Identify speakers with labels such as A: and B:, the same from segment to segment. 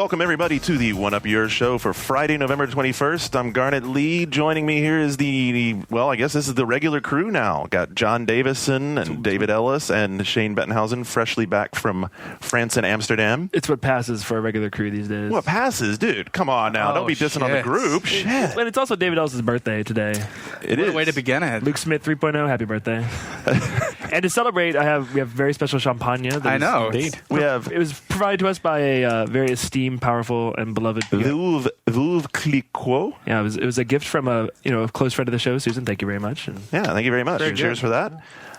A: Welcome, everybody, to the One Up Your show for Friday, November 21st. I'm Garnet Lee. Joining me here is I guess this is the regular crew now. Got John Davison and David Ellis and Shane Bettenhausen, freshly back from France and Amsterdam.
B: It's what passes for a regular crew these days.
A: What passes? Dude, come on now. Don't be dissing on the group. Shit.
B: And it's also David Ellis' birthday today.
A: It is.
C: What a way to begin it.
B: Luke Smith 3.0, happy birthday. And to celebrate, we have very special champagne.
C: I know.
B: Indeed. It was provided to us by a very esteemed, powerful, and beloved
A: Veuve Clicquot.
B: Yeah, it was a gift from a close friend of the show, Susan. Thank you very much.
A: Yeah, thank you very much. And cheers for that.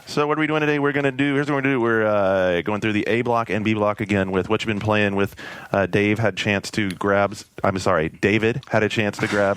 A: So what are we doing today? Here's what we're going to do. We're going through the A block and B block again with what you've been playing with. David had a chance to grab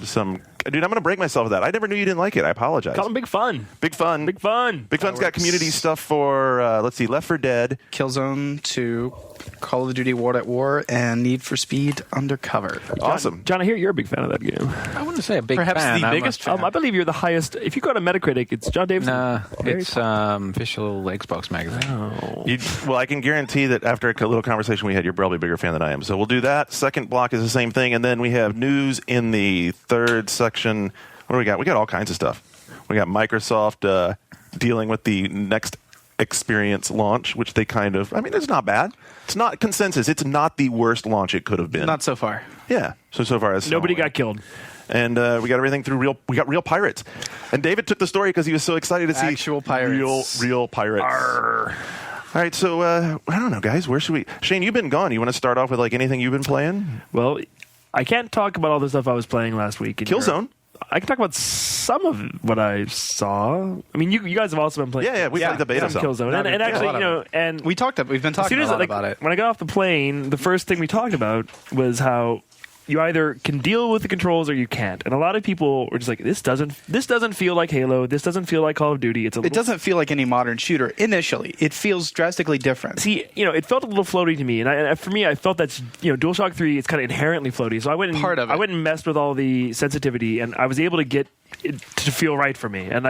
A: some... Dude, I'm going to break myself with that. I never knew you didn't like it. I apologize.
B: Call them Big Fun.
A: Big Fun.
B: Big Fun.
A: Big Fun's got community stuff for, Left 4 Dead.
C: Killzone 2, Call of Duty World at War, and Need for Speed Undercover.
A: Awesome.
B: John, I hear you're a big fan of that game.
D: I wouldn't say a big
C: Perhaps
D: fan.
C: the biggest fan.
B: I believe you're the highest. If you go to Metacritic, it's John Davison.
D: Nah, it's official Xbox magazine.
B: Oh.
A: I can guarantee that after a little conversation we had, you're probably a bigger fan than I am. So we'll do that. Second block is the same thing. And then we have news in the third section. What do we got? We got all kinds of stuff. We got Microsoft dealing with the next experience launch, which they it's not bad. It's not consensus. It's not the worst launch it could have been.
C: Not so far.
A: Yeah. So far as
B: Nobody got killed.
A: And we got everything through we got real pirates. And David took the story because he was so excited to see
C: actual pirates.
A: Real pirates.
B: Arr.
A: All right, so I don't know, guys. Where should we? Shane, you've been gone. You want to start off with anything you've been playing?
B: Well, I can't talk about all the stuff I was playing last week.
A: Killzone.
B: I can talk about some of what I saw. I mean, you guys have also been playing.
A: Yeah, we played the beta.
B: Some Killzone, and actually, and
C: we've been talking a lot about it.
B: When I got off the plane, the first thing we talked about was how you either can deal with the controls or you can't. And a lot of people were just like, this doesn't feel like Halo. This doesn't feel like Call of Duty. It
C: doesn't feel like any modern shooter initially. It feels drastically different.
B: See, it felt a little floaty to me, and for me, I felt that's DualShock 3. It's kind of inherently floaty, so I went and messed with all the sensitivity, and I was able to get it to feel right for me. And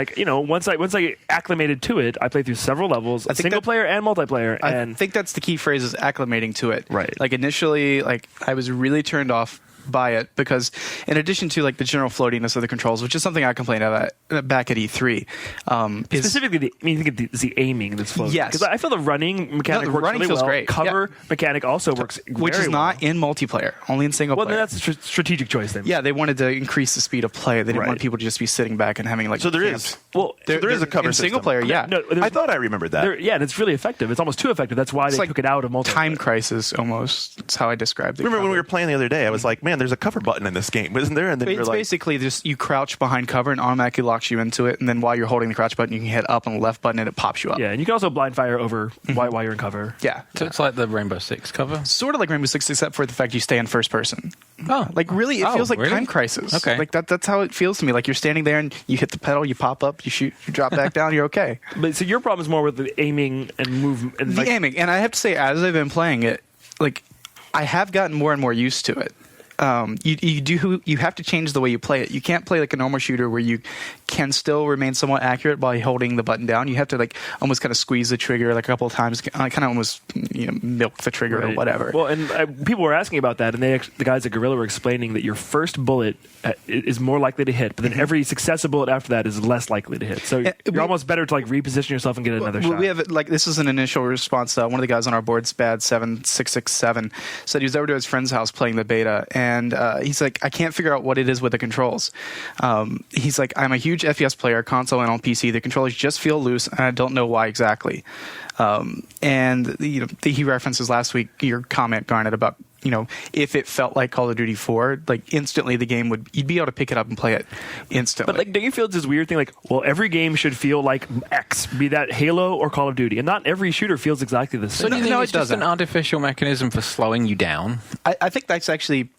B: once I acclimated to it, I played through several levels, single player and multiplayer.
C: I think that's the key phrase: is acclimating to it.
B: Right.
C: Initially, I was really turned off by it because in addition to the general floatiness of the controls, which is something I complained about back at E3,
B: specifically it's the aiming that's floating.
C: Yes,
B: because I feel the running mechanic works really
C: feels
B: well.
C: Great.
B: Cover mechanic also works very
C: which is not in multiplayer, only in single player.
B: Well, that's a strategitic choice then.
C: Yeah, they wanted to increase the speed of play. They didn't want people to just be sitting back and having
A: So there
C: camps.
A: is.
B: Well,
A: there is a cover
C: in single
A: system.
C: player. Yeah,
B: no,
A: I thought I remembered that.
B: And it's really effective. It's almost too effective. That's why they took it out of multiplayer.
C: Time crisis, almost. That's how I described it.
A: Remember when we were playing the other day? I was like, man, there's a cover button in this game, isn't there? And then
C: it's basically just you crouch behind cover and automatically locks you into it, and then while you're holding the crouch button, you can hit up on the left button and it pops you up.
B: Yeah, and you can also blind fire over while you're in cover.
C: Yeah.
D: So it's like the Rainbow Six cover?
C: Sort of like Rainbow Six, except for the fact you stay in first person.
D: Oh.
C: Really, it feels like Time Crisis.
D: Okay.
C: That's how it feels to me. You're standing there and you hit the pedal, you pop up, you shoot, you drop back down, you're okay.
B: But so your problem is more with the aiming and movement. And
C: the aiming. And I have to say, as I've been playing it, I have gotten more and more used to it. You have to change the way you play it. You can't play like a normal shooter where you can still remain somewhat accurate by holding the button down. You have to almost kind of squeeze the trigger a couple of times, kind of almost milk the trigger or whatever.
B: Well, and people were asking about that, and the guys at Guerrilla were explaining that your first bullet is more likely to hit, but then every successive bullet after that is less likely to hit. So you're almost better to reposition yourself and get another shot.
C: We have this is an initial response. One of the guys on our board, Spad7667, said he was over to his friend's house playing the beta, and he's like, I can't figure out what it is with the controls. He's like, I'm a huge FPS player, console and on PC. The controllers just feel loose, and I don't know why exactly. And he references last week your comment, Garnet, about if it felt like Call of Duty 4, instantly the game you'd be able to pick it up and play it instantly.
B: But do you feel it's this weird thing every game should feel like X, be that Halo or Call of Duty, and not every shooter feels exactly the same.
D: So do you think it's just
C: doesn't.
D: an artificial mechanism for slowing you down?
C: I think that's actually...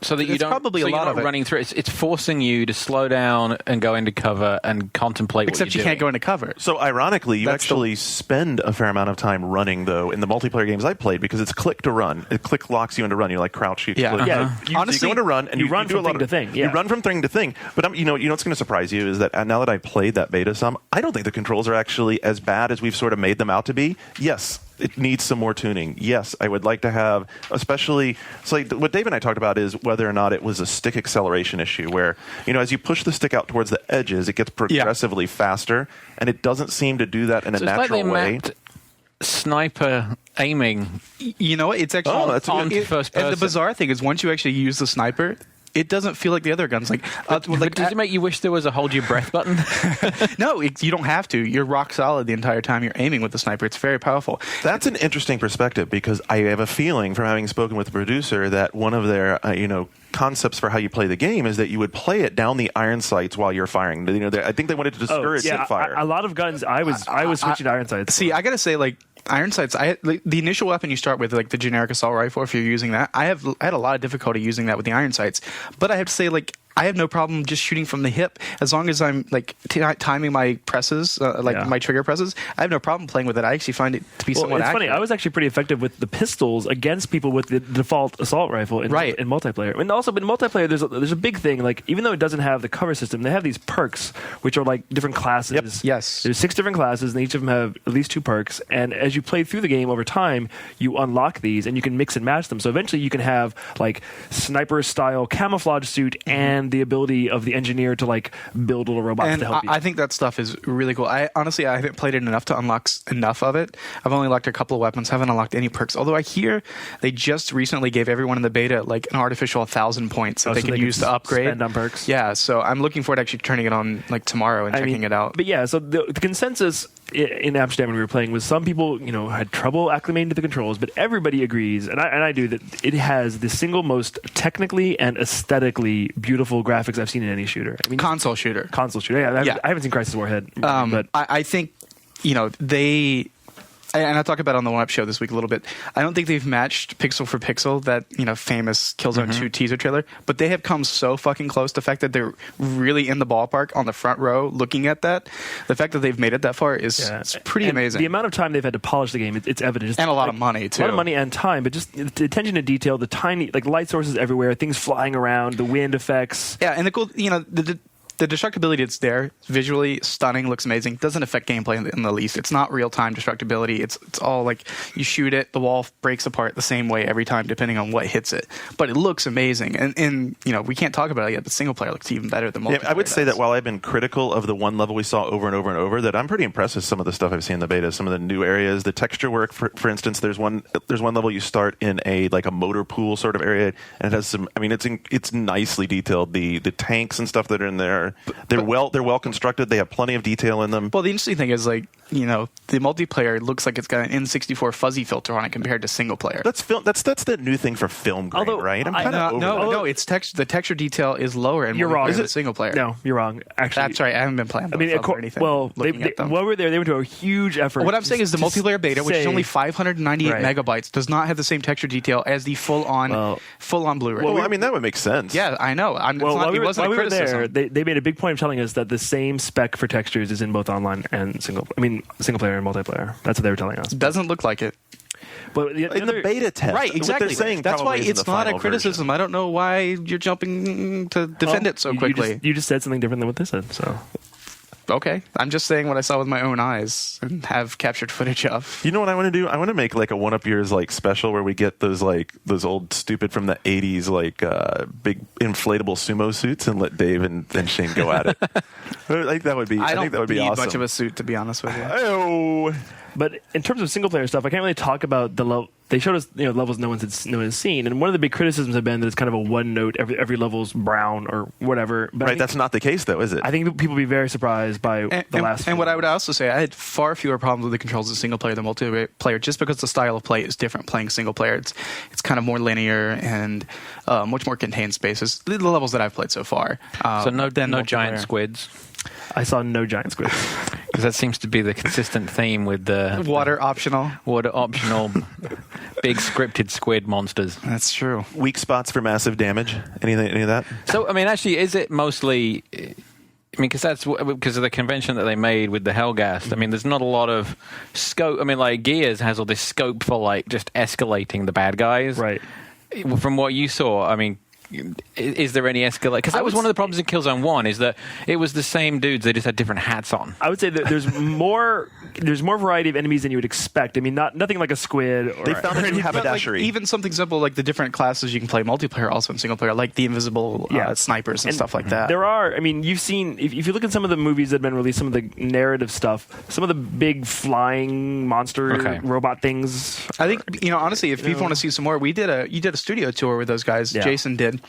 D: So that you don't,
C: probably
D: so
C: a lot
D: you're not
C: of it.
D: running through. It's forcing you to slow down and go into cover and contemplate.
C: Except
D: what you're
C: you can't
D: doing.
C: go into cover.
A: So ironically, you actually spend a fair amount of time running, though, in the multiplayer games I played because it's click to run. It click locks you into run. You're crouch. You
C: Yeah.
B: Yeah.
A: Honestly, you go into run and
B: you run
A: do
B: from
A: a lot
B: thing to thing. Yeah.
A: You run from thing to thing. But you know what's going to surprise you is that now that I played that beta some, I don't think the controls are actually as bad as we've sort of made them out to be. Yes. it needs some more tuning. Yes, I would like to have, especially, it's like what Dave and I talked about is whether or not it was a stick acceleration issue where, as you push the stick out towards the edges, it gets progressively faster, and it doesn't seem to do that in a natural way.
D: Sniper aiming.
C: You know what? It's actually
D: on first person.
C: And the bizarre thing is once you actually use the sniper, it doesn't feel like the other guns. Does
D: it make you wish there was a hold your breath button?
C: No, you don't have to. You're rock solid the entire time you're aiming with the sniper. It's very powerful.
A: That's an interesting perspective because I have a feeling from having spoken with the producer that one of their, concepts for how you play the game is that you would play it down the iron sights while you're firing. I think they wanted to discourage hip fire.
B: A lot of guns, I was switching to iron sights.
C: See, I got to say, iron sights, the initial weapon you start with, the generic assault rifle, if you're using that, I had a lot of difficulty using that with the iron sights. But I have to say, I have no problem just shooting from the hip as long as I'm timing my presses, my trigger presses. I have no problem playing with it. I actually find it to be somewhat accurate.
B: It's funny. I was actually pretty effective with the pistols against people with the default assault rifle in multiplayer. And also in multiplayer, there's a big thing. Even though it doesn't have the cover system, they have these perks, which are different classes.
C: Yep. Yes.
B: There's 6 different classes, and each of them have at least 2 perks. And as you play through the game over time, you unlock these, and you can mix and match them. So eventually, you can have sniper style camouflage suit and the ability of the engineer to build little robots to help you.
C: I think that stuff is really cool. I haven't played it enough to unlock enough of it. I've only unlocked a couple of weapons, haven't unlocked any perks. Although I hear they just recently gave everyone in the beta an artificial 1,000 points that they can use to upgrade.
B: Spend on perks.
C: Yeah, so I'm looking forward to actually turning it on tomorrow and checking it out.
B: But yeah, so the consensus in Amsterdam when we were playing was some people had trouble acclimating to the controls, but everybody agrees, and I do, that it has the single most technically and aesthetically beautiful graphics I've seen in any shooter.
C: Console shooter.
B: Yeah, I haven't seen Crisis Warhead, but
C: I think they. And I'll talk about it on the One Up Show this week a little bit. I don't think they've matched pixel for pixel that famous Killzone 2 teaser trailer, but they have come so fucking close. The fact that they're really in the ballpark on the front row looking at that, the fact that they've made it that far is it's pretty amazing.
B: The amount of time they've had to polish the game, it's evident.
C: And a lot of money, too.
B: A lot of money and time, but just the attention to detail, the tiny light sources everywhere, things flying around, the wind effects.
C: Yeah, and the cool, the destructibility that's there, visually stunning, looks amazing. Doesn't affect gameplay in the least. It's not real-time destructibility. It's all you shoot it, the wall breaks apart the same way every time, depending on what hits it. But it looks amazing. And we can't talk about it yet, but single player looks even better than multiplayer.
A: Yeah, I would say that while I've been critical of the one level we saw over and over and over, that I'm pretty impressed with some of the stuff I've seen in the beta, some of the new areas, the texture work. For instance, there's one level you start in a motor pool sort of area, and it has some. It's nicely detailed. The tanks and stuff that are in there, they're well constructed. They have plenty of detail in them.
C: Well, the interesting thing is the multiplayer looks like it's got an N64 fuzzy filter on it compared to single player.
A: That's the new thing for film grain, right? I'm kind of
C: no. It's the texture detail is lower in multiplayer than single player.
B: No, you're wrong. Actually,
C: that's right. I haven't been playing. Or anything.
B: Well, while we're there, they went to a huge effort.
C: What I'm saying is the multiplayer beta, which is only 598 megabytes, does not have the same texture detail as the full on Blu-ray.
A: Well, that would make sense.
C: Yeah, I know. While we were
B: there, they made a big point of telling us that the same spec for textures is in both online and single player and multiplayer. That's what they were telling us.
C: Doesn't look like it.
A: But in the beta test,
C: right? Exactly.
A: What they're saying
C: that's why it's not a criticism.
A: Version.
C: I don't know why you're jumping to defend it so quickly.
B: You just said something different than what they said. So.
C: Okay, I'm just saying what I saw with my own eyes and have captured footage of.
A: You know what I want to do? I want to make a One Up Yours special where we get those old stupid from the 80s big inflatable sumo suits and let Dave and Shane go at it. I think that would be. I think that would be awesome.
C: Much of a suit, to be honest with you.
A: Oh.
B: But in terms of single player stuff, I can't really talk about the level. They showed us levels no one has seen, and one of the big criticisms have been that it's kind of a one note. Every level's brown or whatever. But
A: that's not the case, though, is it?
B: I think people will be very surprised by the last.
C: And what I would also say, I had far fewer problems with the controls in single player than multiplayer, just because the style of play is different. Playing single player, it's kind of more linear and much more contained spaces. The levels that I've played so far.
D: So no giant squids.
B: I saw no giant squids.
D: Because that seems to be the consistent theme with the
C: water optional,
D: big scripted squid monsters.
C: That's true.
A: Weak spots for massive damage. Any of that?
D: So actually, is it mostly? Because of the convention that they made with the Hellgast. There's not a lot of scope. Gears has all this scope for just escalating the bad guys.
B: Right.
D: From what you saw, is there any escalation? Because that was one of the problems in Killzone 1, is that it was the same dudes, they just had different hats on.
B: I would say that there's more variety of enemies than you would expect. I mean, nothing like a squid.
A: They found a new haberdashery.
C: Even something simple like the different classes you can play multiplayer also in single player, like the invisible snipers and stuff like that.
B: There are, I mean, you've seen, if you look at some of the movies that have been released, some of the narrative stuff, some of the big flying monster robot things.
C: I think, honestly, if people want to see some more, you did a studio tour with those guys. Yeah. Jason did.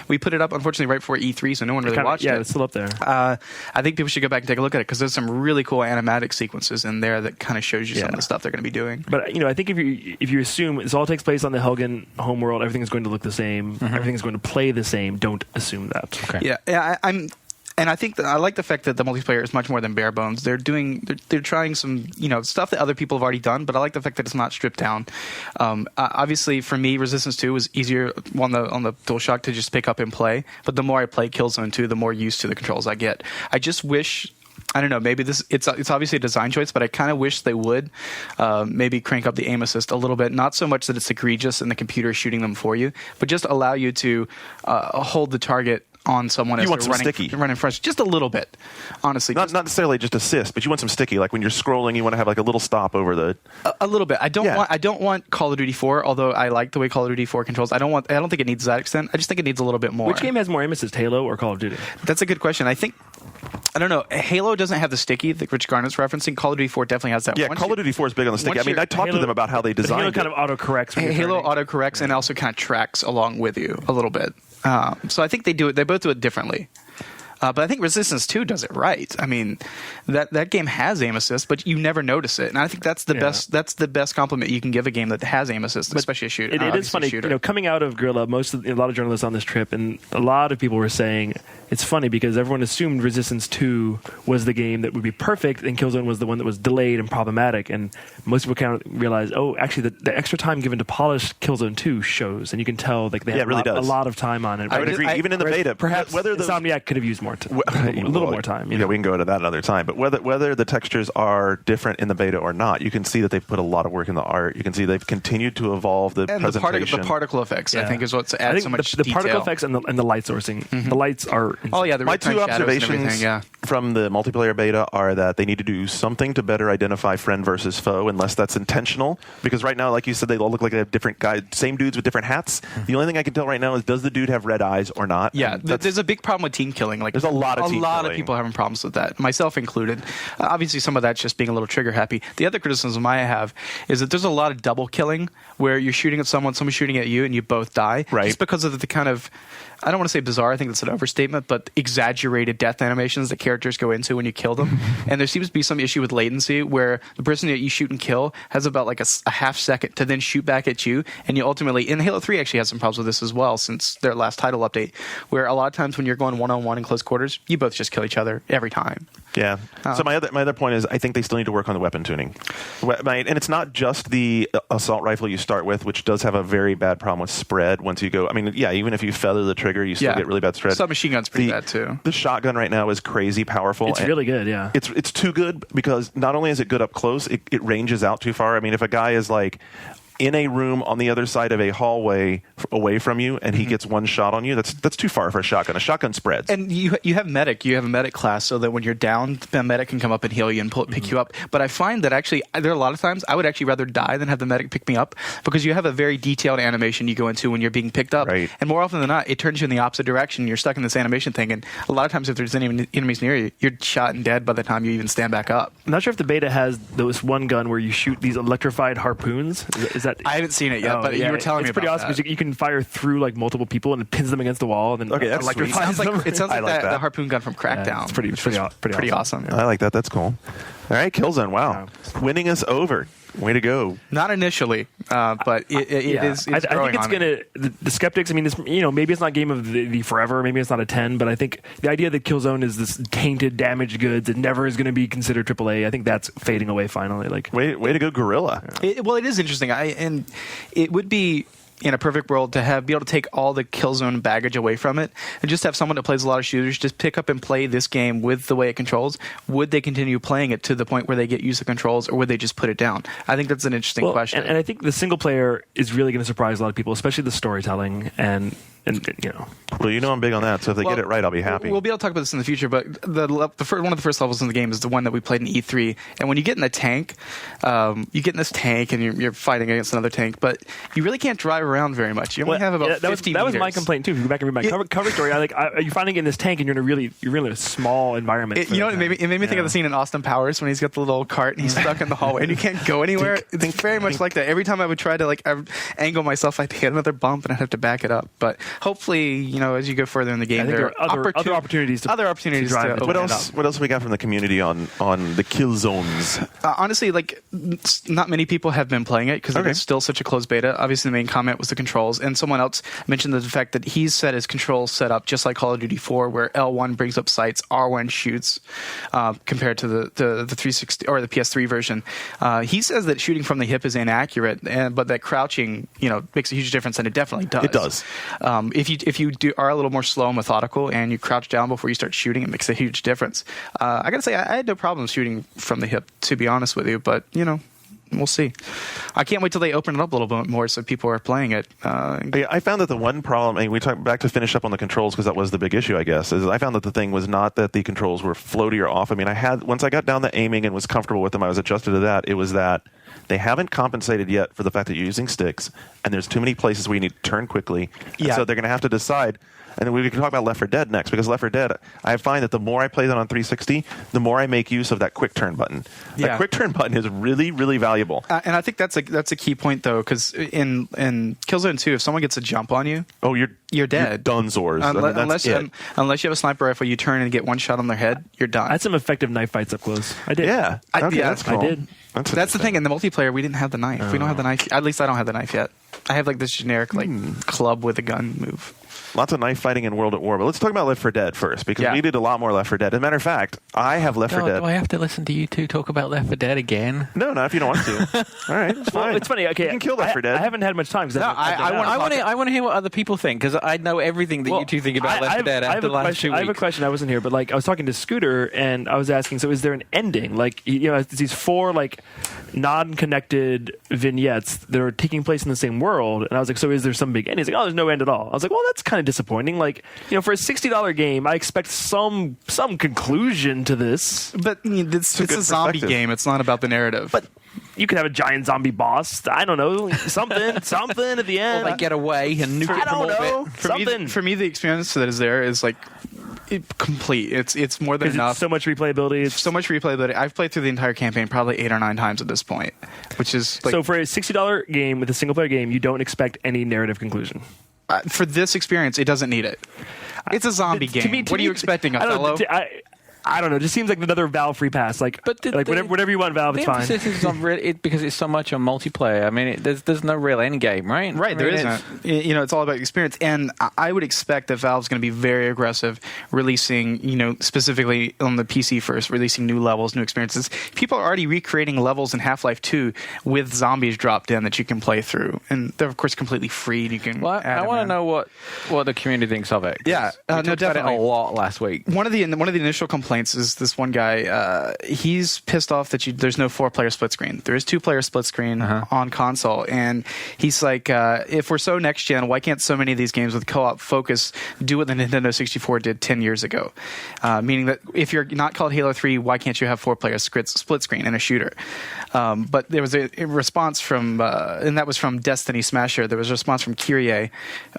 C: We put it up, unfortunately, right before E3, so no one really watched it.
B: Yeah, it's still up there.
C: I think people should go back and take a look at it because there's some really cool animatic sequences in there that kind of shows you some of the stuff they're going to be doing.
B: But I think if you assume this all takes place on the Helgen homeworld, everything is going to look the same, everything is going to play the same. Don't assume that.
C: Okay. Yeah, and I think that I like the fact that the multiplayer is much more than bare bones. They're trying some stuff that other people have already done, but I like the fact that it's not stripped down. Obviously, for me, Resistance 2 was easier on the DualShock to just pick up and play. But the more I play Killzone 2, the more used to the controls I get. I just wish. I don't know, maybe it's obviously a design choice, but I kind of wish they would maybe crank up the aim assist a little bit. Not so much that it's egregious and the computer is shooting them for you, but just allow you to hold the target on someone as they're running fresh, just a little bit, honestly.
A: Not necessarily just assist, but you want some sticky. Like when you're scrolling, you want to have like a little stop over the.
C: A little bit. I don't want Call of Duty 4, although I like the way Call of Duty 4 controls. I don't think it needs that extent. I just think it needs a little bit more.
B: Which game has more aim assist, Halo or Call of Duty?
C: That's a good question. I don't know. Halo doesn't have the sticky that Rich Garnett's referencing. Call of Duty 4 definitely has that.
A: Yeah, Call of Duty 4 is big on the sticky. I mean, I talked to them about how they designed
B: Halo kind of auto-corrects.
C: Halo auto-corrects and also kind of tracks along with you a little bit. So I think they both do it differently. But I think Resistance 2 does it right. I mean, that game has aim assist, but you never notice it. And I think that's the best. That's the best compliment you can give a game that has aim assist, especially a shooter.
B: It is funny, coming out of Guerrilla, a lot of journalists on this trip, and a lot of people were saying it's funny because everyone assumed Resistance 2 was the game that would be perfect, and Killzone was the one that was delayed and problematic. And most people kind of realized, actually, the extra time given to polish Killzone 2 shows, and you can tell like they had a lot of time on it.
A: I would agree. Even in the beta,
B: perhaps Insomniac could have used more time. A little more time.
A: Yeah, we can go into that another time. But whether the textures are different in the beta or not, you can see that they've put a lot of work in the art. You can see they've continued to evolve the presentation.
C: The particle effects, I think, is what's added so much
B: the
C: detail.
B: particle effects and the light sourcing. The lights are.
A: My two observations from the multiplayer beta are that they need to do something to better identify friend versus foe, unless that's intentional. Because right now, like you said, they all look like they have different guys, same dudes with different hats. The only thing I can tell right now is, does the dude have red eyes or not?
C: Yeah, there's a big problem with team killing. Like
A: there's a lot of
C: people having problems with that, myself included. Obviously, some of that's just being a little trigger happy. The other criticism I have is that there's a lot of double killing where you're shooting at someone's shooting at you, and you both die.
A: Right.
C: Just because of the kind of, I don't want to say bizarre, I think that's an overstatement, but exaggerated death animations that characters go into when you kill them. And there seems to be some issue with latency where the person that you shoot and kill has about like a half second to then shoot back at you. And you ultimately, and Halo 3 actually has some problems with this as well since their last title update, where a lot of times when you're going one-on-one in close quarters, you both just kill each other every time.
A: Yeah. So my other point is, I think they still need to work on the weapon tuning. And it's not just the assault rifle you start with, which does have a very bad problem with spread once you go. I mean, even if you feather the trigger, you still get really bad spread.
C: Submachine gun's pretty bad too.
A: The shotgun right now is crazy powerful.
B: It's really good, yeah.
A: It's too good because not only is it good up close, it ranges out too far. I mean, if a guy is like in a room on the other side of a hallway away from you and he gets one shot on you, that's too far for a shotgun. A shotgun spreads. And
C: you have medic. You have a medic class so that when you're down, the medic can come up and heal you and pick you up. But I find that actually there are a lot of times I would actually rather die than have the medic pick me up because you have a very detailed animation you go into when you're being picked up.
A: Right.
C: And more often than not, it turns you in the opposite direction. You're stuck in this animation thing. And a lot of times if there's any enemies near you, you're shot and dead by the time you even stand back up.
B: I'm not sure if the beta has this one gun where you shoot these electrified harpoons. Is that?
C: I haven't seen it yet, but you were telling me about
B: pretty awesome because you can fire through like multiple people and it pins them against the wall and then
A: that's
C: electrifies them. It sounds like the harpoon gun from Crackdown.
B: Yeah, it's pretty awesome.
A: I like that. That's cool. All right, Killzone. Wow, winning us over. Way to go.
C: Not initially, but it is.
B: I think it's going to the skeptics. I mean, this, maybe it's not game of the forever. Maybe it's not a 10. But I think the idea that Killzone is this tainted, damaged goods and never is going to be considered AAA. I think that's fading away finally. Like
A: way to go, Guerrilla.
C: It is interesting. And it would be. in a perfect world, to be able to take all the Killzone baggage away from it and just have someone that plays a lot of shooters just pick up and play this game with the way it controls, would they continue playing it to the point where they get used to controls, or would they just put it down? I think that's an interesting question.
B: And I think the single player is really going to surprise a lot of people, especially the storytelling and
A: Well, I'm big on that, so if they get it right, I'll be happy.
C: We'll be able to talk about this in the future, but one of the first levels in the game is the one that we played in E3. And when you get in the tank, you get in this tank and you're fighting against another tank, but you really can't drive around very much. You only have about 50 meters.
B: That was my complaint too. If you go back and read my cover story, you're finding in this tank and you're in a small environment.
C: It made me think of the scene in Austin Powers when he's got the little cart and he's stuck in the hallway and you can't go anywhere. It's very much like that. Every time I would try to angle myself, I'd hit another bump and I'd have to back it up. But hopefully, as you go further in the game,
B: there are other opportunities to drive
A: What else we got from the community on the kill zones?
C: Honestly, not many people have been playing it because it's still such a closed beta. Obviously, the main comment was the controls, and someone else mentioned the fact that he's set his controls set up just like Call of Duty 4, where L1 brings up sights, R1 shoots, compared to the 360 or the PS3 version. He says that shooting from the hip is inaccurate, but that crouching, makes a huge difference, and it definitely does.
A: It does.
C: If you are a little more slow and methodical, and you crouch down before you start shooting, it makes a huge difference. I gotta say, I had no problem shooting from the hip, to be honest with you, but we'll see. I can't wait till they open it up a little bit more so people are playing it.
A: I found that the one problem, and we talked back to finish up on the controls because that was the big issue, I guess, is I found that the thing was not that the controls were floaty or off. I mean, once I got down the aiming and was comfortable with them, I was adjusted to that. It was that they haven't compensated yet for the fact that you're using sticks, and there's too many places where you need to turn quickly. Yeah. So they're going to have to decide. And then we can talk about Left 4 Dead next, because Left 4 Dead, I find that the more I play that on 360, the more I make use of that quick turn button. Yeah. That quick turn button is really, really valuable.
C: And I think that's a key point, though, because in Killzone 2, if someone gets a jump on you, you're dead.
A: You're dunzors.
C: Unless you have a sniper rifle, you turn and get one shot on their head, you're done.
B: I had some effective knife fights up close. I did.
A: Yeah. That's cool.
B: I did.
C: That's the thing. In the multiplayer, we didn't have the knife. We don't have the knife. At least I don't have the knife yet. I have this generic club with a gun move.
A: Lots of knife fighting in World at War, but let's talk about Left 4 Dead first, because we did a lot more Left 4 Dead. As a matter of fact, I have Left 4 Dead.
D: Do I have to listen to you two talk about Left 4 Dead again?
A: No, if you don't want to. All right, it's fine.
B: Well, it's funny. Okay,
A: you can kill Left 4 Dead.
B: I haven't had much time.
D: I want to hear what other people think, because I know everything that you two think about Left 4 Dead after the last 2 weeks.
B: I have a question. I wasn't here, but I was talking to Scooter, and I was asking, so is there an ending? These 4 non-connected vignettes that are taking place in the same world, and I was like, so is there some big end? He's like, there's no end at all. I was like, well, that's kind of disappointing. For a $60 game, I expect some conclusion to this.
C: But it's a zombie game. It's not about the narrative.
B: But you could have a giant zombie boss. I don't know, something at the end.
D: Or they get away and nuke it from orbit.
C: For me, the experience that is there is complete. It's more than enough.
B: So much replayability.
C: So much replayability. I've played through the entire campaign probably 8 or 9 times at this point, which is
B: so for a $60 game with a single player game, you don't expect any narrative conclusion.
C: For this experience, it doesn't need it. It's a zombie game. What are you expecting, Othello?
B: I don't know. It just seems like another Valve free pass. Whatever you want, Valve, it's fine.
D: The emphasis is on because it's so much on multiplayer. I mean, there's no real end game, right?
C: Right, there isn't. It's all about experience. And I would expect that Valve's going to be very aggressive, releasing, specifically on the PC first, releasing new levels, new experiences. People are already recreating levels in Half-Life 2 with zombies dropped in that you can play through, and they're of course completely free. You can.
D: Well, I want to know what the community thinks of it.
C: Yeah,
D: we talked about it a lot last week.
C: One of the initial complaints is this one guy. He's pissed off that there's no 4-player split screen. There is 2-player split screen on console, and he's like, if we're so next gen, why can't so many of these games with co-op focus do what the Nintendo 64 did 10 years ago? Meaning that if you're not called Halo 3, why can't you have 4-player split screen in a shooter? But there was a response from, and that was from Destiny Smasher. There was a response from Kyrie,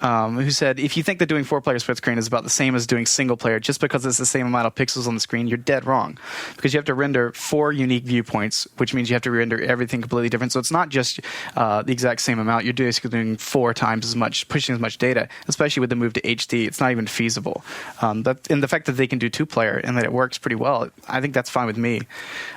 C: who said, if you think that doing 4-player split screen is about the same as doing single player, just because it's the same amount of pixels on the screen, you're dead wrong, because you have to render 4 unique viewpoints, which means you have to render everything completely different. So it's not just the exact same amount. You're basically doing 4 times as much, pushing as much data, especially with the move to HD. It's not even feasible. And the fact that they can do 2-player and that it works pretty well, I think that's fine with me.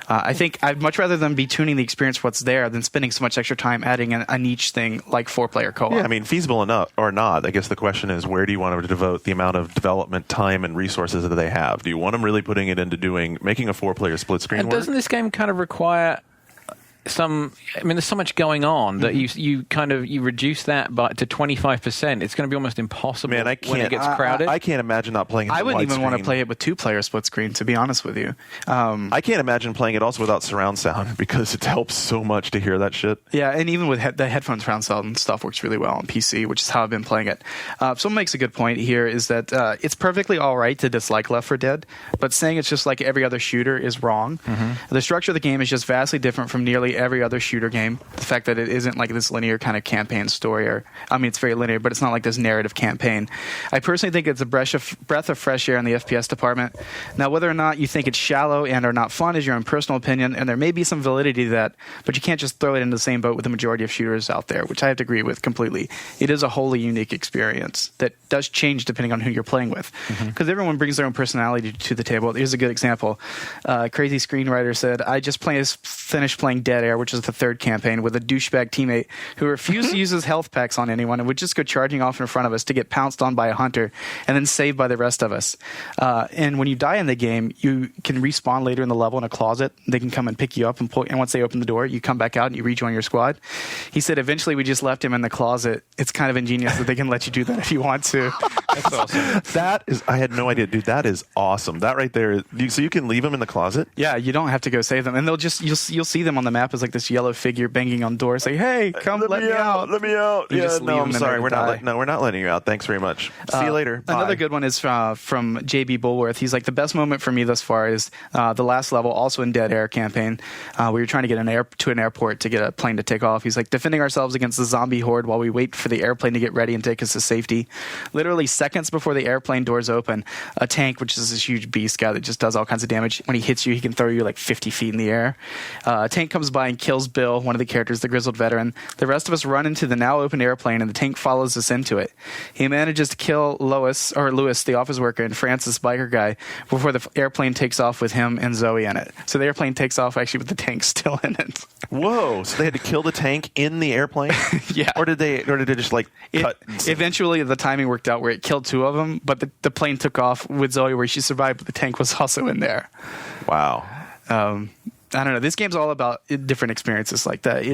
C: I think I'd much rather them be tuning the experience for what's there than spending so much extra time adding a niche thing like 4-player co-op.
A: Yeah, I mean, feasible enough or not, I guess the question is, where do you want them to devote the amount of development time and resources that they have? Do you want them really putting it into making a 4-player split screen work?
D: Doesn't this game kind of require there's so much going on that you reduce that to 25%. It's going to be almost impossible when it gets crowded.
A: I can't imagine not playing it.
C: I wouldn't even want to play it with 2-player split screen, to be honest with you.
A: I can't imagine playing it also without surround sound because it helps so much to hear that shit.
C: Yeah, and even with the headphone surround sound and stuff works really well on PC, which is how I've been playing it. Someone makes a good point here is that it's perfectly all right to dislike Left 4 Dead, but saying it's just like every other shooter is wrong. The structure of the game is just vastly different from nearly every other shooter game. The fact that it isn't like this linear kind of campaign story, it's very linear, but it's not like this narrative campaign. I personally think it's a breath of fresh air in the FPS department. Now, whether or not you think it's shallow and or not fun is your own personal opinion, and there may be some validity to that, but you can't just throw it into the same boat with the majority of shooters out there, which I have to agree with completely. It is a wholly unique experience that does change depending on who you're playing with, because everyone brings their own personality to the table. Here's a good example. Crazy Screenwriter said, I just finished playing Dead Air, which is the third campaign, with a douchebag teammate who refused to use his health packs on anyone and would just go charging off in front of us to get pounced on by a hunter and then saved by the rest of us. And when you die in the game, you can respawn later in the level in a closet. They can come and pick you up, and once they open the door, you come back out and you rejoin your squad. He said eventually we just left him in the closet. It's kind of ingenious that they can let you do that if you want to.
D: That's awesome.
A: I had no idea, dude. That is awesome. That right there. So you can leave them in the closet?
C: Yeah, you don't have to go save them, and you'll see them on the map as like this yellow figure banging on doors, like, "Hey, come let me out.
A: Let me out."
C: You just leave them
A: I'm sorry. We're
C: die.
A: not letting you out. Thanks very much. See you later. Bye.
C: Another good one is from JB Bulworth. He's like, the best moment for me thus far is the last level, also in Dead Air campaign. We were trying to get to an airport to get a plane to take off. He's like, defending ourselves against the zombie horde while we wait for the airplane to get ready and take us to safety. Literally seconds before the airplane doors open, a tank, which is this huge beast guy that just does all kinds of damage. When he hits you, he can throw you like 50 feet in the air. A tank comes by and kills Bill, one of the characters, the grizzled veteran. The rest of us run into the now open airplane, and the tank follows us into it. He manages to kill Lewis, the office worker, and Francis, biker guy, before the airplane takes off with him and Zoe in it. So the airplane takes off actually with the tank still in it.
A: Whoa! So they had to kill the tank in the airplane?
C: Yeah.
A: Or did they just like cut?
C: Eventually, the timing worked out where it killed 2 of them, but the plane took off with Zoe where she survived, but the tank was also in there.
A: Wow.
C: I don't know. This game's all about different experiences like that.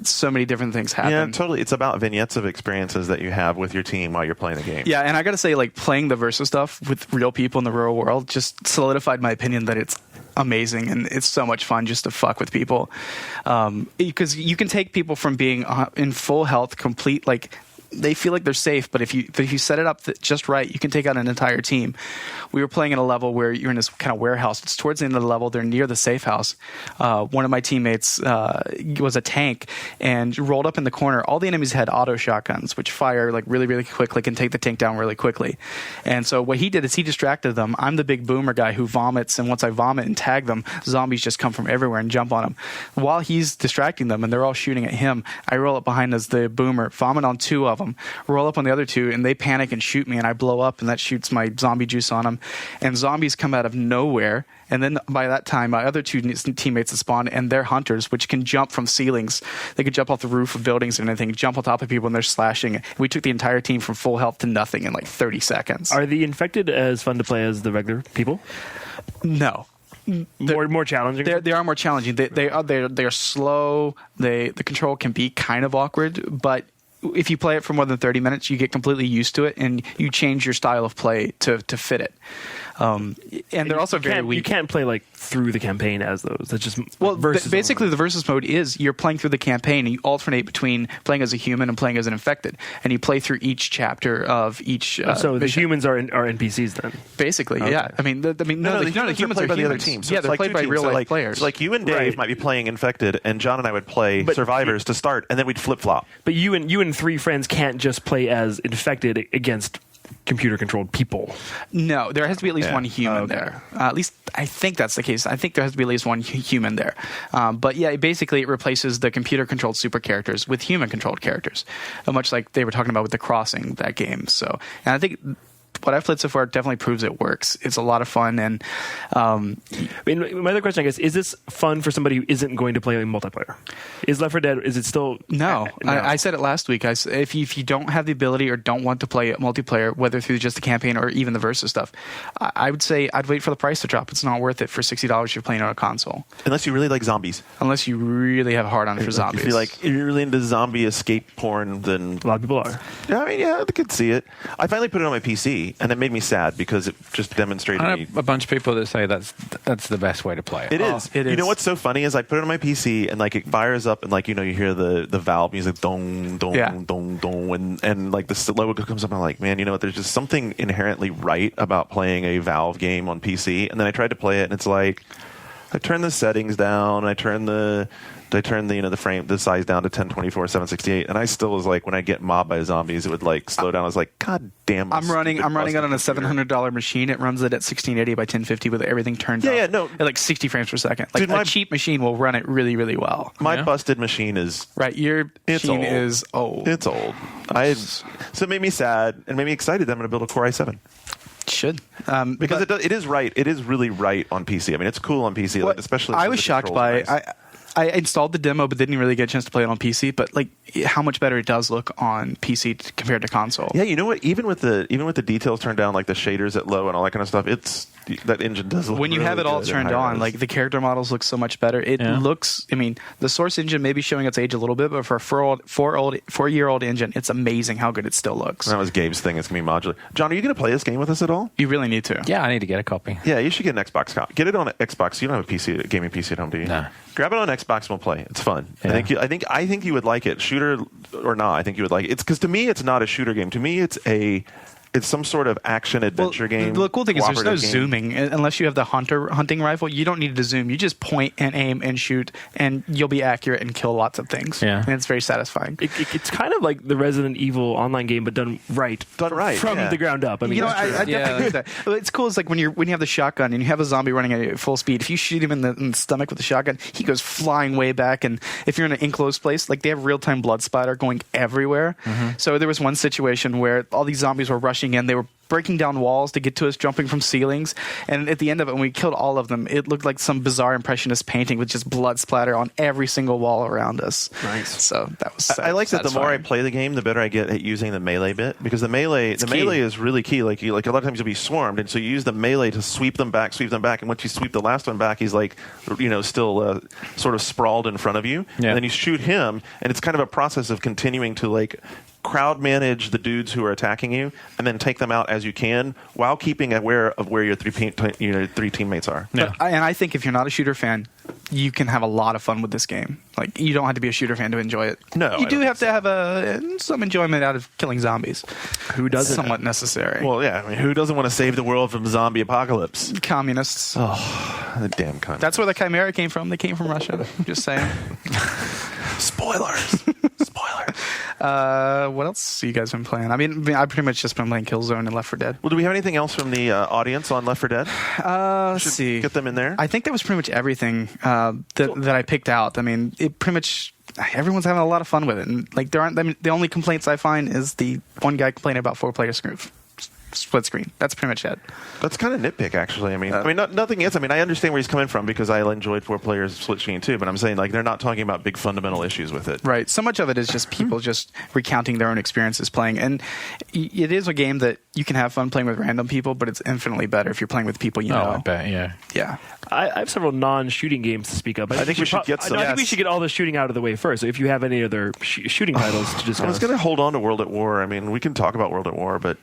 C: So many different things happen.
A: Yeah, totally. It's about vignettes of experiences that you have with your team while you're playing the game. Yeah,
C: and I got to say, like, playing the Versus stuff with real people in the real world just solidified my opinion that it's amazing and it's so much fun just to fuck with people. Because you can take people from being in full health, complete, like, they feel like they're safe, but if you set it up just right, you can take out an entire team. We were playing at a level where you're in this kind of warehouse. It's towards the end of the level. They're near the safe house. One of my teammates was a tank and rolled up in the corner. All the enemies had auto shotguns, which fire like really, really quickly, can take the tank down really quickly. And so what he did is he distracted them. I'm the big boomer guy who vomits, and once I vomit and tag them, zombies just come from everywhere and jump on them. While he's distracting them and they're all shooting at him, I roll up behind as the boomer, vomit on 2 of them, roll up on the other 2, and they panic and shoot me, and I blow up, and that shoots my zombie juice on them. And zombies come out of nowhere, and then by that time, my other 2 teammates have spawned, and they're hunters, which can jump from ceilings. They can jump off the roof of buildings and anything, jump on top of people, and they're slashing. We took the entire team from full health to nothing in like 30 seconds.
B: Are the infected as fun to play as the regular people?
C: No.
B: More challenging.
C: They are more challenging. They are slow. The control can be kind of awkward, but if you play it for more than 30 minutes, you get completely used to it, and you change your style of play to fit it. And they're also very weak.
B: You can't play like through the campaign as those. That's just
C: basically the versus mode is you're playing through the campaign, and you alternate between playing as a human and playing as an infected, and you play through each chapter of each.
B: So
C: mission.
B: the humans are NPCs then.
C: Basically,
B: okay.
C: Yeah. I mean, the humans
A: are
C: by
A: the other teams. So
C: yeah, they're played by real life players.
A: So like you and Dave might be playing infected, and John and I would play survivors to start, and then we'd flip flop.
B: But you and 3 friends can't just play as infected against computer-controlled people.
C: No, there has to be at least one human there. At least I think that's the case. I think there has to be at least one human there. But yeah, basically it replaces the computer-controlled super characters with human-controlled characters, much like they were talking about with The Crossing, that game. So, and I think what I've played so far definitely proves it works. It's a lot of fun, and
B: I mean, my other question, I guess, is this fun for somebody who isn't going to play multiplayer? Is Left 4 Dead? Is it still?
C: No. I said it last week. If you don't have the ability or don't want to play multiplayer, whether through just the campaign or even the versus stuff, I would say I'd wait for the price to drop. It's not worth it for $60 if you're playing on a console.
A: Unless you really like zombies.
C: Unless you really have a hard on for zombies.
A: If you're really into zombie escape porn, then
B: a lot of people are.
A: Yeah, I mean, yeah, I could see it. I finally put it on my PC, and it made me sad because it just demonstrated
D: I
A: me.
D: know a bunch of people that say that's the best way to play it.
A: It is.
C: It is.
A: You know what's so funny is I put it on my PC, and like it fires up, and like you hear the Valve music, dong dong dong dong, and like the logo comes up, and I'm like, man, you know what? There's just something inherently right about playing a Valve game on PC. And then I tried to play it, and it's like I turn the settings down, I turn the the size down to 1024 768, and I still was like, when I get mobbed by zombies, it would like slow down. I was like, God damn!
C: I'm running it on a $700 machine. It runs it at 1680 by 1050 with everything turned
A: up. No,
C: at like 60 frames per second. Like
A: dude,
C: a cheap machine will run it really, really well.
A: My busted machine is
C: right. Your machine is old.
A: It's old. So it made me sad and made me excited that I'm going to build a Core i7.
C: Should
A: because it is right. It is really right on PC. I mean, it's cool on PC,
C: well,
A: like, especially.
C: I was shocked by. I installed the demo, but didn't really get a chance to play it on PC. But like, how much better it does look on PC compared to console.
A: Yeah, you know what? Even with the details turned down, like the shaders at low and all that kind of stuff, that engine does look.
C: When you
A: really
C: have it all turned on, like the character models look so much better. It looks. I mean, the Source engine may be showing its age a little bit, but for a 4-year-old engine, it's amazing how good it still looks.
A: That was Gabe's thing. It's gonna be modular. John, are you gonna play this game with us at all?
C: You really need to.
D: Yeah, I need to get a copy.
A: Yeah, you should get an Xbox copy. Get it on an Xbox. You don't have a gaming PC at home, do you?
D: No.
A: Grab it on Xbox and we'll play. It's fun.
D: Yeah.
A: I think you would like it. Shooter or not, I think you would like it. It's because to me, it's not a shooter game. To me, it's some sort of action adventure game.
C: The cool thing is there's no
A: game.
C: zooming unless you have the hunting rifle. You don't need to zoom. You just point and aim and shoot, and you'll be accurate and kill lots of things.
D: Yeah,
C: and it's very satisfying.
B: It's kind of like the Resident Evil online game, but done right from the ground up. I mean,
C: I definitely agree with that. But it's cool. It's like when you have the shotgun and you have a zombie running at full speed. If you shoot him in the stomach with the shotgun, he goes flying way back. And if you're in an enclosed place, like they have real time blood splatter going everywhere. Mm-hmm. So there was one situation where all these zombies were rushing in. They were breaking down walls to get to us, jumping from ceilings, and at the end of it, when we killed all of them, it looked like some bizarre impressionist painting with just blood splatter on every single wall around us.
B: Nice.
C: So that was.
A: I like that. The more I play the game, the better I get at using the melee bit, because the melee is really key. Like a lot of times you'll be swarmed, and so you use the melee to sweep them back, and once you sweep the last one back, he's like, still sort of sprawled in front of you, and then you shoot him, and it's kind of a process of continuing to like crowd manage the dudes who are attacking you, and then take them out as you can while keeping aware of where your three teammates are.
C: Yeah. And I think if you're not a shooter fan, you can have a lot of fun with this game. Like, you don't have to be a shooter fan to enjoy it.
A: No,
C: you do have to have some enjoyment out of killing zombies.
B: Who doesn't?
C: Somewhat necessary.
A: Well, yeah. I mean, who doesn't want to save the world from zombie apocalypse?
C: Communists.
A: Oh, the damn cunt.
C: That's where the Chimera came from. They came from Russia. I'm just saying.
A: Spoilers.
C: What else have you guys been playing? I mean, I've pretty much just been playing Killzone and Left 4 Dead.
A: Well, do we have anything else from the audience on Left 4 Dead?
C: Let's see.
A: Get them in there.
C: I think that was pretty much everything that I picked out. I mean, it pretty much everyone's having a lot of fun with it. And like, the only complaints I find is the one guy complaining about 4-player split screen. That's pretty much it.
A: That's kind of nitpick, actually. I mean, nothing is. I mean, I understand where he's coming from because I enjoyed 4-player split screen too. But I'm saying, like, they're not talking about big fundamental issues with it.
C: Right. So much of it is just people just recounting their own experiences playing, and it is a game that you can have fun playing with random people, but it's infinitely better if you're playing with people you know.
D: I bet.
C: Yeah.
B: I have several non-shooting games to speak of.
A: I think we should get some.
B: I think we should get all the shooting out of the way first. So if you have any other shooting titles to discuss.
A: I was going to hold on to World at War. I mean, we can talk about World at War, but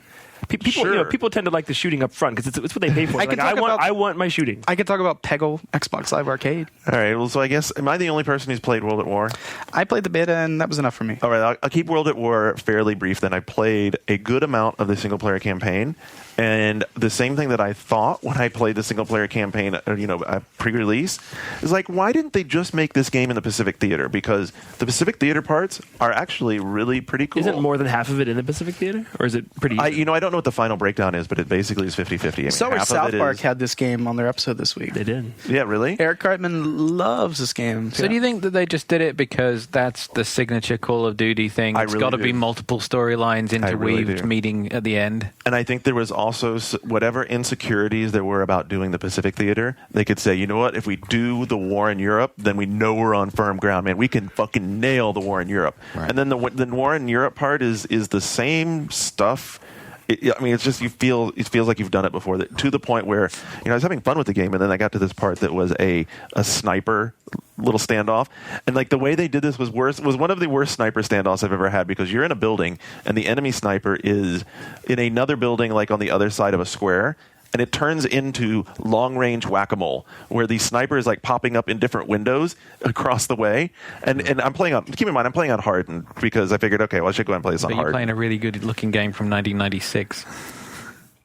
B: people tend to like the shooting up front because it's what they pay for. I want my shooting.
C: I could talk about Peggle Xbox Live Arcade.
A: All right. Well, so I guess, am I the only person who's played World at War?
C: I played the beta, and that was enough for me.
A: All right. I'll keep World at War fairly brief. Then I played a good amount of the single-player campaign. And the same thing that I thought when I played the single-player campaign, pre-release, is like, why didn't they just make this game in the Pacific Theater? Because the Pacific Theater parts are actually really pretty cool.
B: Isn't more than half of it in the Pacific Theater, or is it pretty?
A: I don't know what the final breakdown is, but it basically is 50-50. I mean,
C: So South Park had this game on their episode this week.
B: They did.
A: Yeah, really?
C: Eric Cartman loves this game.
D: So do you think that they just did it because that's the signature Call of Duty thing? It's got to be multiple storylines interweaved meeting at the end.
A: And I think there was also whatever insecurities there were about doing the Pacific Theater, they could say, you know what, if we do the war in Europe, then we know we're on firm ground, man. We can fucking nail the war in Europe. Right. And then the war in Europe part is the same stuff. I mean, it's just it feels like you've done it before. To the point where, I was having fun with the game, and then I got to this part that was a sniper little standoff, and like the way they did this was one of the worst sniper standoffs I've ever had, because you're in a building and the enemy sniper is in another building, like on the other side of a square. And it turns into long-range whack-a-mole, where the sniper is like popping up in different windows across the way. And I'm playing on. Keep in mind, I'm playing on hard, because I figured, okay, well, I should go ahead and play this on hard.
D: You're playing a really good-looking game from 1996.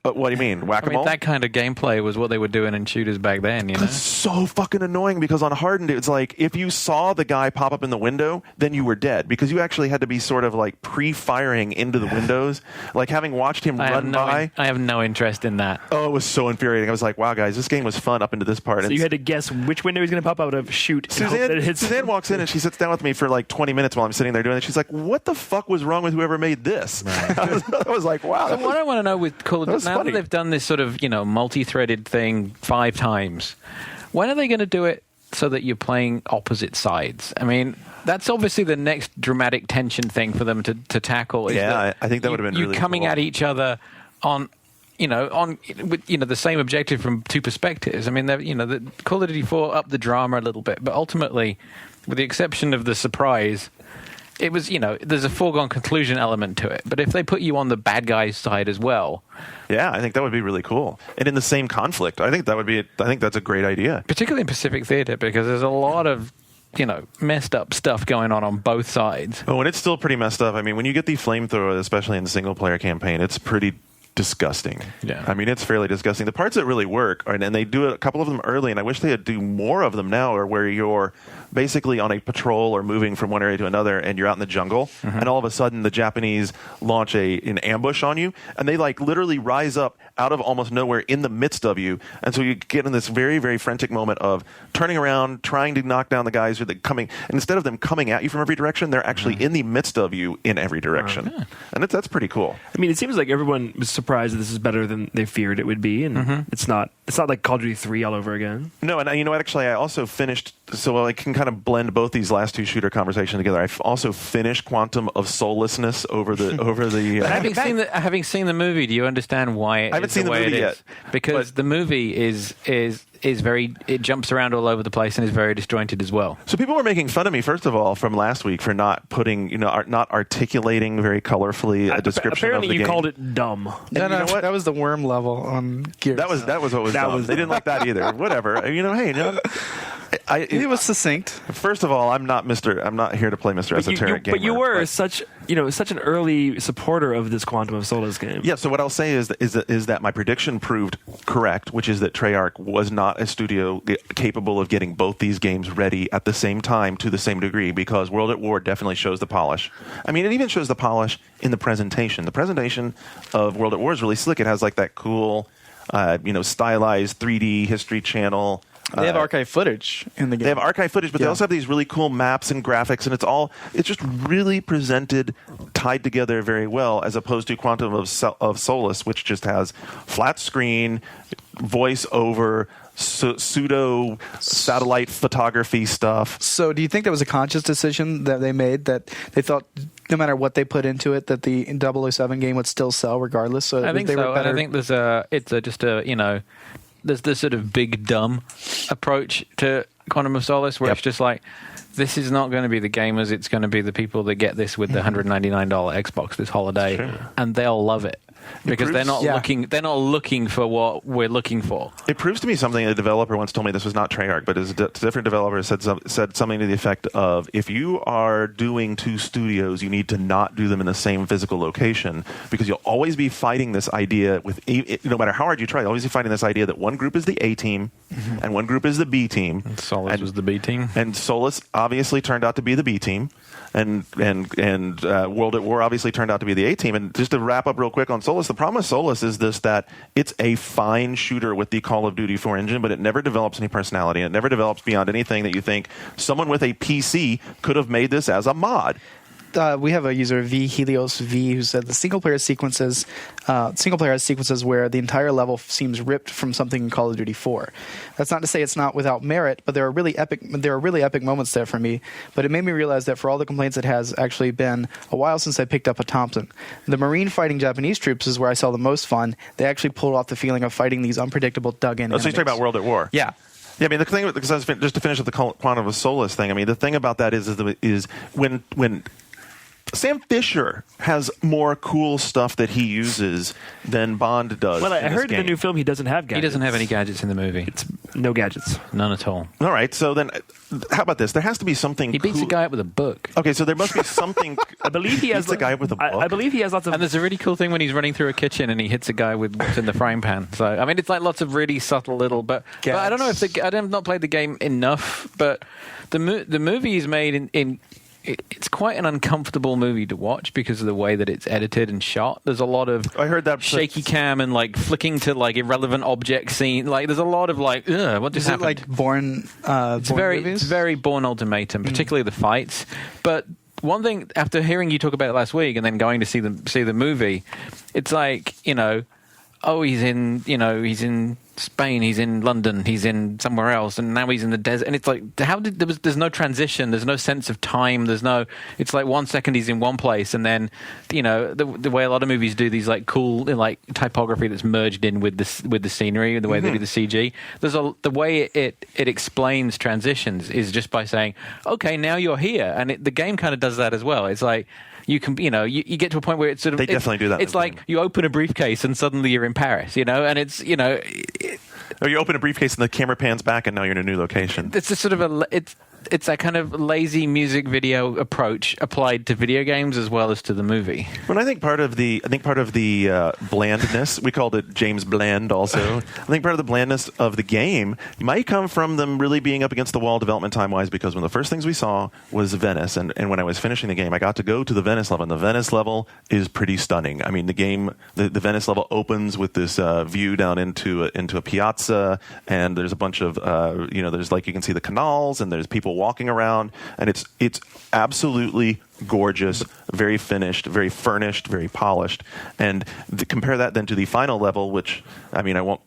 A: What do you mean, whack-a-mole?
D: I mean, that kind of gameplay was what they were doing in shooters back then,
A: It's so fucking annoying, because on hardened, it's like if you saw the guy pop up in the window, then you were dead, because you actually had to be sort of like pre-firing into the windows, like having watched him run by.
D: I have no interest in that.
A: Oh, it was so infuriating. I was like, wow, guys, this game was fun up into this part.
B: So you had to guess which window he's going to pop out of, shoot.
A: Suzanne walks in and she sits down with me for like 20 minutes while I'm sitting there doing it. She's like, what the fuck was wrong with whoever made this? Right. I was like, wow.
D: So what I want to know with Call of Duty, now that they've done this sort of multi-threaded thing 5 times, when are they going to do it so that you're playing opposite sides? I mean, that's obviously the next dramatic tension thing for them to tackle.
A: Yeah, I think that would have been really
D: you coming
A: cool.
D: at each other on the same objective from 2 perspectives. I mean, the Call of Duty 4 upped the drama a little bit, but ultimately, with the exception of the surprise, it was, there's a foregone conclusion element to it. But if they put you on the bad guy's side as well,
A: yeah, I think that would be really cool. And in the same conflict, I think that's a great idea.
D: Particularly in Pacific Theater, because there's a lot of messed up stuff going on both sides.
A: Oh, and it's still pretty messed up. I mean, when you get the flamethrower, especially in the single player campaign, it's pretty disgusting.
D: Yeah.
A: I mean, it's fairly disgusting. The parts that really work, and they do a couple of them early, and I wish they would do more of them now, are where you're basically on a patrol or moving from one area to another, and you're out in the jungle, and all of a sudden the Japanese launch an ambush on you, and they like literally rise up out of almost nowhere in the midst of you, and so you get in this very, very frantic moment of turning around, trying to knock down the guys who are coming, and instead of them coming at you from every direction, they're actually in the midst of you in every direction. And that's pretty cool.
B: I mean, it seems like everyone was surprised that this is better than they feared it would be, and it's not like Call of Duty 3 all over again.
A: No, and you know what? Actually, I also finished, so I can kind of blend both these last 2 shooter conversations together. I've also finished Quantum of Soullessness over the.
D: Having seen the movie, do you understand why it
A: I haven't
D: is
A: seen
D: the
A: the
D: way
A: movie
D: it
A: yet,
D: is? Because the movie is very, it jumps around all over the place and is very disjointed as well.
A: So people were making fun of me, first of all, from last week for not putting, not articulating very colorfully a description
B: apparently
A: of the game.
B: Apparently you called it dumb.
C: No, you know what? That was the worm level on Gears.
A: That was what was dumb. They didn't like that either. Whatever. It
C: was succinct.
A: First of all, I'm not here to play Mr. Esoteric Gamer.
B: But you were such an early supporter of this Quantum of Solace game.
A: Yeah, so what I'll say is that my prediction proved correct, which is that Treyarch was not a studio capable of getting both these games ready at the same time to the same degree, because World at War definitely shows the polish. I mean, it even shows the polish in the presentation. The presentation of World at War is really slick. It has like that cool, stylized 3D History Channel.
C: They have archive footage in the game.
A: They have archive footage, but they also have these really cool maps and graphics, and it's just really presented, tied together very well, as opposed to Quantum of Solace, which just has flat screen, voice over, pseudo satellite photography stuff.
C: So do you think that was a conscious decision that they made, that they thought no matter what they put into it, that the 007 game would still sell regardless? So
D: I think so. And I think there's this sort of big dumb approach to Quantum of Solace, where it's just like, this is not going to be the gamers, it's going to be the people that get this with the $199 Xbox this holiday, and they'll love it. Because they're not looking for what we're looking for.
A: It proves to me something. A developer once told me, this was not Treyarch, but a different developer said something to the effect of, if you are doing 2 studios, you need to not do them in the same physical location, because you'll always be fighting this idea with, no matter how hard you try, you'll always be fighting this idea that one group is the A team and one group is the B team.
D: And Solace was the B team.
A: And Solace obviously turned out to be the B team. and World at War obviously turned out to be the A team. And just to wrap up real quick on Solus, the problem with Solus is that it's a fine shooter with the Call of Duty 4 engine, but it never develops any personality. It never develops beyond anything that you think someone with a PC could have made this as a mod.
C: We have a user, Helios V, who said the single player has sequences where the entire level seems ripped from something in Call of Duty 4. That's not to say it's not without merit, but there are really epic moments there for me. But it made me realize that for all the complaints, it has actually been a while since I picked up a Thompson. The Marine fighting Japanese troops is where I saw the most fun. They actually pulled off the feeling of fighting these unpredictable dug-in enemies.
A: So you're talking about World at War?
C: Yeah.
A: Yeah, I mean, the thing, because just to finish with the Quantum of Solace thing, I mean, the thing about that is when Sam Fisher has more cool stuff that he uses than Bond does.
B: Well, I heard in the new film he doesn't have gadgets.
D: He doesn't have any gadgets in the movie.
B: It's no gadgets.
D: None at all.
A: All right, so then how about this? There has to be something
D: He beats
A: cool.
D: a guy up with a book.
A: Okay, so there must be something.
B: I believe he has
A: a guy with a book.
B: I believe he has lots of.
D: And there's a really cool thing when he's running through a kitchen and he hits a guy with what's in the frying pan. So I mean, it's like lots of really subtle little. But I don't know if I have not played the game enough. But the movie is made in it's quite an uncomfortable movie to watch because of the way that it's edited and shot. There's a lot of
A: I heard that
D: shaky cam and like flicking to like irrelevant object scene. Like there's a lot of like, what just happened?
C: Like Bourne
D: It's
C: movies?
D: very Bourne Ultimatum, particularly the fights. But one thing, after hearing you talk about it last week and then going to see the movie, it's like, he's in Spain, he's in London, he's in somewhere else, and now he's in the desert. And it's like, there's no transition, there's no sense of time, it's like 1 second he's in one place, and then, the way a lot of movies do these like cool like typography that's merged in with the scenery and the way they do the CG. The way it explains transitions is just by saying, okay, now you're here, and the game kind of does that as well. It's like, you can, you get to a point where it's sort of...
A: They definitely do that.
D: It's like you open a briefcase and suddenly you're in Paris, and it's,
A: or you open a briefcase and the camera pans back and now you're in a new location.
D: It's just sort of it's that kind of lazy music video approach applied to video games as well as to the movie.
A: Well, I think part of the blandness, we called it James Bland also. I think part of the blandness of the game might come from them really being up against the wall development time-wise, because one of the first things we saw was Venice, and when I was finishing the game, I got to go to the Venice level, and the Venice level is pretty stunning. I mean, the game, the Venice level opens with this view down into a piazza, and there's a bunch of, there's like, you can see the canals, and there's people walking around, and it's absolutely gorgeous, very finished, very furnished, very polished. And compare that then to the final level, which, I mean, I won't...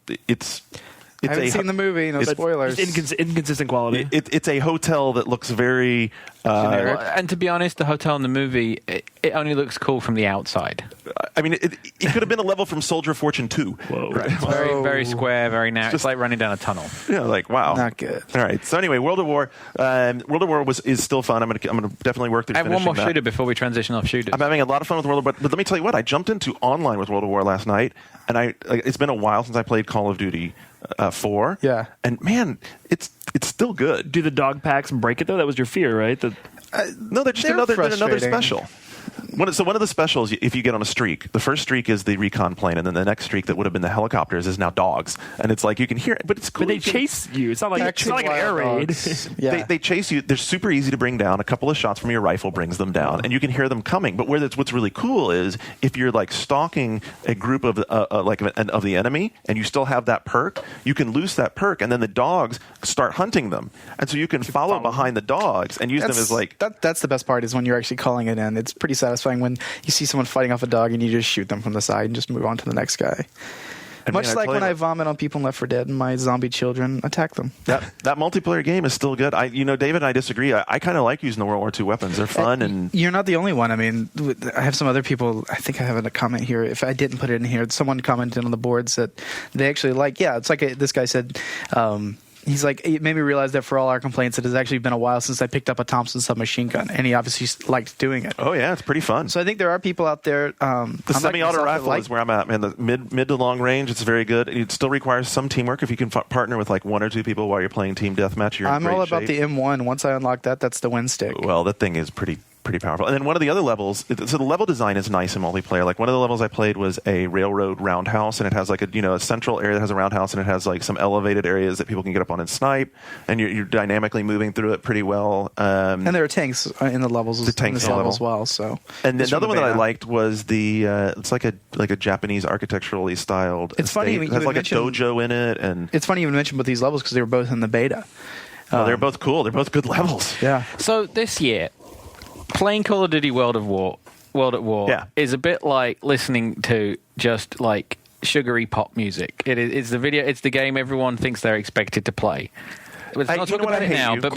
A: I
C: haven't seen the movie, no spoilers.
B: Inconsistent quality.
A: It's a hotel that looks very...
D: and to be honest, the hotel in the movie, it only looks cool from the outside.
A: I mean, it could have been a level from Soldier of Fortune 2.
B: Whoa.
A: Right?
D: It's very square, very narrow. It's like running down a tunnel.
A: Yeah, like, wow.
C: Not good.
A: All right. So anyway, World at War. World at War is still fun. I'm gonna definitely work through.
D: I have one more shooter before we transition off shooters.
A: I'm having a lot of fun with World at War, but let me tell you what. I jumped into online with World at War last night, and it's been a while since I played Call of Duty 4.
C: Yeah.
A: And man, it's still good.
B: Do the dog packs break it though? That was your fear, right?
A: No, they're just another special. One of the specials, if you get on a streak, the first streak is the recon plane, and then the next streak that would have been the helicopters is now dogs. And it's like you can hear it, but it's cool.
B: But they chase you. It's not like an air raid.
C: Yeah.
A: They chase you. They're super easy to bring down. A couple of shots from your rifle brings them down, and you can hear them coming. But what's really cool is if you're like stalking a group of the enemy, and you still have that perk, you can lose that perk, and then the dogs start hunting them, and so you can follow behind the dogs and use them as like.
C: That's the best part is when you're actually calling it in. It's pretty satisfying when you see someone fighting off a dog and you just shoot them from the side and just move on to the next guy. Much like when I vomit on people in Left 4 Dead and my zombie children attack them.
A: That multiplayer game is still good. David and I disagree. I kind of like using the World War II weapons. They're fun. And
C: you're not the only one. I mean, I have some other people. I think I have a comment here. If I didn't put it in here, someone commented on the boards that they actually like. Yeah, it's like this guy said. He's like, it made me realize that for all our complaints, it has actually been a while since I picked up a Thompson submachine gun, and he obviously liked doing it.
A: Oh yeah, it's pretty fun.
C: So I think there are people out there.
A: The semi-auto rifle is where I'm at, man. The mid to long range, it's very good. It still requires some teamwork. If you can partner with like one or two people while you're playing team deathmatch, you're in great
C: all about
A: shape.
C: the M1. Once I unlock that, that's the win stick.
A: Well, that thing is pretty pretty powerful. And then one of the other levels, so the level design is nice in multiplayer. Like one of the levels I played was a railroad roundhouse, and it has like a central area that has a roundhouse, and it has like some elevated areas that people can get up on and snipe, and you're dynamically moving through it pretty well.
C: And there are tanks in the levels, as well. So,
A: and another one that I liked was the it's like a Japanese architecturally styled.
C: It's funny
A: it has like a dojo in it, and
C: it's funny you even mentioned both these levels because they were both in the beta.
A: They're both cool. They're both good levels.
C: Yeah.
D: So this year, playing Call of Duty World at War is a bit like listening to just like sugary pop music. It's the game everyone thinks they're expected to play. Let's not talk about it now, but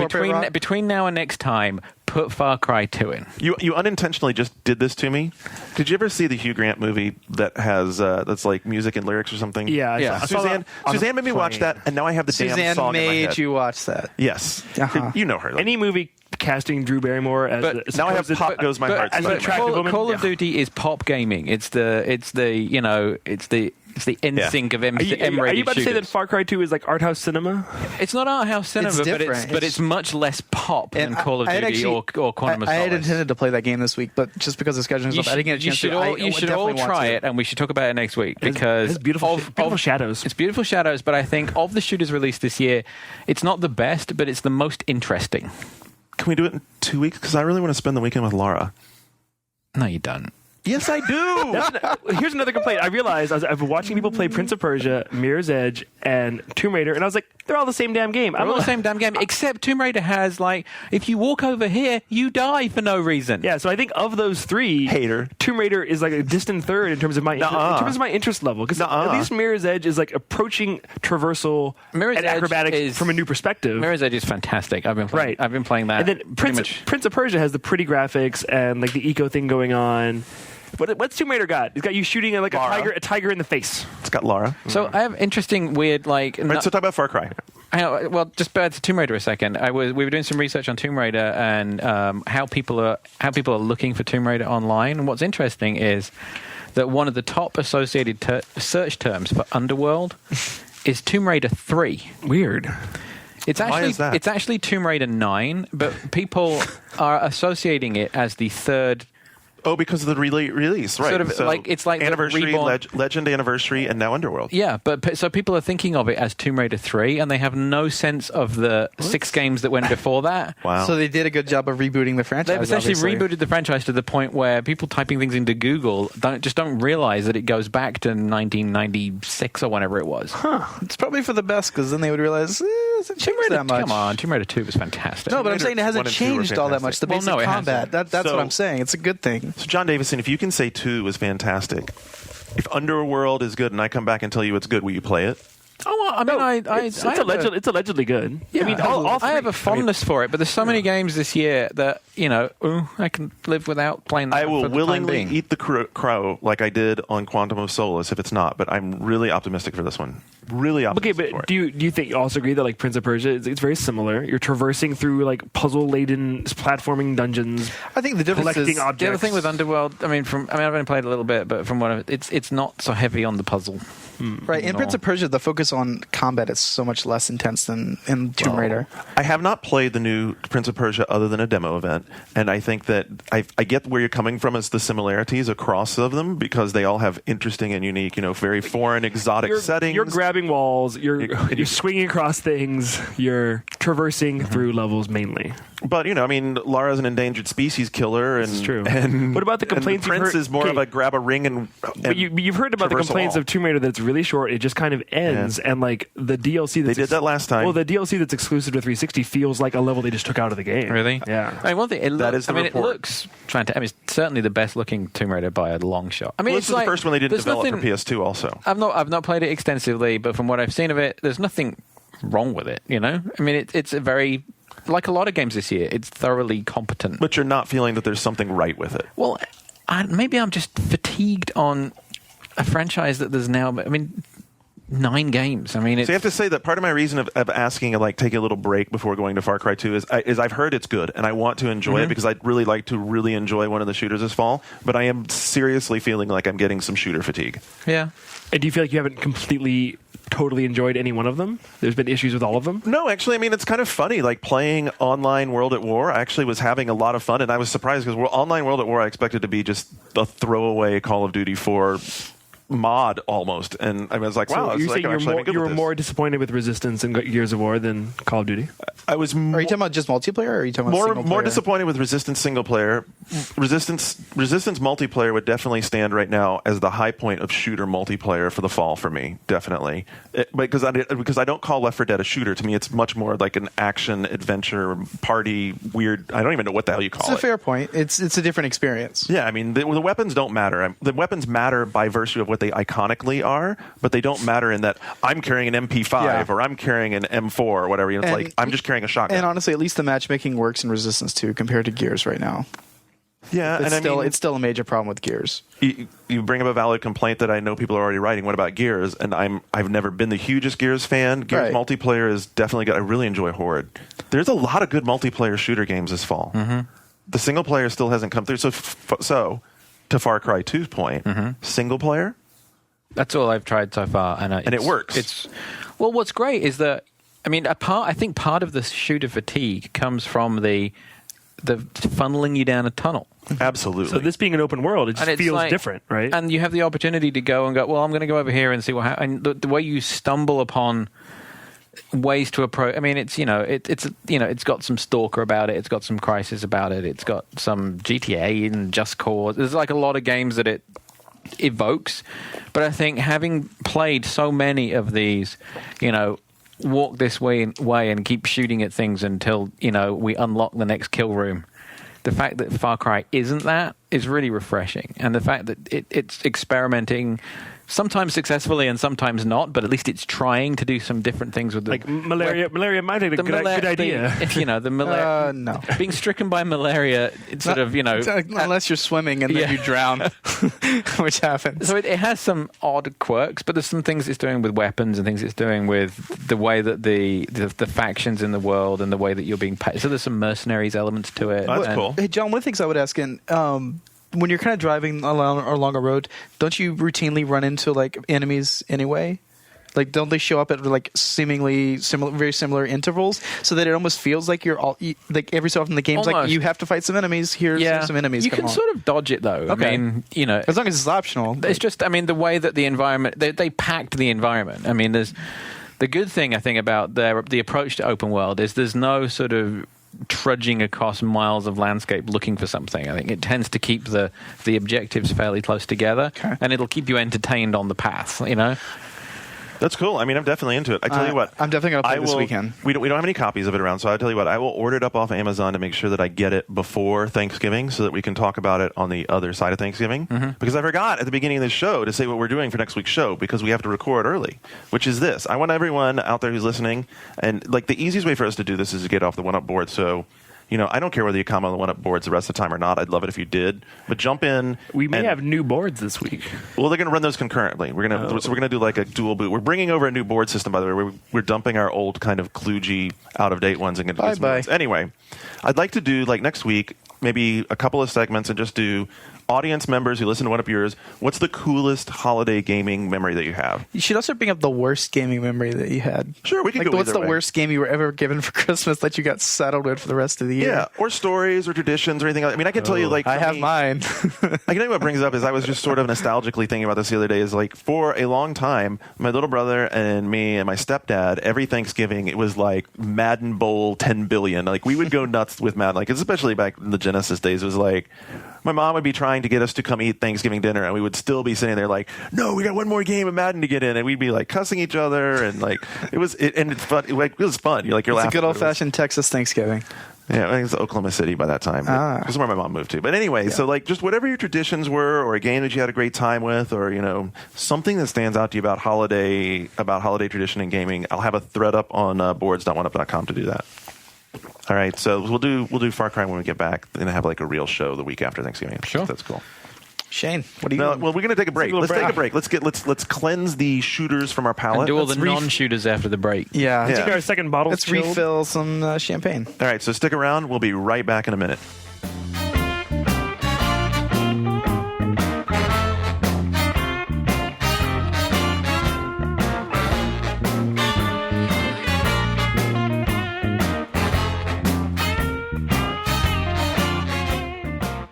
D: between now and next time, put Far Cry 2 in.
A: You unintentionally just did this to me. Did you ever see the Hugh Grant movie that has that's like music and lyrics or something?
B: Yeah.
A: Suzanne made me watch that, and now I have the damn song in my head.
C: Suzanne made you watch that.
A: Yes. You know her.
B: Any movie casting Drew Barrymore as
A: now I have Pop Goes My Heart.
B: As an attractive woman.
D: Call of Duty is pop gaming. It's the NSYNC of M-rated
B: Are you about
D: shooters.
B: to say that Far Cry 2 is like art house cinema?
D: It's not art house cinema, but it's much less pop than Call of Duty or Quantum of Solace.
C: I had intended to play that game this week, but just because of scheduling stuff, I didn't get a chance to.
D: You should all try it, and we should talk about it next week because
B: it's beautiful shadows.
D: It's beautiful shadows, but I think of the shooters released this year, it's not the best, but it's the most interesting.
A: Can we do it in 2 weeks? Because I really want to spend the weekend with Laura.
D: No, you don't.
A: Yes, I do.
B: Here's another complaint. I realized I've been watching people play Prince of Persia, Mirror's Edge, and Tomb Raider, and I was like, they're all the same damn game.
D: They're all the same damn game, except Tomb Raider has, like, if you walk over here, you die for no reason.
B: Yeah, so I think of those three, Tomb Raider is like a distant third in terms of my interest level. Because at least Mirror's Edge is like approaching traversal and acrobatics from a new perspective.
D: Mirror's Edge is fantastic. I've been playing that.
B: And then Prince of Persia has the pretty graphics and like the eco thing going on. What's Tomb Raider got? It's got you shooting like a tiger in the face.
A: It's got Lara.
D: So I have interesting, weird, like...
A: Right, so talk about Far Cry.
D: Well, just back to Tomb Raider a second. We were doing some research on Tomb Raider and how people are looking for Tomb Raider online. And what's interesting is that one of the top associated search terms for Underworld is Tomb Raider 3.
B: Weird.
A: Why is that?
D: It's actually Tomb Raider 9, but people are associating it as the third...
A: Oh, because of the release, right?
D: Sort of it's like
A: anniversary, Legend Anniversary, and now Underworld.
D: Yeah, but so people are thinking of it as Tomb Raider 3, and they have no sense of the 6 games that went before that.
A: Wow!
C: So they did a good job of rebooting the franchise.
D: They've essentially rebooted the franchise to the point where people typing things into Google don't realize that it goes back to 1996 or whenever it was.
C: It's probably for the best because then they would realize it hasn't changed that much.
D: Come on, Tomb Raider 2 was fantastic.
C: No, but I'm saying it hasn't changed all that much. The basic combat. That's what I'm saying. It's a good thing.
A: So, John Davison, if you can say 2 was fantastic, if Underworld is good and I come back and tell you it's good, will you play it?
D: Oh, I mean,
B: it's allegedly good.
D: Yeah,
B: I mean, all
D: I have a fondness for it, but there's so many games this year that I can live without playing that.
A: I will willingly eat the crow like I did on Quantum of Solace if it's not, but I'm really optimistic for this one. Really optimistic.
B: Okay, but do you think you also agree that like Prince of Persia, it's very similar? You're traversing through like puzzle-laden platforming dungeons.
C: I think the difference is
B: objects.
C: the
B: other
D: thing with Underworld. I've only played a little bit, but from what it's not so heavy on the puzzle.
C: Right, in Prince of Persia, the focus on combat is so much less intense than in Tomb Raider.
A: I have not played the new Prince of Persia other than a demo event, and I think that I get where you're coming from as the similarities across of them because they all have interesting and unique, very foreign, exotic settings.
B: You're grabbing walls, you're swinging across things, you're traversing through levels mainly.
A: But Lara's an endangered species killer, and
B: it's true.
A: And
B: what about the complaints?
A: And the Prince is more of a grab a ring and
B: you've heard about the complaints of Tomb Raider that's really short. It just kind of ends, and like the DLC
A: they did that last time.
B: Well, the DLC that's exclusive to 360 feels like a level they just took out of the game.
D: Really?
B: Yeah.
D: I mean, one thing it looks fantastic. I mean, it's certainly the best looking Tomb Raider by a long shot. I mean,
A: this is the first one they didn't develop for PS2. Also,
D: I've not played it extensively, but from what I've seen of it, there's nothing wrong with it. I mean, it's a very like a lot of games this year, it's thoroughly competent.
A: But you're not feeling that there's something right with it.
D: Well, maybe I'm just fatigued on a franchise that there's now. I mean, 9 games. I mean,
A: so you have to say that part of my reason of asking, like, taking a little break before going to Far Cry 2 is I've heard it's good, and I want to enjoy it because I'd really like to really enjoy one of the shooters this fall, but I am seriously feeling like I'm getting some shooter fatigue.
D: Yeah.
B: And do you feel like you haven't totally enjoyed any one of them? There's been issues with all of them?
A: No, actually, I mean, it's kind of funny. Like, playing online World at War, I actually was having a lot of fun, and I was surprised because online World at War I expected to be just a throwaway Call of Duty 4 mod almost, and I was like, wow.
B: So you're saying you were more disappointed with Resistance and Gears of War than Call of Duty?
A: I was.
C: Are you talking about just multiplayer, or are you talking about single player?
A: More disappointed with Resistance single player. Resistance multiplayer would definitely stand right now as the high point of shooter multiplayer for the fall for me, definitely. Because I don't call Left 4 Dead a shooter. To me, it's much more like an action adventure party weird. I don't even know what the hell you call it.
C: It's a fair point. It's a different experience.
A: Yeah, I mean the weapons don't matter. The weapons matter by virtue of what they iconically are, but they don't matter in that I'm carrying an MP5 or I'm carrying an M4 or whatever. It's like I'm just carrying a shotgun.
C: And honestly, at least the matchmaking works in Resistance 2 compared to Gears right now.
A: Yeah,
C: it's still a major problem with Gears.
A: You bring up a valid complaint that I know people are already writing. What about Gears? And I've never been the hugest Gears fan. Gears multiplayer is definitely good. I really enjoy Horde. There's a lot of good multiplayer shooter games this fall. The single player still hasn't come through. So to Far Cry 2's point, single player.
D: That's all I've tried so far, and
A: it works.
D: Well, what's great is that, I mean, I think part of the shooter fatigue comes from the funneling you down a tunnel.
A: Absolutely.
B: So this being an open world, it just feels different, right?
D: And you have the opportunity to go and go, well, I'm going to go over here and see what happens. And the way you stumble upon ways to approach. I mean, it's got some Stalker about it. It's got some Crysis about it. It's got some GTA and Just Cause. There's like a lot of games that it evokes, but I think having played so many of these, walk this way and keep shooting at things until we unlock the next kill room. The fact that Far Cry isn't that is really refreshing, and the fact that it's experimenting. Sometimes successfully and sometimes not, but at least it's trying to do some different things with
B: malaria might have been a good idea.
D: The malaria,
C: no.
D: Being stricken by malaria, it's
C: unless you're swimming and then you drown, which happens.
D: So it has some odd quirks, but there's some things it's doing with weapons and things it's doing with the way that the factions in the world and the way that you're being paid. So there's some mercenaries elements to it.
A: That's cool.
C: Hey, John, one of the things I would ask when you're kind of driving along a road, don't you routinely run into like enemies anyway? Like, don't they show up at like seemingly very similar intervals, so that it almost feels like you're all like every so often the game's like you have to fight some enemies. Here's some enemies.
D: You can sort of dodge it though.
C: Okay.
D: I mean,
C: as long as it's optional.
D: It's just, I mean, the way that the environment they packed the environment. I mean, there's the good thing I think about the approach to open world is there's no sort of trudging across miles of landscape looking for something. I think it tends to keep the objectives fairly close together, and it'll keep you entertained on the path.
A: That's cool. I mean, I'm definitely into it. I tell you what,
C: I'm definitely going to play this weekend.
A: We don't have any copies of it around, so I tell you what, I will order it up off Amazon to make sure that I get it before Thanksgiving, so that we can talk about it on the other side of Thanksgiving. Because I forgot at the beginning of this show to say what we're doing for next week's show, because we have to record early, which is this. I want everyone out there who's listening, and like the easiest way for us to do this is to get off the one-up board. So, I don't care whether you comment on the one-up boards the rest of the time or not. I'd love it if you did. But jump in.
B: We may have new boards this week.
A: Well, they're going to run those concurrently. So we're going to do like a dual boot. We're bringing over a new board system, by the way. We're dumping our old kind of kludgy, out-of-date ones and going to do some. Anyway, I'd like to do like next week maybe a couple of segments and just do audience members who listen to One Up Yours. What's the coolest holiday gaming memory that you have?
C: You should also bring up the worst gaming memory that you had.
A: Sure, we can go
C: what's
A: either
C: the
A: way.
C: worst game you were ever given for Christmas that you got saddled with for the rest of the year?
A: Yeah, or stories or traditions or anything like that. I mean, I can tell you, like,
C: I have mine.
A: I can tell you what brings it up is I was just sort of nostalgically thinking about this the other day. Is like, for a long time, my little brother and me and my stepdad, every Thanksgiving, it was like Madden Bowl 10 billion. Like, we would go nuts with Madden. Like, especially back in the Genesis days, it was like, my mom would be trying to get us to come eat Thanksgiving dinner, and we would still be sitting there like, no, we got one more game of Madden to get in, and we'd be like cussing each other, and like it's fun. It was fun. You're laughing.
C: It's a good old-fashioned Texas Thanksgiving.
A: Yeah, I think it's Oklahoma City by that time. That's where my mom moved to. But anyway, so like just whatever your traditions were, or a game that you had a great time with, or something that stands out to you about holiday tradition in gaming. I'll have a thread up on boards.oneup.com to do that. All right, so we'll do Far Cry when we get back, and have like a real show the week after Thanksgiving.
D: Sure,
A: that's cool.
C: Shane, what do you?
A: Well, we're going to take a break. Let's take a break. Let's cleanse the shooters from our palate.
D: And do all
A: Let's
D: the non-shooters after the break.
C: Yeah.
B: Take our second bottle.
C: Let's refill some champagne.
A: All right, so stick around. We'll be right back in a minute.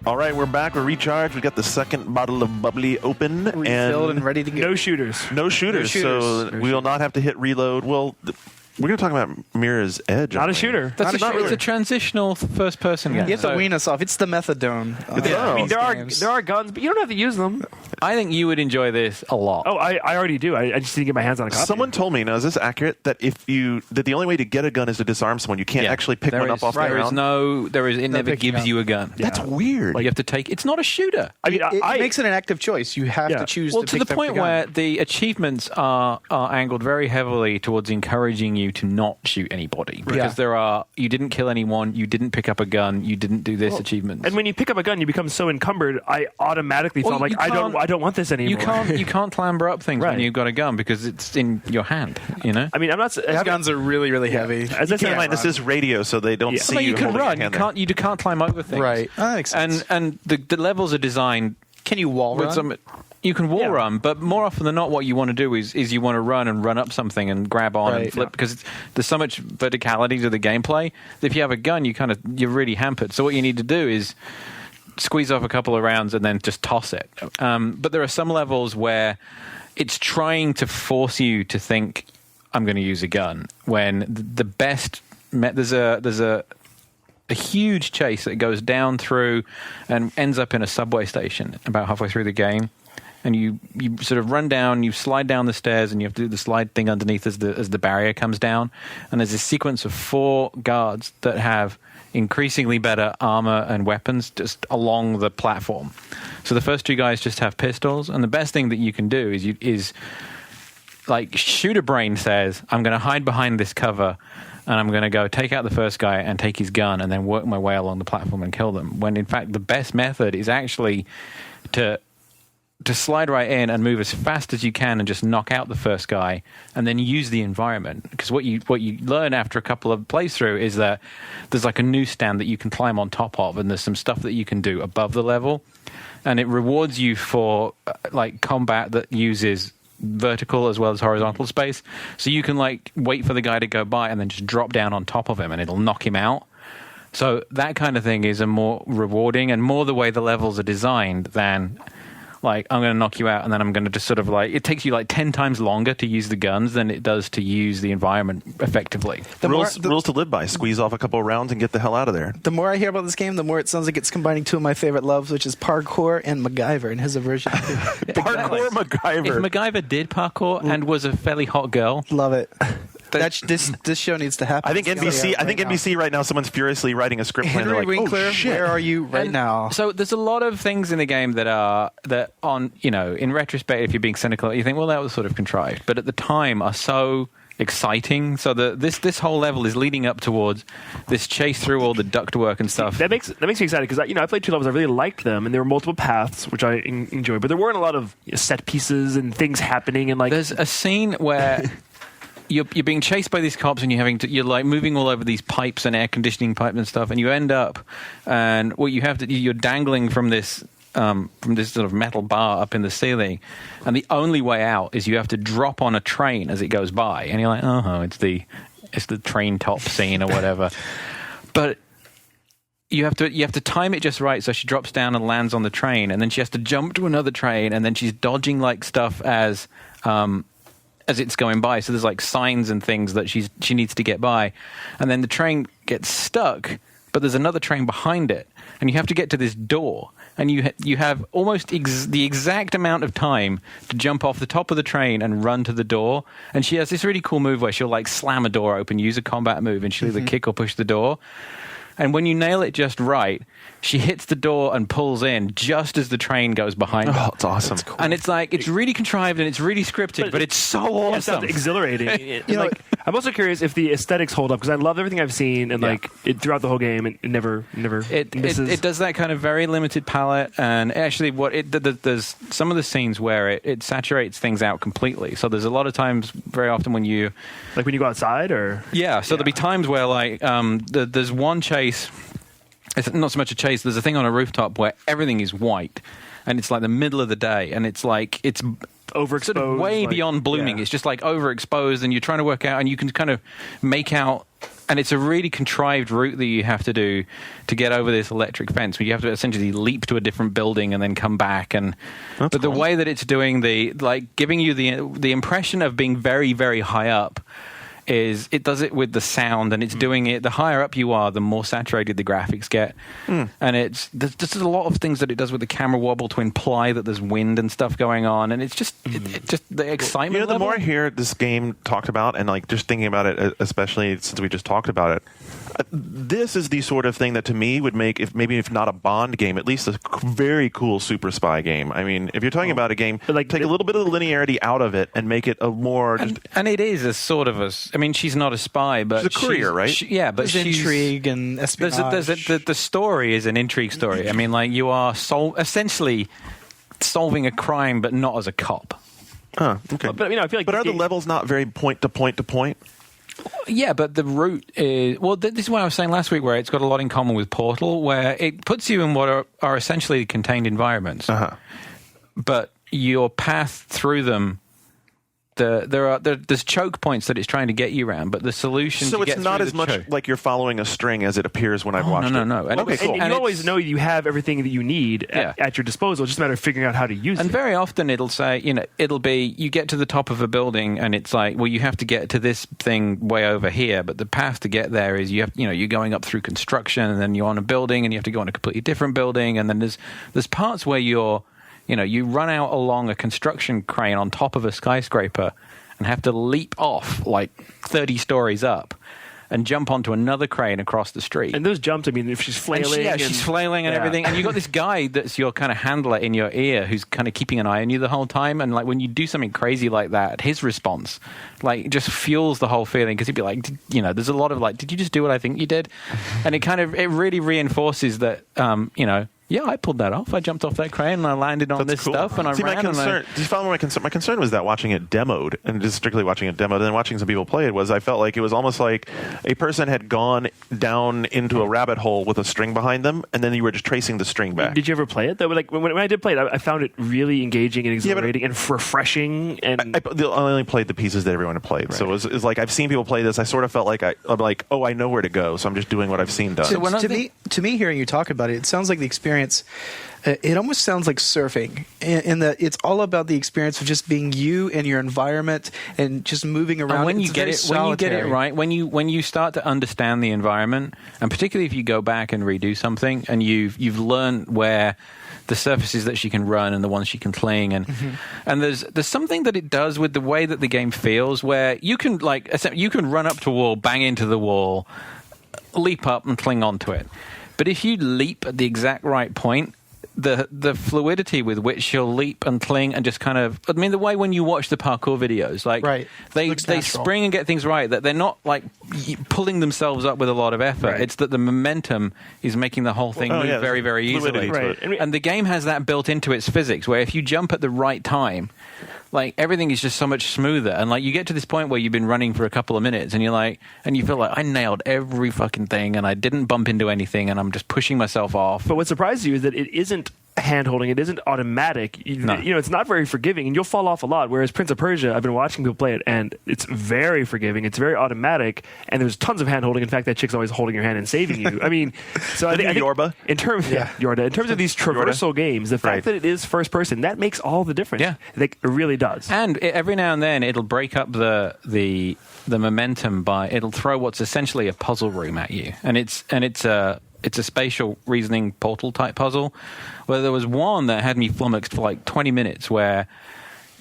A: All right, we're back. We're recharged. We got the second bottle of bubbly open.
C: Refilled and ready to go.
B: No shooters.
A: No shooters. So we will not have to hit reload. Well, we're going to talk about Mirror's Edge.
B: Not a shooter.
D: That's it's a transitional first-person game.
C: You have to wean us off. It's the methadone.
B: I mean, there are guns, but you don't have to use them.
D: I think you would enjoy this a lot.
B: Oh, I already do. I just didn't get my hands on a copy.
A: Someone told me, now is this accurate, that that the only way to get a gun is to disarm someone. You can't actually pick one up off the ground?
D: It never gives you a gun.
A: That's weird.
D: You have to take. It's not a shooter.
C: I mean, it makes it an active choice. You have to choose.
D: Well, to the point where the achievements are angled very heavily towards encouraging you to not shoot anybody, because you didn't kill anyone, you didn't pick up a gun, you didn't do this achievement.
B: And when you pick up a gun, you become so encumbered. I automatically felt like I don't want this anymore.
D: You can't clamber up things when you've got a gun because it's in your hand. You know.
B: I mean, I'm not.
C: Guns are really, really heavy.
B: As I said,
A: this is radio, so they don't see you.
D: You can run.
A: You
D: can't climb over things.
C: Right. That makes sense.
D: And the levels are designed.
C: Can you wall run?
D: You can wall run, but more often than not, what you want to do is you want to run and run up something and grab on and flip, because there's so much verticality to the gameplay that if you have a gun, you're really hampered. So what you need to do is squeeze off a couple of rounds and then just toss it. But there are some levels where it's trying to force you to think, I'm going to use a gun, when the best there's a huge chase that goes down through and ends up in a subway station about halfway through the game. And you sort of run down, you slide down the stairs, and you have to do the slide thing underneath as the barrier comes down. And there's a sequence of 4 guards that have increasingly better armor and weapons just along the platform. So the first 2 guys just have pistols, and the best thing that you can do is like Shooter Brain says, I'm going to hide behind this cover, and I'm going to go take out the first guy and take his gun and then work my way along the platform and kill them. When in fact the best method is actually to slide right in and move as fast as you can and just knock out the first guy, and then use the environment. Because what you learn after a couple of playthrough is that there's like a newsstand that you can climb on top of, and there's some stuff that you can do above the level, and it rewards you for like combat that uses vertical as well as horizontal space. So you can like wait for the guy to go by and then just drop down on top of him and it'll knock him out. So that kind of thing is a more rewarding and more the way the levels are designed than like, I'm going to knock you out and then I'm going to just sort of like, it takes you like 10 times longer to use the guns than it does to use the environment effectively.
A: Rules to live by. Squeeze off a couple of rounds and get the hell out of there.
C: The more I hear about this game, the more it sounds like it's combining 2 of my favorite loves, which is parkour and MacGyver and his aversion.
A: Parkour MacGyver.
D: If MacGyver did parkour and was a fairly hot girl.
C: Love it. This show needs to happen.
A: I think NBC right now, someone's furiously writing a script plan.
C: Henry
A: They're like,
C: Winkler,
A: oh, shit.
C: where are you right now?
D: So there's a lot of things in the game that on, you know, in retrospect, if you're being cynical, you think, well, that was sort of contrived. But at the time are so exciting. So this whole level is leading up towards this chase through all the ductwork and stuff.
B: That makes me excited because I played 2 levels. I really liked them, and there were multiple paths which I enjoyed. But there weren't a lot of set pieces and things happening. And like,
D: there's a scene where you're being chased by these cops, and you're like moving all over these pipes and air conditioning pipes and stuff, and you end up, and what you have to, you're dangling from this sort of metal bar up in the ceiling, and the only way out is you have to drop on a train as it goes by, and you're like, oh, it's the train top scene or whatever. But you have to time it just right, so she drops down and lands on the train, and then she has to jump to another train, and then she's dodging like stuff as it's going by. So there's like signs and things that she needs to get by, and then the train gets stuck, but there's another train behind it, and you have to get to this door, and you have almost the exact amount of time to jump off the top of the train and run to the door. And she has this really cool move where she'll like slam a door open, use a combat move, and she'll either kick or push the door. And when you nail it just right, she hits the door and pulls in just as the train goes behind her.
A: Oh, it's awesome.
C: Cool.
D: And it's like, it's really contrived and it's really scripted, but it's so awesome.
B: Yeah, it sounds exhilarating. I'm also curious if the aesthetics hold up, because I love everything I've seen, and throughout the whole game, it never misses.
D: It does that kind of very limited palette, and actually, there's some of the scenes where it saturates things out completely. So there's a lot of times, very often when you
B: go outside, or
D: there'll be times where there's one chase. It's not so much a chase. There's a thing on a rooftop where everything is white, and it's like the middle of the day, and it's like it's
B: overexposed,
D: sort of way beyond blooming. It's just like overexposed, and you're trying to work out, and you can kind of make out. And it's a really contrived route that you have to do to get over this electric fence, where you have to essentially leap to a different building and then come back. But the way that it's doing giving you the impression of being very, very high up. Is it does it with the sound, and it's doing it. The higher up you are, the more saturated the graphics get, and there's a lot of things that it does with the camera wobble to imply that there's wind and stuff going on, and it's just just the excitement.
A: The more I hear this game talked about, and just thinking about it, especially since we just talked about it, this is the sort of thing that to me would make, if not a Bond game, at least a very cool super spy game. I mean, if you're talking about a game, take a little bit of the linearity out of it and make it a more
D: and it is a sort of a. I mean, she's not a spy, but
A: she's a courier, right?
D: But
C: there's intrigue and espionage.
D: The story is an intrigue story. I mean, you are essentially solving a crime, but not as a cop.
A: Huh, okay.
B: But I feel like.
A: But are the levels not very point to point to point?
D: Yeah, but the route is... Well, this is what I was saying last week, where it's got a lot in common with Portal, where it puts you in what are essentially contained environments. But your path through them... There's choke points that it's trying to get you around, but the solution
A: so
D: to get
A: it's not as much like you're following a string as it appears when I've watched it.
D: No.
A: Okay, cool.
B: And you always know you have everything that you need at your disposal. It's just a matter of figuring out how to use it.
D: And very often it'll say, it'll be, you get to the top of a building and it's like, well, you have to get to this thing way over here, but the path to get there is you're going up through construction, and then you're on a building and you have to go on a completely different building, and then there's parts where you run out along a construction crane on top of a skyscraper and have to leap off 30 stories up and jump onto another crane across the street.
B: And those jumps, I mean, if she's flailing.
D: She's flailing and everything. And you've got this guy that's your kind of handler in your ear who's kind of keeping an eye on you the whole time. And when you do something crazy like that, his response just fuels the whole feeling, because he'd be like, there's a lot of did you just do what I think you did? And it really reinforces that, yeah, I pulled that off. I jumped off that crane and I landed on this stuff and I ran.
A: Do you follow my concern? My concern was that watching it demoed, and just strictly watching it demoed, and then watching some people play it, I felt like it was almost like a person had gone down into a rabbit hole with a string behind them, and then you were just tracing the string back.
B: Did you ever play it though? When I did play it, I found it really engaging and exhilarating and refreshing. And
A: I only played the pieces that everyone had played, right. So it was like I've seen people play this. I sort of felt like I'm like, oh, I know where to go, so I'm just doing what I've seen done.
C: So to me, hearing you talk about it, it sounds like the experience. It almost sounds like surfing, in that it's all about the experience of just being you and your environment and just moving around.
D: And when you get it right, when you start to understand the environment, and particularly if you go back and redo something, and you've learned where the surfaces that she can run and the ones she can cling, and there's something that it does with the way that the game feels, where you can run up to a wall, bang into the wall, leap up and cling onto it. But if you leap at the exact right point, the fluidity with which she'll leap and cling and just kind of, I mean, the way when you watch the parkour videos,
C: right.
D: they spring and get things right, that they're not pulling themselves up with a lot of effort.
B: Right.
D: It's that the momentum is making the whole thing move very, very easily.
B: Right.
D: And the game has that built into its physics, where if you jump at the right time, everything is just so much smoother. And you get to this point where you've been running for a couple of minutes and you feel like I nailed every fucking thing and I didn't bump into anything and I'm just pushing myself off.
B: But what surprises you is that it isn't hand-holding, it isn't automatic. It's not very forgiving, and you'll fall off a lot. Whereas Prince of Persia, I've been watching people play it, and it's very forgiving. It's very automatic, and there's tons of hand-holding. In fact, that chick's always holding your hand and saving you. I mean, so I think
A: Yorba.
B: In terms of these traversal games, the fact that it is first-person, that makes all the difference.
D: Yeah,
B: it really does.
D: And every now and then, it'll break up the momentum it'll throw what's essentially a puzzle room at you, and it's a spatial reasoning Portal type puzzle, where there was one that had me flummoxed for 20 minutes, where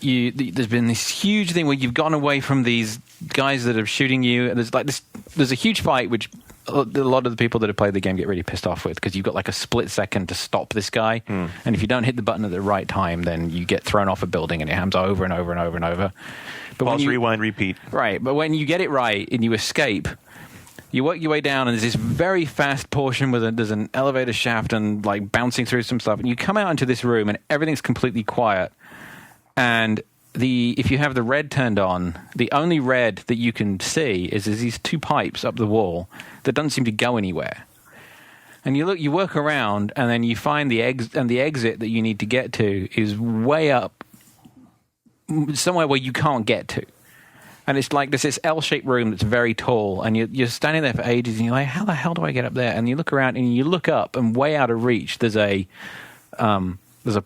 D: there's been this huge thing where you've gotten away from these guys that are shooting you. There's a huge fight which a lot of the people that have played the game get really pissed off with, because you've got like a split second to stop this guy, and if you don't hit the button at the right time, then you get thrown off a building, and it happens over and over and over and over. But
A: pause, rewind, repeat.
D: Right, but when you get it right and you escape, you work your way down, and there's this very fast portion where there's an elevator shaft and like bouncing through some stuff, and you come out into this room and everything's completely quiet, and if you have the red turned on, the only red that you can see is there's these two pipes up the wall that doesn't seem to go anywhere. And you work around, and then you find the exit that you need to get to is way up, somewhere where you can't get to. And it's like this L-shaped room that's very tall, and you're standing there for ages, and you're like, how the hell do I get up there? And you look around, and you look up, and way out of reach, there's a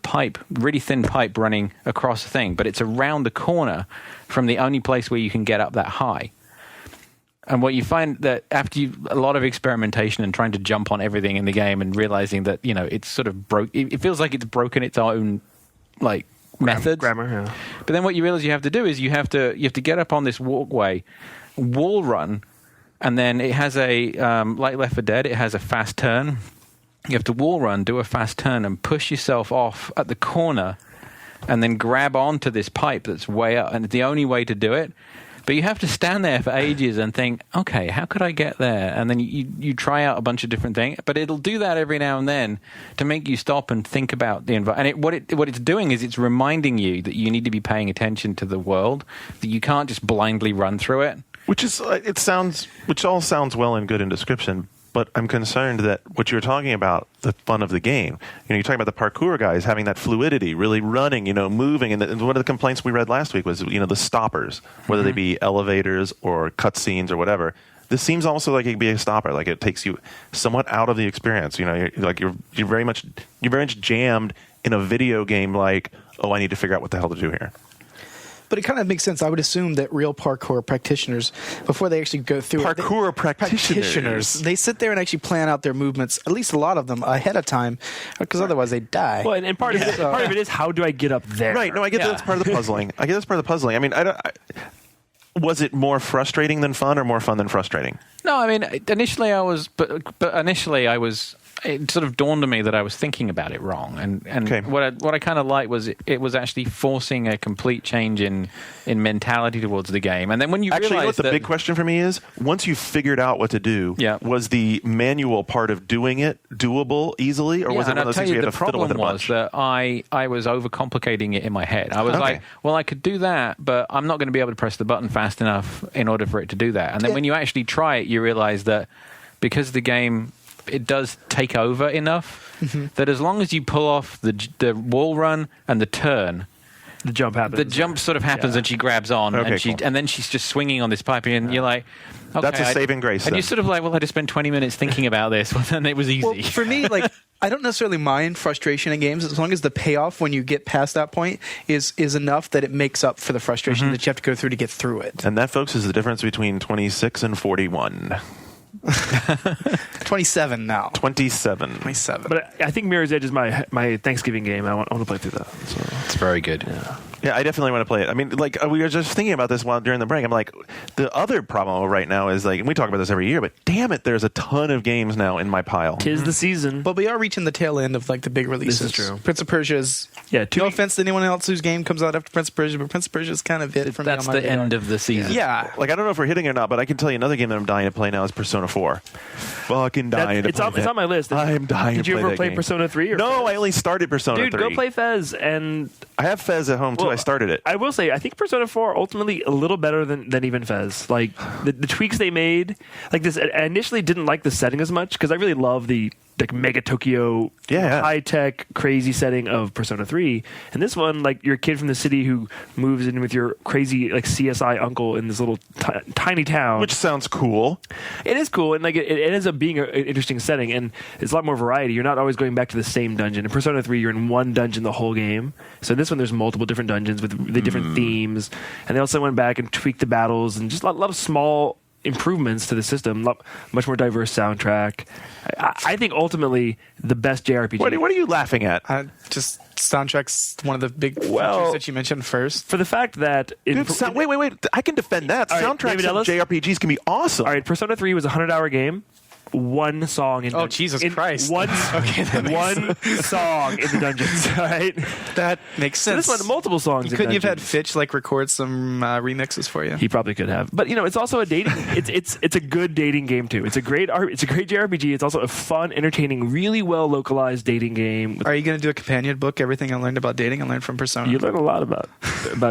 D: pipe, really thin pipe running across the thing, but it's around the corner from the only place where you can get up that high. And what you find that after a lot of experimentation and trying to jump on everything in the game and realizing that, it's sort of it feels like it's broken its own, like, methods.
B: Grammar, yeah.
D: But then what you realize you have to do is you have to get up on this walkway, wall run, and then it has like Left 4 Dead, it has a fast turn. You have to wall run, do a fast turn, and push yourself off at the corner, and then grab onto this pipe that's way up. And it's the only way to do it. But you have to stand there for ages and think, okay, how could I get there? And then you try out a bunch of different things. But it'll do that every now and then to make you stop and think about the environment. And what it's doing is it's reminding you that you need to be paying attention to the world, that you can't just blindly run through it.
A: Which all sounds well and good in description. But I'm concerned that what you're talking about, the fun of the game, you're talking about the parkour guys having that fluidity, really running, moving. And one of the complaints we read last week was, the stoppers, whether they be elevators or cutscenes or whatever. This seems also like it could be a stopper, like it takes you somewhat out of the experience. You're very much jammed in a video game. Like, oh, I need to figure out what the hell to do here.
C: But it kind of makes sense. I would assume that real parkour practitioners, before they actually go through
A: practitioners,
C: they sit there and actually plan out their movements, at least a lot of them, ahead of time, because otherwise they die.
B: Well, and part of it is, how do I get up there?
A: Right. No, I get that's part of the puzzling. I mean, was it more frustrating than fun, or more fun than frustrating?
D: No, I mean, initially I was, it sort of dawned on me that I was thinking about it wrong, and
A: okay.
D: what I kind of liked was it was actually forcing a complete change in mentality towards the game. And then when you realize
A: the big question for me is, once you figured out what to do, was the manual part of doing it doable easily, or was it one of those things you had to fiddle with it a bunch?
D: The problem was that I was overcomplicating it in my head. I was like, well, I could do that, but I'm not going to be able to press the button fast enough in order for it to do that. And then when you actually try it, you realize that because the game, it does take over enough that as long as you pull off the wall run and the turn,
B: the jump happens.
D: The jump sort of happens, and she grabs on, and then she's just swinging on this pipe, and you're like, okay,
A: that's a saving grace.
D: And you're sort of like, well, I just spent 20 minutes thinking about this, and it was easy.
C: Well, for me, like, I don't necessarily mind frustration in games as long as the payoff when you get past that point is enough that it makes up for the frustration that you have to go through to get through it.
A: And that, folks, is the difference between 26 and 41.
C: 27 now.
A: 27.
B: But I think Mirror's Edge is my Thanksgiving game. I want to play through that. So.
D: It's very good.
A: Yeah, I definitely want to play it. I mean, like, we were just thinking about this during the break. I'm like, the other problem right now is, like, and we talk about this every year, but damn it, there's a ton of games now in my pile.
B: 'Tis the season.
C: But we are reaching the tail end of, like, the big releases.
B: This is true.
C: Prince of Persia is... no offense to anyone else whose game comes out after Prince of Persia, but Prince of Persia is kind of it for me.
D: That's the end of the season.
C: Yeah.
A: Like, I don't know if we're hitting it or not, but I can tell you another game that I'm dying to play now is Persona 4. Fucking dying to play
B: It's on my list.
A: I'm dying to play that.
B: Did you ever play
A: game.
B: Persona 3? Or
A: no, I only started Persona 3.
B: Dude, go play Fez. And
A: I have Fez at home, too. I started it.
B: I will say, I think Persona 4 ultimately a little better than even Fez. Like, the tweaks they made, like this, I initially didn't like the setting as much, because I really love the mega Tokyo, high-tech, crazy setting of Persona 3. And this one, like, you're a kid from the city who moves in with your crazy, like, CSI uncle in this little tiny town.
A: Which sounds cool.
B: It is cool, and like it ends up being an interesting setting, and it's a lot more variety. You're not always going back to the same dungeon. In Persona 3, you're in one dungeon the whole game. So in this one, there's multiple different dungeons with the different themes. And they also went back and tweaked the battles, and just a lot of small improvements to the system, much more diverse soundtrack. I think ultimately the best JRPG.
A: What are you laughing at?
C: Just soundtrack's one of the big features that you mentioned first.
B: For the fact that...
A: wait. I can defend that.
B: Right,
A: soundtracks of JRPGs can be awesome.
B: All right, Persona 3 was a 100-hour game. one song in
C: Jesus Christ.
B: One song in the dungeons, right?
C: That makes sense.
B: So this one, multiple songs.
C: Couldn't you have had Fitch record some remixes for you?
B: He probably could have. But it's also a dating. It's a good dating game too. It's a great JRPG. It's also a fun, entertaining, really well localized dating game.
C: Are you going to do a companion book? Everything I learned about dating, I learned from Persona.
B: You learn a lot about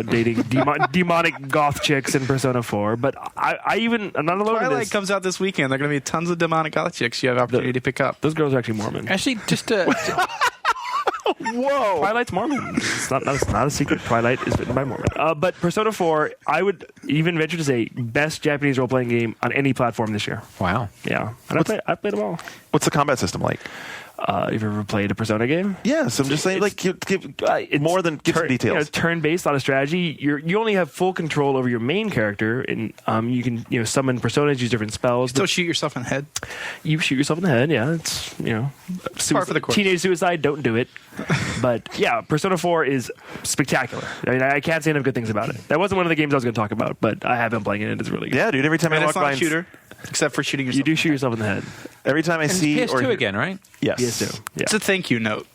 B: dating demonic goth chicks in Persona 4. But I'm not alone in
C: Twilight
B: this.
C: comes out this weekend. There are going to be tons of demonic goth chicks you have opportunity to pick up.
B: Those girls are actually Mormon.
D: Actually, just
B: whoa! Twilight's Mormon. It's not a secret. Twilight is written by Mormon. But Persona 4, I would even venture to say, best Japanese role-playing game on any platform this year.
D: Wow.
B: Yeah. And I played them all.
A: What's the combat system like?
B: You've ever played a Persona game?
A: Yes, I'm just saying, give more than give some details.
B: Turn-based, on a strategy. You only have full control over your main character, and you can summon personas, use different spells.
C: Still shoot yourself in the head.
B: You shoot yourself in the head. Yeah, it's
C: par for the course.
B: Teenage suicide. Don't do it. But yeah, Persona 4 is spectacular. I mean, I can't say enough good things about it. That wasn't one of the games I was going to talk about, but I have been playing it. It's really good.
A: Yeah, dude. Every time I walk by,
C: a shooter, except for shooting yourself.
B: You do shoot yourself in the head.
A: Every time I see
D: it's PS2 again, right?
A: Yes.
B: PS2. Yeah.
C: It's a thank you note.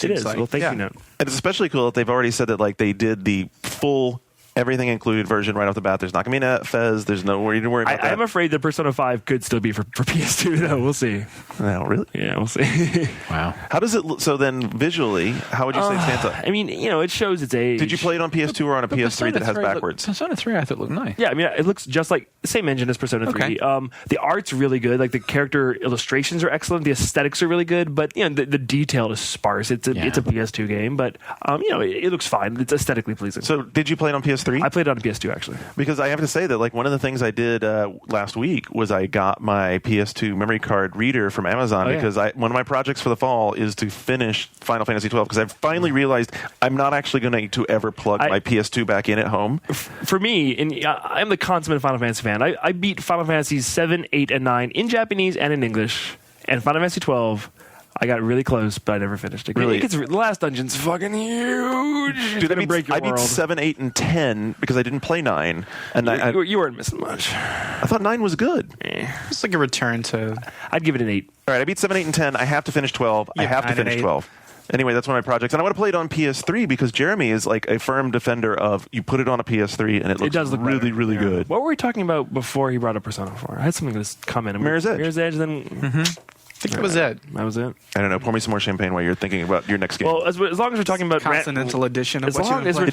B: It is. Well, thank you note.
A: And it's especially cool that they've already said that they did the full everything included version right off the bat. There's not going to be a Fez. There's no worry to worry about that.
B: I'm afraid that Persona 5 could still be for PS2, though. We'll see.
A: No, really?
B: Yeah, we'll see.
D: Wow.
A: How does it look? So then visually, how would you say it stands up?
B: I mean, it shows its age.
A: Did you play it on PS2 or on a PS3 that has backwards?
D: Persona 3 I thought looked nice.
B: Yeah, I mean, it looks just like the same engine as Persona 3.
D: Okay.
B: The art's really good. Like, the character illustrations are excellent. The aesthetics are really good. But, the detail is sparse. It's a PS2 game. But, it looks fine. It's aesthetically pleasing.
A: So did you play it on PS3?
B: I played it on PS2, actually.
A: Because I have to say that one of the things I did last week was I got my PS2 memory card reader from Amazon because one of my projects for the fall is to finish Final Fantasy 12 because I've finally realized I'm not actually going to ever plug my PS2 back in at home.
B: For me, and I'm the consummate Final Fantasy fan, I beat Final Fantasy 7, 8, and 9 in Japanese and in English, and Final Fantasy 12 I got really close, but I never finished it.
A: Really?
B: The last dungeon's fucking huge.
A: Dude, I beat 7, 8, and 10 because I didn't play 9. And
B: you weren't missing much.
A: I thought 9 was good.
C: It's like a return to...
B: I'd give it an 8.
A: All right, I beat 7, 8, and 10. I have to finish 12. I have to finish 12. Anyway, that's one of my projects. And I want to play it on PS3 because Jeremy is a firm defender of you put it on a PS3 and it does look really, really good.
B: What were we talking about before he brought up Persona 4? I had something to comment.
A: Mirror's Edge.
B: Mirror's Edge, then...
C: Mm-hmm. I think that was it.
B: That was it.
A: I don't know. Pour me some more champagne while you're thinking about your next game.
B: Well, as long as we're talking about...
C: Continental edition of
B: what you
C: want to
A: play.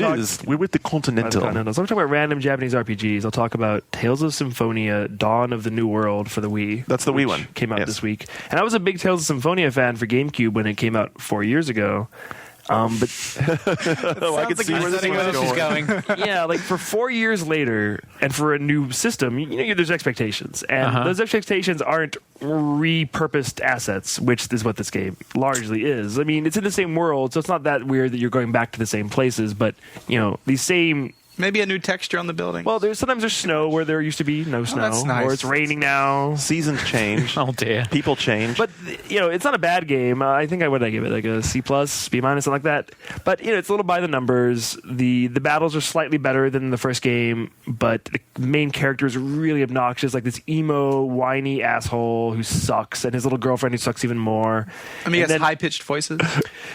A: We're with the Continental.
B: So I'm talking about random Japanese RPGs. I'll talk about Tales of Symphonia, Dawn of the New World for the Wii.
A: That's the Wii one.
B: Came out this week. And I was a big Tales of Symphonia fan for GameCube when it came out 4 years ago. But
A: I can see where this is going.
B: Yeah, for 4 years later, and for a new system, there's expectations, and those expectations aren't repurposed assets, which is what this game largely is. I mean, it's in the same world, so it's not that weird that you're going back to the same places, but these same.
C: Maybe a new texture on the building.
B: Well, sometimes there's snow where there used to be no snow.
C: That's nice.
B: Or it's raining now.
A: Seasons change.
D: Oh, dear.
A: People change.
B: But, it's not a bad game. I think what did I give it? A C+, B-, something like that. But, it's a little by the numbers. The battles are slightly better than the first game, but the main character is really obnoxious, like this emo, whiny asshole who sucks, and his little girlfriend who sucks even more.
C: I mean, he has high-pitched voices.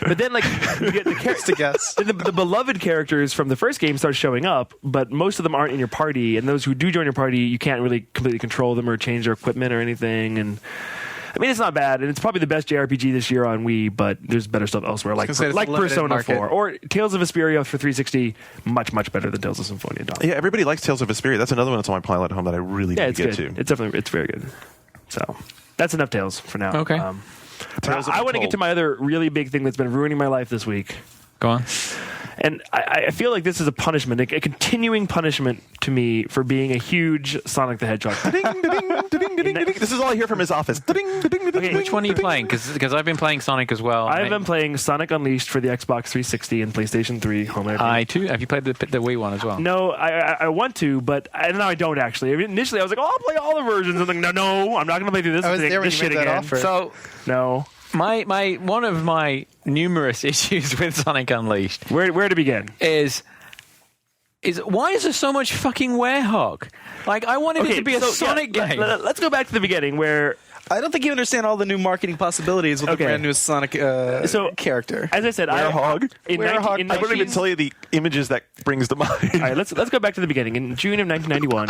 B: But then, you get the
C: Just to guess.
B: the beloved characters from the first game start showing up, but most of them aren't in your party, and those who do join your party, you can't really completely control them or change their equipment or anything. And I mean, it's not bad, and it's probably the best JRPG this year on Wii, but there's better stuff elsewhere, like Persona 4 or Tales of Vesperia for 360. Much better than Tales of Symphonia.
A: Yeah, everybody likes Tales of Vesperia. That's another one that's on my pile at home that I really need to get to.
B: It's very good. So that's enough Tales for now.
D: Okay.
B: I want to get to my other really big thing that's been ruining my life this week.
D: Go on.
B: And I feel like this is a punishment, a continuing punishment to me for being a huge Sonic the Hedgehog.
A: This is all I hear from his office.
B: Okay,
D: which one are you playing? Because I've been playing Sonic as well.
B: I've been playing Sonic Unleashed for the Xbox 360 and PlayStation 3 home internet.
D: I too. Have you played the Wii one as well?
B: No, I want to, but now I don't actually. Initially, I was like, I'll play all the versions. I'm like, no, I'm not going to play through this.
C: I was there when
B: this
C: you
B: shit
C: made that
B: again.
C: offer.
D: So
B: no.
D: My one of my numerous issues with Sonic Unleashed.
B: Where to begin?
D: Is is why is there so much fucking Werehog? Like, I wanted it to be a Sonic game.
B: Let's go back to the beginning where...
C: I don't think you understand all the new marketing possibilities with the brand new Sonic character.
B: As I said,
A: Werehog?
B: I
A: wouldn't even tell you the images that brings to mind.
B: All right, let's go back to the beginning. In June of 1991,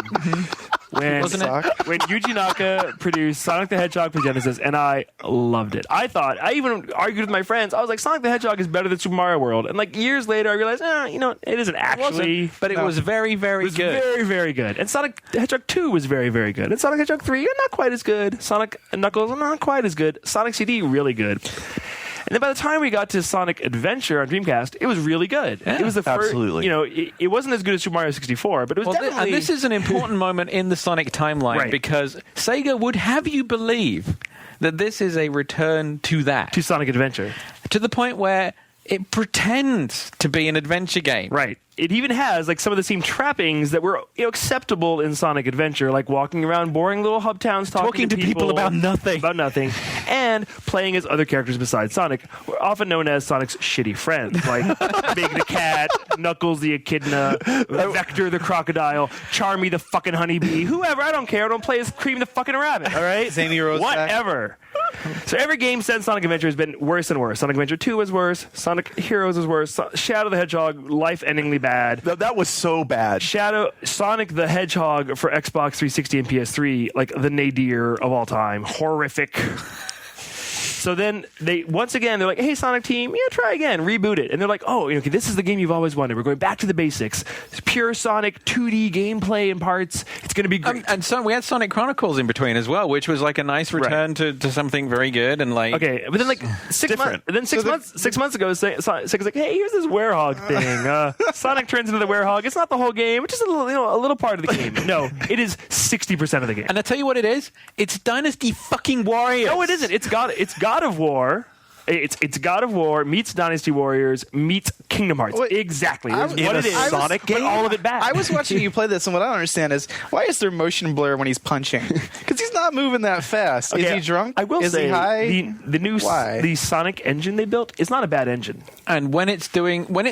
B: when Yuji Naka produced Sonic the Hedgehog for Genesis, and I loved it. I even argued with my friends. I was like, Sonic the Hedgehog is better than Super Mario World. And like years later, I realized, it isn't actually.
D: But it was very, very good.
B: Very, very good. And Sonic the Hedgehog 2 was very, very good. And Sonic the Hedgehog 3, not quite as good. Sonic and Knuckles, not quite as good. Sonic CD, really good. And then by the time we got to Sonic Adventure on Dreamcast, it was really good.
D: Yeah,
B: it was the first,
A: absolutely.
B: it wasn't as good as Super Mario 64, but it was definitely...
D: And this is an important moment in the Sonic timeline because Sega would have you believe that this is a return to that.
B: To Sonic Adventure.
D: To the point where it pretends to be an adventure game.
B: Right. It even has like some of the same trappings that were acceptable in Sonic Adventure, like walking around boring little hub towns, talking
D: to people about nothing,
B: and playing as other characters besides Sonic, often known as Sonic's shitty friends, like Big the Cat, Knuckles the Echidna, Vector the Crocodile, Charmy the fucking Honeybee, whoever. I don't care. I don't play as Cream the fucking Rabbit. All right,
C: Zany Rose,
B: whatever. So every game since Sonic Adventure has been worse and worse. Sonic Adventure 2 was worse. Sonic Heroes was worse. Shadow the Hedgehog, life-endingly bad.
A: That was so bad.
B: Sonic the Hedgehog for Xbox 360 and PS3, like the nadir of all time. Horrific. So then they're like, hey, Sonic team, try again, reboot it. And they're like, oh, okay, this is the game you've always wanted. We're going back to the basics. It's pure Sonic 2D gameplay in parts. It's going to be great.
D: And so we had Sonic Chronicles in between as well, which was like a nice return to something very good and like.
B: Okay, but then like 6 months. Then 6 months ago, Sega's like, hey, here's this Werehog thing. Sonic turns into the Werehog. It's not the whole game. It's just a little part of the game. No, it is 60% of the game.
D: And I tell you what it is. It's Dynasty fucking Warriors.
B: No, it isn't. It's God of War. It's God of War meets Dynasty Warriors meets Kingdom Hearts. Exactly. What it is.
A: Sonic game?
B: All of it back.
C: I was watching you play this, and what I don't understand is why is there motion blur when he's punching? Because he's not moving that fast.
B: Okay,
C: is he drunk?
B: I will
C: is
B: say
C: he high?
B: the Sonic engine they built is not a bad engine.
D: And when it's doing my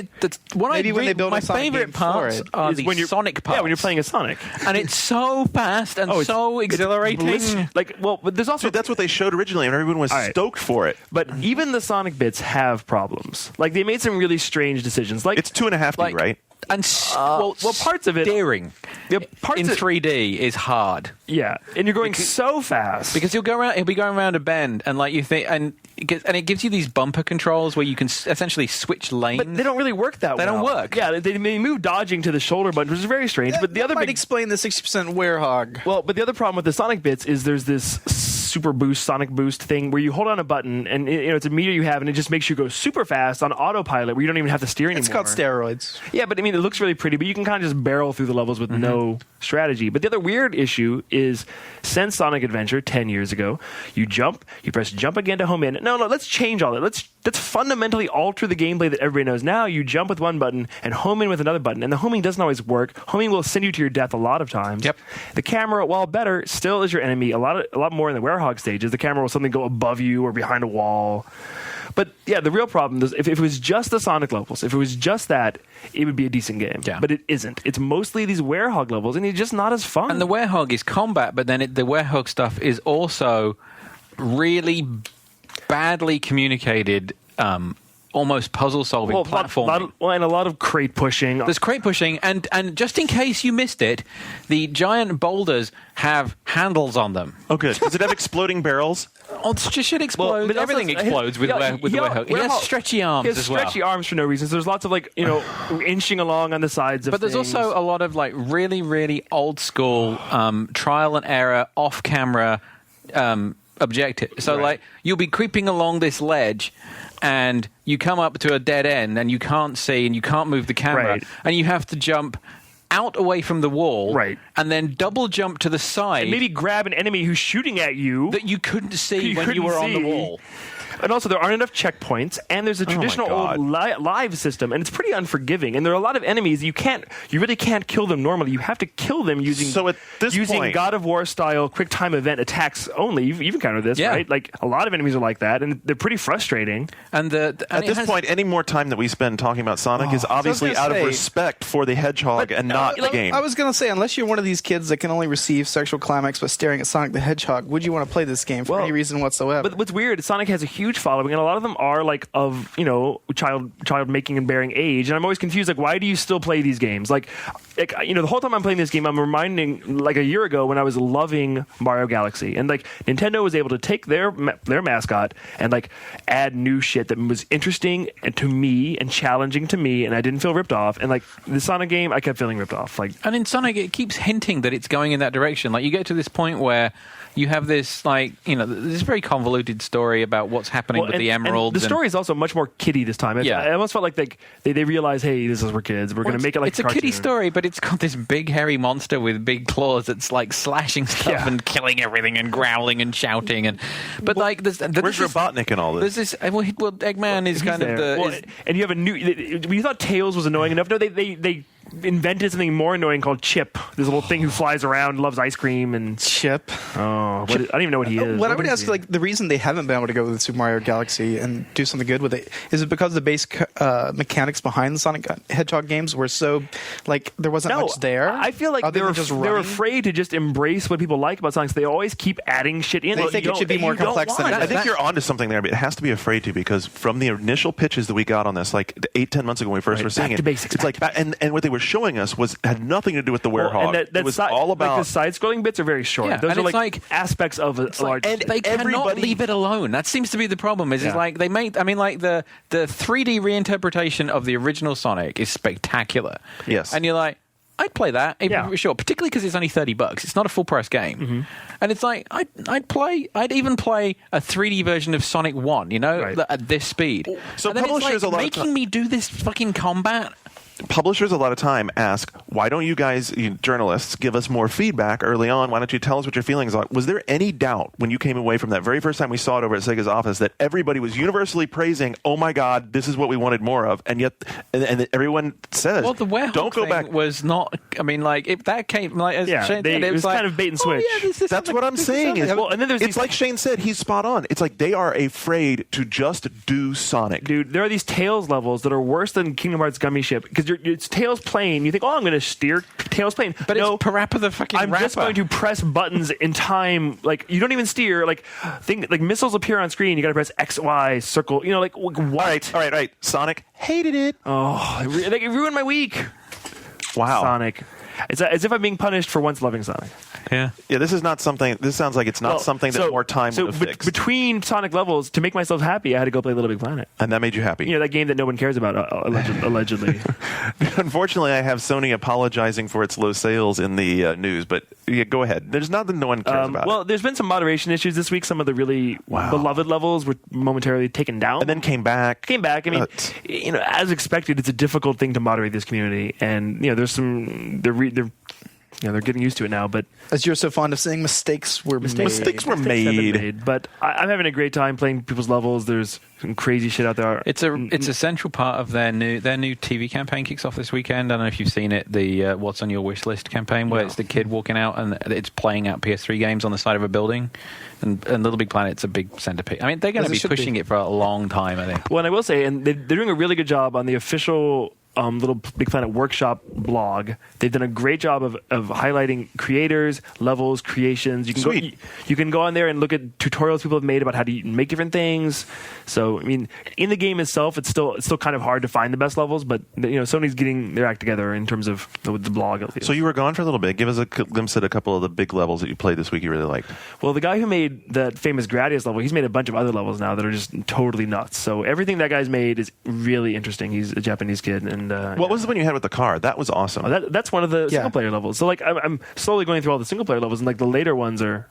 D: favorite parts are the Sonic parts.
B: Yeah, when you're playing a Sonic,
D: and it's so fast and so exhilarating.
B: But there's also
A: that's what they showed originally, and everyone was stoked for it.
B: But even the Sonic bits have problems. Like they made some really strange decisions. Like
A: it's 2.5D, right?
D: And
B: parts of it
D: steering in 3D is hard.
B: Yeah, and you're going so fast
D: because he'll be going around a bend, and like you think, and it gives you these bumper controls where you can essentially switch lanes.
B: But they don't really work that well.
D: They don't work.
B: Yeah, they move dodging to the shoulder button, which is very strange. But the other
C: might explain the 60% Werehog.
B: Well, but the other problem with the Sonic bits is there's this super boost, Sonic boost thing where you hold on a button and it's a meter you have and it just makes you go super fast on autopilot where you don't even have to steer anymore.
C: It's called steroids.
B: Yeah, but I mean, it looks really pretty, but you can kind of just barrel through the levels with no strategy. But the other weird issue is since Sonic Adventure 10 years ago, you press jump again to home in. No, let's change all that. Let's fundamentally alter the gameplay that everybody knows. Now you jump with one button and home in with another button, and the homing doesn't always work. Homing will send you to your death a lot of times.
D: Yep.
B: The camera, while better, still is your enemy. A lot more in the Werehog stages. The camera will suddenly go above you or behind a wall. But yeah, the real problem is if it was just the Sonic levels, if it was just that, it would be a decent game.
D: Yeah.
B: But it isn't. It's mostly these Werehog levels, and it's just not as fun.
D: And the Werehog is combat, but then the Werehog stuff is also really badly communicated, almost puzzle-solving platforming.
B: And a lot of crate pushing.
D: There's crate pushing, and just in case you missed it, the giant boulders have handles on them.
A: Oh, good. Does it have exploding barrels?
D: Oh, it just should explode.
B: But
D: everything explodes with the Werehog. He has stretchy arms as well.
B: He has stretchy arms for no reason. So there's lots of inching along on the sides of
D: But there's
B: things.
D: also a lot of really, really old-school trial and error, off-camera objective. So you'll be creeping along this ledge and you come up to a dead end and you can't see and you can't move the camera and you have to jump out away from the wall and then double jump to the side
B: and maybe grab an enemy who's shooting at you
D: that you couldn't see when you were on the wall.
B: And also, there aren't enough checkpoints, and there's a traditional old live system, and it's pretty unforgiving. And there are a lot of enemies you really can't kill them normally. You have to kill them using God of War style quick time event attacks only. You've encountered this, right? Like a lot of enemies are like that, and they're pretty frustrating.
A: And at this point, any more time that we spend talking about Sonic is obviously out of respect for the Hedgehog and not the game.
C: I was going to say, unless you're one of these kids that can only receive sexual climax by staring at Sonic the Hedgehog, would you want to play this game for any reason whatsoever?
B: But what's weird is Sonic has a huge following, and a lot of them are like of child making and bearing age. And I'm always confused, like, why do you still play these games? Like the whole time I'm playing this game, I'm reminding like a year ago when I was loving Mario Galaxy, and like Nintendo was able to take their mascot and like add new shit that was interesting and to me and challenging to me, and I didn't feel ripped off. And like the Sonic game, I kept feeling ripped off. Like,
D: and in Sonic, it keeps hinting that it's going in that direction. Like you get to this point where you have this this very convoluted story about what's happening with the emeralds.
B: And the story is also much more kiddie this time. I almost felt like they realize, hey, this is for kids. We're going to make it like
D: it's a kiddie story, but it's got this big hairy monster with big claws that's like slashing stuff and killing everything and growling and shouting
A: where's Robotnik in all this?
D: There's this Eggman is kind of the
B: and you have a new. You thought Tails was annoying enough. No, they invented something more annoying called Chip. This little thing who flies around, loves ice cream, and
C: Chip.
B: I don't even know what he is.
C: What I would ask, like, the reason they haven't been able to go with Super Mario Galaxy and do something good with it is it because the base mechanics behind the Sonic Hedgehog games were so like there wasn't much there?
B: I feel like they're afraid to just embrace what people like about Sonic. So they always keep adding shit in.
C: They think it should be more complex than that.
A: I think you're onto something there, but it has to be afraid to, because from the initial pitches that we got on this, like 8-10 months ago when we first were seeing
B: it,
A: it's like and what they were showing us had nothing to do with the werehog. It was all about
B: the side-scrolling bits are very short.
D: Yeah,
B: those are like aspects of a large.
D: And they cannot leave it alone. That seems to be the problem. Is like they made. I mean, like the 3D reinterpretation of the original Sonic is spectacular.
A: Yes,
D: and you're like, I'd play that. Sure, particularly because it's only $30. It's not a full price game, and it's like I'd even play a 3D version of Sonic 1. At this speed.
A: So
D: and then
A: publishers
D: it's like making me do this fucking combat.
A: Publishers a lot of time ask, why don't you guys, journalists, give us more feedback early on? Why don't you tell us what your feelings are? Was there any doubt when you came away from that very first time we saw it over at Sega's office that everybody was universally praising, oh my God, this is what we wanted more of, and yet and everyone says,
D: well, the werehog
A: don't go back.
D: Was not, I mean, like, if that came, like, as Shane said,
B: it was like, kind of bait and switch.
A: That's what I'm saying.
B: And then
A: it's like Shane said, he's spot on. It's like they are afraid to just do Sonic.
B: Dude, there are these Tails levels that are worse than Kingdom Hearts Gummy Ship, because it's Tails plane. You think, I'm going to steer Tails plane.
D: But no, it's Parappa the fucking
B: I'm
D: rapper.
B: Just going to press buttons in time. Like, you don't even steer. Like, missiles appear on screen. You got to press X, Y, circle. Like, what?
A: All right. Sonic hated it.
B: Oh, it ruined my week.
A: Wow.
B: Sonic. It's as if I'm being punished for once loving Sonic.
A: Yeah. This is not something. This sounds like it's not something that more time would have fixed.
B: Between Sonic levels, to make myself happy, I had to go play Little Big Planet.
A: And that made you happy.
B: That game that no one cares about, allegedly.
A: Unfortunately, I have Sony apologizing for its low sales in the news, but go ahead. There's nothing no one cares about.
B: Well, there's been some moderation issues this week. Some of the really beloved levels were momentarily taken down.
A: And then came back.
B: I mean, as expected, it's a difficult thing to moderate this community. And, there's some... They're getting used to it now, but
C: as you're so fond of saying, mistakes were made.
B: But I'm having a great time playing people's levels. There's some crazy shit out there.
D: It's a central part of their new TV campaign kicks off this weekend. I don't know if you've seen it, the What's on Your Wish List campaign, where it's the kid walking out and it's playing out PS3 games on the side of a building. And Little Big Planet's a big centerpiece. I mean, they're going to be pushing it for a long time, I think.
B: Well, and I will say, and they're doing a really good job on the official Little Big Planet Workshop blog. They've done a great job of highlighting creators, levels, creations. You can go on there and look at tutorials people have made about how to make different things. So, I mean, in the game itself, it's still kind of hard to find the best levels, but Sony's getting their act together in terms of the blog. At least.
A: So you were gone for a little bit. Give us a glimpse at a couple of the big levels that you played this week you really liked.
B: Well, the guy who made that famous Gradius level, he's made a bunch of other levels now that are just totally nuts. So everything that guy's made is really interesting. He's a Japanese kid, and
A: what was the one you had with the car? That was awesome.
B: That's one of the single player levels. So like I'm slowly going through all the single player levels, and like the later ones are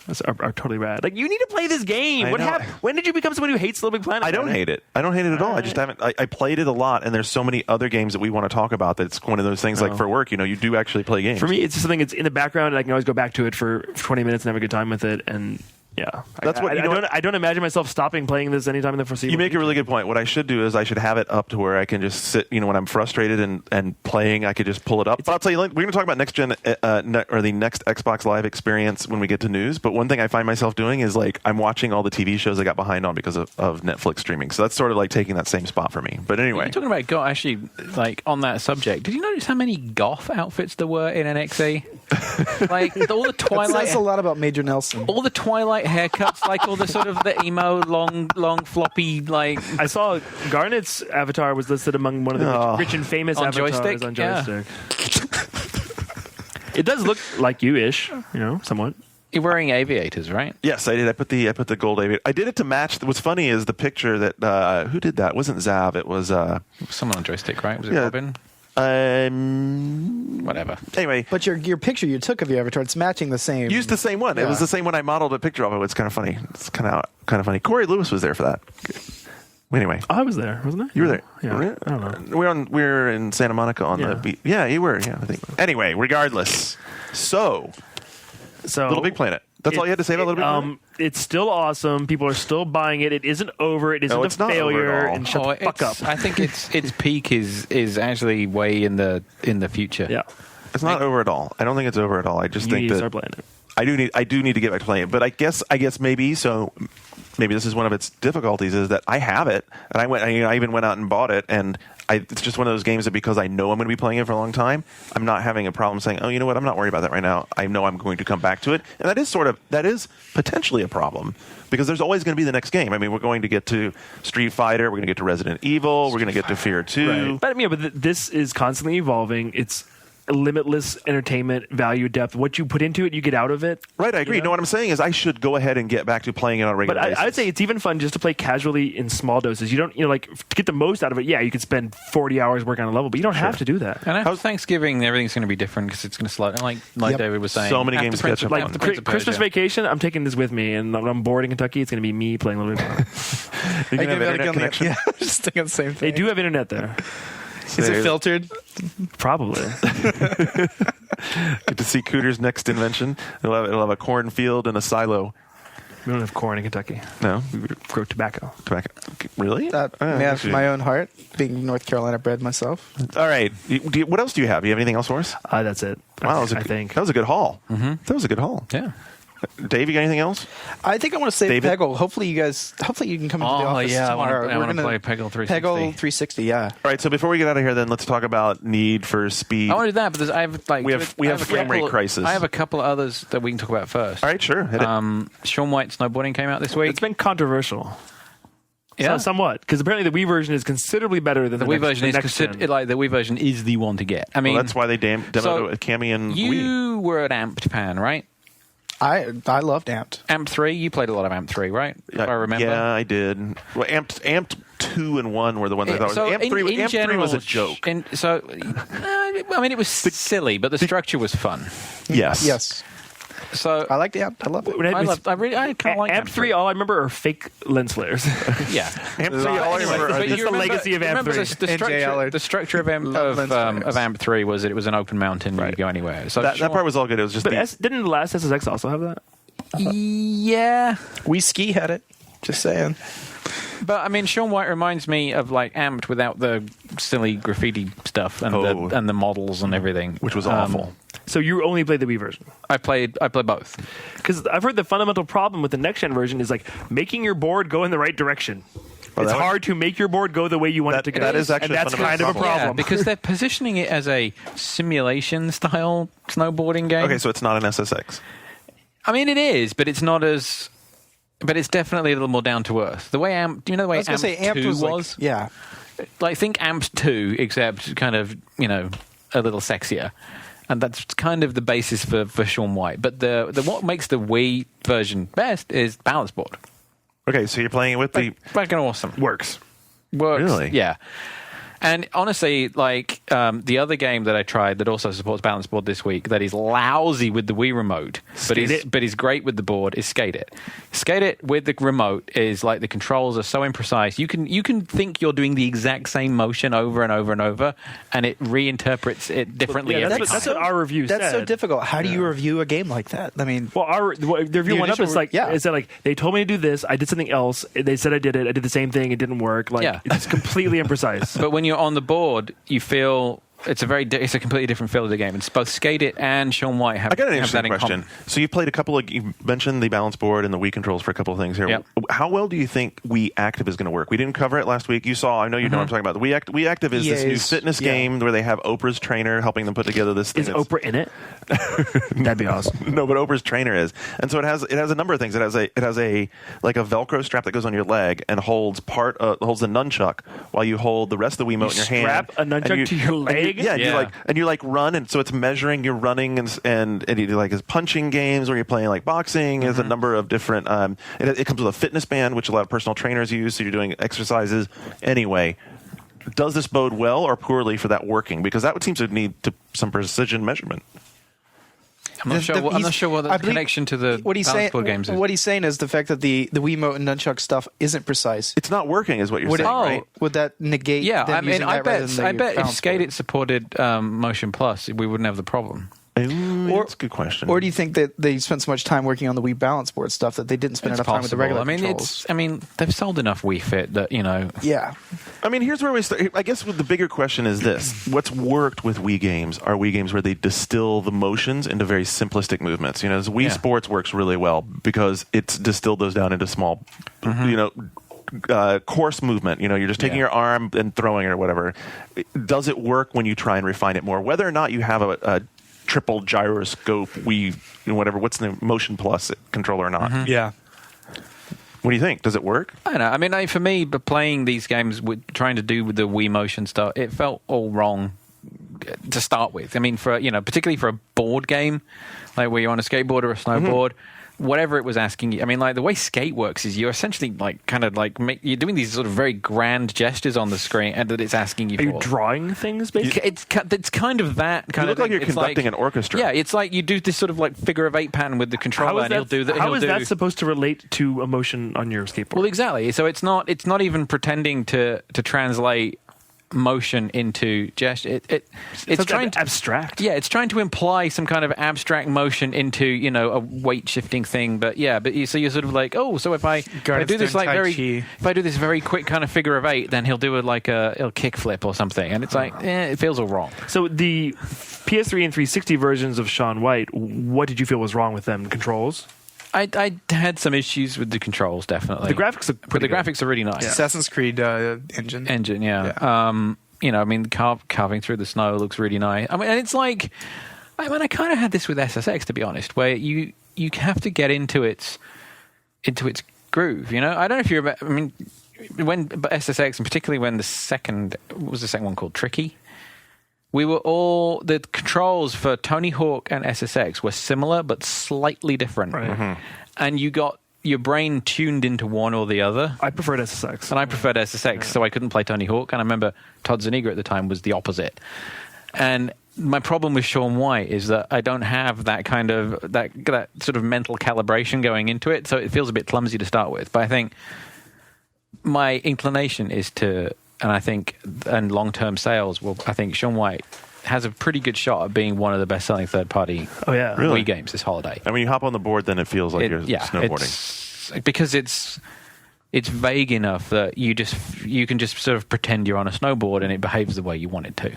B: totally rad. Like, you need to play this game. What happened? When did you become someone who hates Little Big Planet?
A: I don't hate it. I don't hate it at all. I just haven't. I played it a lot, and there's so many other games that we want to talk about that it's one of those things. Like for work, you do actually play games.
B: For me, it's just something that's in the background, and I can always go back to it for 20 minutes and have a good time with it. And Yeah,
A: That's what
B: I don't imagine myself stopping playing this anytime in the foreseeable.
A: You make a really good point. What I should do is I should have it up to where I can just sit. When I'm frustrated and playing, I could just pull it up. But I'll tell you, we're going to talk about next gen or the next Xbox Live experience when we get to news. But one thing I find myself doing is I'm watching all the TV shows I got behind on because of Netflix streaming. So that's sort of like taking that same spot for me. But anyway,
D: you're talking about goth. Actually, on that subject, did you notice how many goth outfits there were in NXE? All the Twilight.
C: It says a lot about Major Nelson.
D: All the Twilight haircuts, all the sort of the emo, long, floppy,
B: I saw Garnet's avatar was listed among one of the rich and famous
D: on
B: avatars
D: joystick?
B: on joystick. It does look like you-ish, somewhat.
D: You're wearing aviators, right?
A: Yes, I did. I put the gold aviator. I did it to match. What's funny is the picture that who did that? It wasn't Zav. It was
D: someone on joystick, right? Was it Robin? Whatever.
A: Anyway,
C: but your picture you took of your avatar, it's matching the same.
A: Used the same one. Yeah. It was the same one I modeled a picture of. It's kind of funny. It's kind of funny. Corey Lewis was there for that. Anyway,
B: I was there, wasn't I?
A: You were there.
B: Yeah. I don't know.
A: We were in Santa Monica on the beach. Yeah, you were. Yeah, I think. Anyway, regardless. So Little Big Planet. That's all you had to say about Little Big Planet?
B: It's still awesome. People are still buying it. It isn't over. It isn't a failure. And shut the fuck up.
D: I think its peak is actually way in the future.
B: Yeah,
A: it's not over at all. I don't think it's over at all. I just think that
B: start playing it.
A: I do need to get back to playing it. But I guess maybe so. Maybe this is one of its difficulties is that I have it, and I even went out and bought it, and it's just one of those games that because I know I'm going to be playing it for a long time, I'm not having a problem saying, oh, you know what, I'm not worried about that right now. I know I'm going to come back to it, and that is potentially a problem because there's always going to be the next game. I mean, we're going to get to Street Fighter, we're going to get to Resident Evil, we're going to get to Fear 2.
B: Right. But this is constantly evolving. It's limitless entertainment, value, depth. What you put into it, you get out of it.
A: Right, I agree. You know what I'm saying is I should go ahead and get back to playing it on a regular basis.
B: But I'd say it's even fun just to play casually in small doses. You don't, to get the most out of it, yeah, you could spend 40 hours working on a level, but you don't have to do that.
D: And after Thanksgiving, everything's going to be different because it's going to slow down. Like David was saying.
A: So many games catch up on.
B: Christmas vacation, I'm taking this with me, and I'm bored in Kentucky, it's going to be me playing a little bit.
A: You can have internet connection.
C: Yeah, just thinking the same thing.
B: They do have internet there.
C: Is it filtered?
B: Probably.
A: Get to see Cooter's next invention. It'll have a cornfield and a silo.
B: We don't have corn in Kentucky.
A: No,
B: we grow tobacco.
A: Really?
C: That's my own heart, being North Carolina bred myself.
A: All right. What else do you have? Do you have anything else for us?
B: That's it.
A: Wow, I think that was a good haul.
D: Mm-hmm.
A: That was a good haul.
D: Yeah.
A: Dave, you got anything else?
C: I think I want to say Peggle. Hopefully you can come into the office tomorrow.
D: I want to play Peggle 360.
C: Peggle 360, yeah.
A: All right, so before we get out of here, then let's talk about Need for Speed.
D: I want to do that, but I have
A: we have frame rate crisis.
D: I have a couple of others that we can talk about first.
A: All right, sure. Hit it.
D: Sean White Snowboarding came out this week.
B: It's been controversial.
D: Yeah,
B: somewhat, because apparently the Wii version is considerably better than the
D: Wii version. The Wii version is the one to get. I mean,
A: that's why they demoed it with Cammy and Wii.
D: You were an Amped fan, right?
C: I loved Amped.
D: Amped 3, you played a lot of Amped 3, right? If I remember.
A: Yeah, I did. Well, Amped 2 and 1 were the ones I thought. Amped 3 was a joke.
D: I mean, it was silly, but the structure was fun.
C: Yes.
D: So
C: I liked Amped. I loved it.
D: I kind of like
B: Amped 3. All I remember are fake lens flares.
D: Yeah.
A: Amped 3. All I remember are
B: the legacy of Amped 3.
D: The structure of Amped 3 was it was an open mountain. You could go anywhere. So
A: that part was all good. It was just.
B: Didn't the last SSX also have that?
D: Yeah.
C: Wii Ski had it. Just saying.
D: But I mean, Sean White reminds me of like Amped without the silly graffiti stuff and the models and everything,
A: which was awful.
B: So you only played the Wii version?
D: I played both.
B: Because I've heard the fundamental problem with the next gen version is like making your board go in the right direction. It's hard to make your board go the way you want it to go.
A: That is actually
B: that's kind of a problem.
D: Yeah, because they're positioning it as a simulation style snowboarding game.
A: Okay, so it's not an SSX.
D: I mean, it is, but it's not as. But it's definitely a little more down to earth. The way Amped 2 was?
C: Yeah.
D: Like, think Amped 2, except kind of, a little sexier. And that's kind of the basis for Sean White. But the what makes the Wii version best is balance board.
A: Okay, so you're playing it with
D: fucking awesome.
B: Works.
A: Really?
D: Yeah. And honestly, like the other game that I tried that also supports balance board this week that is lousy with the Wii remote, but is great with the board is Skate It. Skate It with the remote is like the controls are so imprecise. You can think you're doing the exact same motion over and over and over, and it reinterprets it differently.
B: That's what our review said.
E: That's so difficult. How do you review a game like that? I mean,
B: well, the review went up. It's like they told me to do this. I did something else. They said I did it. I did the same thing. It didn't work. It's completely imprecise.
D: But when you're on the board, you feel it's a completely different feel of the game. It's both Skate It and Sean White have.
A: I got an interesting
D: that in
A: question.
D: common.
A: So you played you mentioned the balance board and the Wii controls for a couple of things here.
D: Yep.
A: How well do you think Wii Active is going to work? We didn't cover it last week. You saw. I know you know what I'm talking about. The Wii Active is this new fitness game where they have Oprah's trainer helping them put together this thing.
B: Is Oprah in it? That'd be awesome.
A: No, but Oprah's trainer is, and so it has a number of things. It has a like a Velcro strap that goes on your leg and holds the nunchuck while you hold the rest of the Wiimote in your hand.
B: Strap a nunchuck to your leg.
A: You run, and so it's measuring your running and you do like punching games where you're playing like boxing. There's a number of different. It comes with a fitness band, which a lot of personal trainers use. So you're doing exercises anyway. Does this bode well or poorly for that working? Because that would seem to need some precision measurement.
D: I'm not sure what the connection to the balance board games is.
E: What he's saying is the fact that the Wiimote and nunchuck stuff isn't precise.
A: It's not working, is what you're saying, right?
E: Would that negate?
D: Yeah, I mean, I bet if Skate
E: It
D: It supported Motion Plus, we wouldn't have the problem.
A: That's a good question.
E: Or do you think that they spent so much time working on the Wii balance board stuff that they didn't spend enough time with the regular controls?
D: They've sold enough Wii Fit that
E: Yeah.
A: I mean, here's where we start. I guess the bigger question is this: what's worked with Wii games are Wii games where they distill the motions into very simplistic movements. Wii Sports works really well because it's distilled those down into small, coarse movement. You're just taking your arm and throwing it or whatever. Does it work when you try and refine it more? Whether or not you have a triple gyroscope what's the Motion Plus controller or not?
E: Yeah.
A: What do you think? Does it work?
D: I don't know. I mean, for me, but playing these games trying to do with the Wii Motion stuff, it felt all wrong to start with. I mean, particularly for a board game, like where you're on a skateboard or a snowboard, whatever it was asking you. I mean, like the way Skate works is you're essentially you're doing these sort of very grand gestures on the screen, and that it's asking you.
B: Are you drawing things? Basically,
D: it's kind of that kind
A: you
D: of.
A: Look like you're conducting an orchestra.
D: Yeah, it's like you do this sort of like figure of eight pattern with the controller, and he'll do that.
B: How is that supposed to relate to emotion on your skateboard?
D: Well, exactly. So it's not even pretending to translate motion into gesture. It's trying to
B: abstract.
D: Yeah, it's trying to imply some kind of abstract motion into a weight shifting thing. But you're sort of like, so if I do this very quick kind of figure of eight, then he'll do a kick flip or something, and it's like it feels all wrong.
B: So the PS3 and 360 versions of Sean White, what did you feel was wrong with them? Controls?
D: I had some issues with the controls, definitely.
B: The graphics look pretty good.
D: Graphics are really nice.
C: Yeah. Assassin's Creed engine.
D: Carving through the snow looks really nice. I mean, and it's like, I kind of had this with SSX, to be honest, where you have to get into its groove. I don't know if you remember. I mean, when SSX, and particularly when what was the second one called? Tricky. The controls for Tony Hawk and SSX were similar but slightly different.
B: Right.
D: And you got your brain tuned into one or the other.
B: I preferred SSX.
D: And I preferred SSX, so I couldn't play Tony Hawk. And I remember Todd Zuniga at the time was the opposite. And my problem with Sean White is that I don't have that kind of that sort of mental calibration going into it, so it feels a bit clumsy to start with. But I think my inclination is to... And long-term sales, I think Sean White has a pretty good shot at being one of the best-selling third-party Wii games this holiday.
A: And when you hop on the board, then it feels like you're snowboarding.
D: Because it's vague enough that you can just sort of pretend you're on a snowboard and it behaves the way you want it to.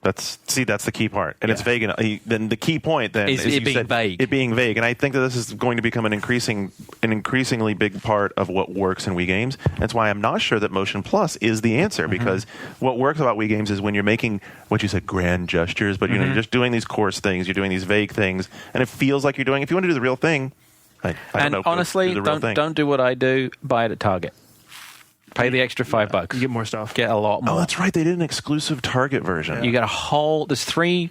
A: That's the key part, and it's vague enough. Then the key point then is
D: it being vague.
A: It being vague, and I think that this is going to become an increasingly big part of what works in Wii games. That's why I'm not sure that Motion Plus is the answer, because what works about Wii games is when you're making what you said grand gestures, but you're just doing these coarse things, you're doing these vague things, and it feels like you're doing. If you want to do the real thing, I don't know.
D: Honestly, don't do what I do. Buy it at Target. Pay the extra $5.
B: You get more stuff.
D: Get a lot more.
A: Oh, that's right. They did an exclusive Target version.
D: Yeah. You get a whole... There's three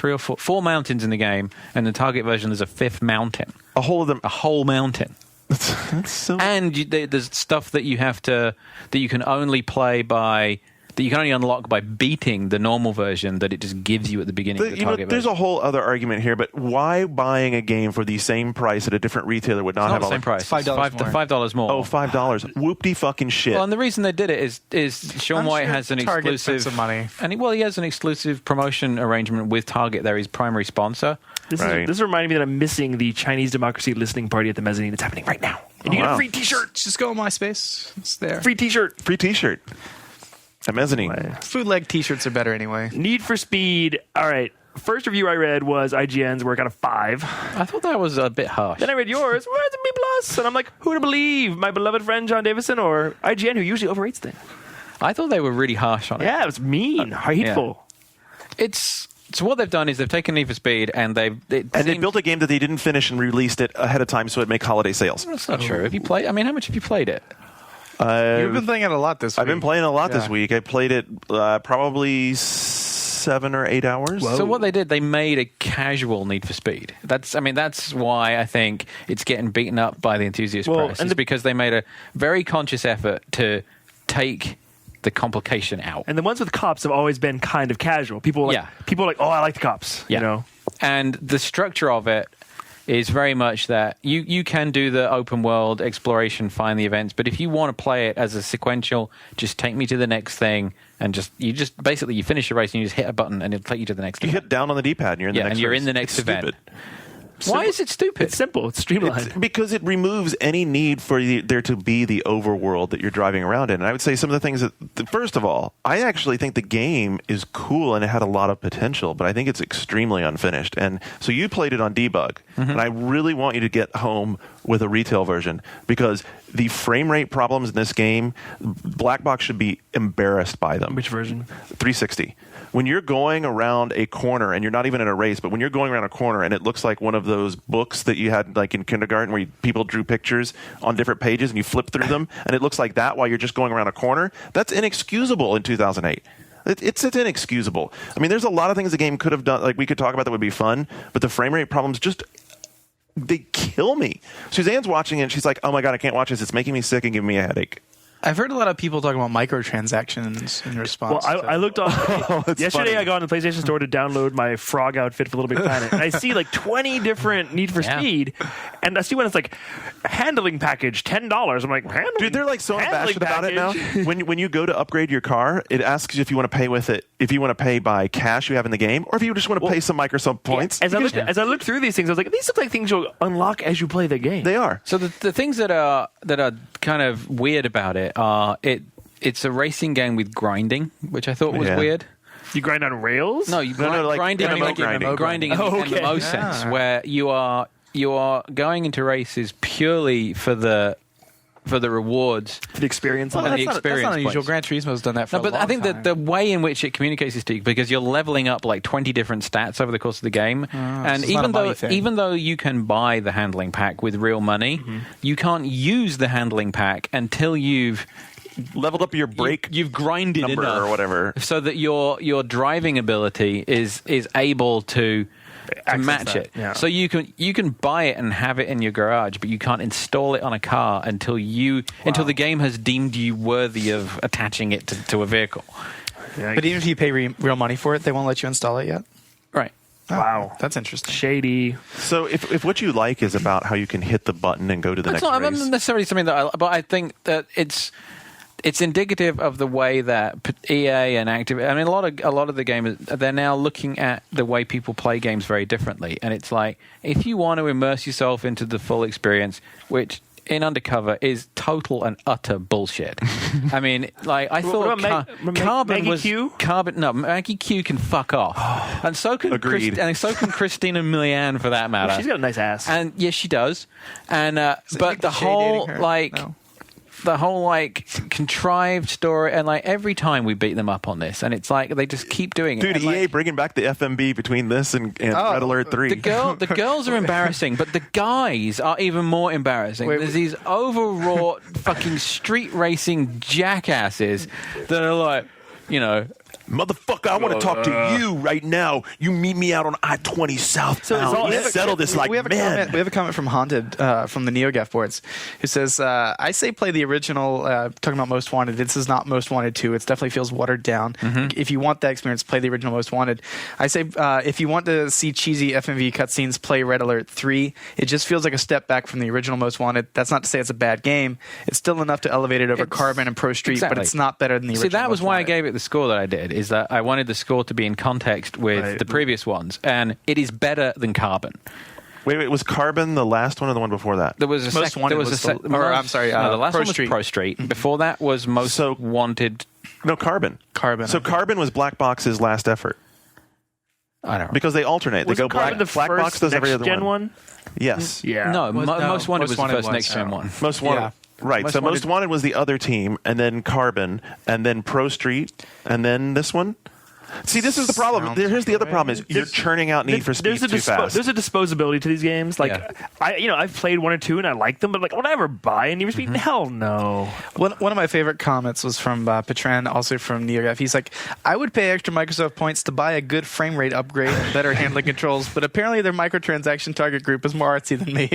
D: or four mountains in the game, and the Target version there's a fifth mountain.
A: A whole
D: mountain.
A: That's so...
D: And there's stuff that you can only play by that you can only unlock by beating the normal version that it just gives you at the beginning of the target
A: There's
D: version.
A: a whole other argument here, but why buying a game for the same price at a different retailer would not have
D: the same price.
E: $5 more.
D: $5 more.
A: Oh, $5. Whoop-de fucking shit.
D: Well, and the reason they did it is Sean
C: I'm
D: White
C: sure
D: has an
C: Target
D: exclusive
C: spent some money.
D: and he has an exclusive promotion arrangement with Target. They're his primary sponsor.
B: This
A: Right.
B: is reminding me that I'm missing the Chinese Democracy listening party at the mezzanine. It's happening right now. And you get a free T-shirt.
C: Just go on MySpace. It's there.
B: Free T-shirt.
A: Free T-shirt. A mezzanine.
C: Food leg T-shirts are better anyway.
B: Need for Speed. All right. First review I read was IGN's work out of 5.
D: I thought that was a bit harsh.
B: Then I read yours. Well, it's a B+. And I'm like, who to believe? My beloved friend John Davison or IGN, who usually overrates things?
D: I thought they were really harsh on it.
B: Yeah, it was mean. Hateful.
D: So what they've done is they've taken Need for Speed and they
A: built a game that they didn't finish and released it ahead of time so it'd make holiday sales.
D: That's not true. Have you played? I mean, how much have you played it?
C: You've been playing it a lot this week.
A: I've been playing a lot this
C: Yeah.
A: week. I played it probably 7 or 8 hours.
D: So what they did, they made a casual Need for Speed. That's why I think it's getting beaten up by the enthusiast press.
B: and
D: It's because they made a very conscious effort to take the complication out.
B: And the ones with cops have always been kind of casual. People are like, oh, I like the cops.
D: Yeah.
B: You know?
D: And the structure of it is very much that you can do the open world exploration, find the events, but if you want to play it as a sequential, just take me to the next thing, and you finish the race and you just hit a button and it'll take you to the next
A: You
D: event.
A: hit down on the D-pad and you're in the next
D: and you're
A: race.
D: in the next
A: It's
D: event.
A: stupid.
D: Why is it stupid?
B: It's simple. It's streamlined.
A: Because it removes any need for there to be the overworld that you're driving around in. And I would say some of the things that, first of all, I actually think the game is cool and it had a lot of potential, but I think it's extremely unfinished. And so you played it on debug, and I really want you to get home with a retail version because the frame rate problems in this game, Black Box should be embarrassed by them.
B: Which version?
A: 360. When you're going around a corner, and you're not even in a race, but when you're going around a corner and it looks like one of those books that you had like in kindergarten where people drew pictures on different pages and you flip through them, and it looks like that while you're just going around a corner, that's inexcusable in 2008. It's inexcusable. I mean, there's a lot of things the game could have done, like we could talk about that would be fun, but the frame rate problems they kill me. Suzanne's watching it and she's like, oh my God, I can't watch this. It's making me sick and giving me a headache.
E: I've heard a lot of people talking about microtransactions in response.
B: Well, I looked on yesterday.
A: funny.
B: I got on the PlayStation Store to download my frog outfit for Little Big Planet, and I see like 20 different Need for Speed, and I see when it's like handling package $10. I'm like, handling,
A: Dude, they're like so
B: handling
A: unabashed about it now.
B: package?
A: When you go to upgrade your car, it asks you if you want to pay with it, if you want to pay by cash you have in the game, or if you just want to pay some Microsoft points.
B: As I looked through these things, I was like, these look like things you'll unlock as you play the game.
A: They are.
D: So the things that are kind of weird about it are it's a racing game with grinding, which I thought was weird.
B: You grind on rails?
D: No, you
A: like
D: grinding,
A: MMO grinding.
D: grinding in
B: Oh,
D: the
B: okay.
D: MMO sense, where you are going into races purely for the rewards.
B: The experience.
D: Well,
B: of it.
D: the
E: that's
D: experience
E: not unusual.
D: points.
E: Gran Turismo's done that for
D: No,
E: a
D: but
E: long
D: I think
E: time.
D: that the way in which it communicates this to you, because you're leveling up like 20 different stats over the course of the game, and
E: it's not a money thing.
D: even though you can buy the handling pack with real money, you can't use the handling pack until you've
A: Leveled up your brake
D: you've grinded
A: number
D: enough
A: or whatever.
D: so that your driving ability is able to match
B: that,
D: it.
B: yeah.
D: So you can buy it and have it in your garage, but you can't install it on a car until the game has deemed you worthy of attaching it to a vehicle.
B: Yeah.
E: But even if you pay real money for it, they won't let you install it yet.
D: Right.
B: Wow.
E: That's interesting.
B: Shady.
A: So if what you like is about how you can hit the button and go to the
D: It's
A: next
D: not
A: race.
D: necessarily something but I think that it's indicative of the way that EA and Activision. I mean, a lot of the gamers, they're now looking at the way people play games very differently, and it's like if you want to immerse yourself into the full experience, which in Undercover is total and utter bullshit. I mean, like I thought Carbon
B: Maggie
D: was
B: Q?
D: Carbon. No, Maggie Q can fuck off, and so can
A: Agreed.
D: and so can Christina Milian for that matter.
B: Well, she's got a nice ass.
D: And yes, she does. And but the
E: Shea
D: whole
E: dating her?
D: like.
E: No.
D: The whole like contrived story, and like every time we beat them up on this, and it's like they just keep doing it.
A: Dude,
D: And,
A: EA
D: like,
A: bringing back the FMB between this and Red Alert 3.
D: the girls are embarrassing, but the guys are even more embarrassing.
E: Wait,
D: There's these overwrought fucking street racing jackasses that are like,
A: Motherfucker, I want to talk to you right now. You meet me out on I-20 southbound. We settle this like men.
C: We have a comment from Haunted from the NeoGAF boards who says, I say play the original, talking about Most Wanted. This is not Most Wanted 2. It definitely feels watered down. Mm-hmm. If you want that experience, play the original Most Wanted. I say if you want to see cheesy FMV cutscenes, play Red Alert 3. It just feels like a step back from the original Most Wanted. That's not to say it's a bad game. It's still enough to elevate it over Carbon and Pro Street, but it's not better than the original.
D: See, that was
C: Most
D: why
C: Wanted.
D: I gave it the score that I did, is that I wanted the score to be in context with the previous ones, and it is better than Carbon.
A: Wait, was Carbon the last one or the one before that?
D: There was a
C: Most Wanted
D: the last
C: Pro
D: one was
C: Street.
D: Pro Street. Before that was Most Wanted.
A: No, Carbon. So Carbon was Black Box's last effort.
D: I don't know.
A: Because they alternate.
B: Was
A: they go
B: Carbon
A: Black Box does every other
B: gen
A: one. Yes.
B: Yeah.
D: No, Most Wanted was the first
C: was,
D: next-gen one.
A: Most Wanted.
C: Yeah.
A: Right. So Most Wanted was the other team, and then Carbon, and then Pro Street, and then this one. See, this is the problem. Here's the other problem: is you're churning out Need for Speed too fast.
B: There's a disposability to these games. Like, I've played 1 or 2 and I like them, but like, would I ever buy a Need for Speed? Hell no.
C: One of my favorite comments was from Petran, also from NeoGAF. He's like, I would pay extra Microsoft points to buy a good frame rate upgrade and better handling controls, but apparently their microtransaction target group is more artsy than me.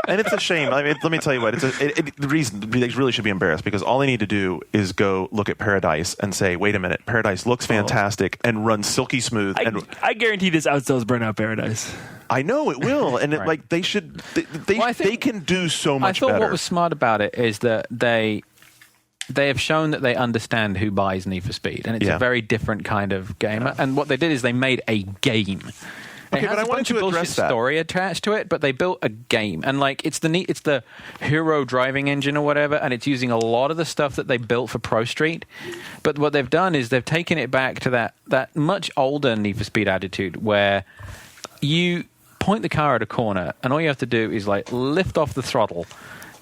A: And it's a shame. I mean, let me tell you what. The reason they really should be embarrassed because all they need to do is go look at Paradise and say, "Wait a minute, Paradise looks fantastic and runs silky smooth."
B: I guarantee this outsells Burnout Paradise.
A: I know it will, and like they should. They can do so much better.
D: I thought what was smart about it is that they have shown that they understand who buys Need for Speed, and it's a very different kind of game. And what they did is they made a game.
A: Okay,
D: it has
A: but I wanted to address that
D: story attached to it, but they built a game, and like it's the Hero driving engine or whatever, and it's using a lot of the stuff that they built for Pro Street. But what they've done is they've taken it back to that much older Need for Speed attitude, where you point the car at a corner, and all you have to do is like lift off the throttle,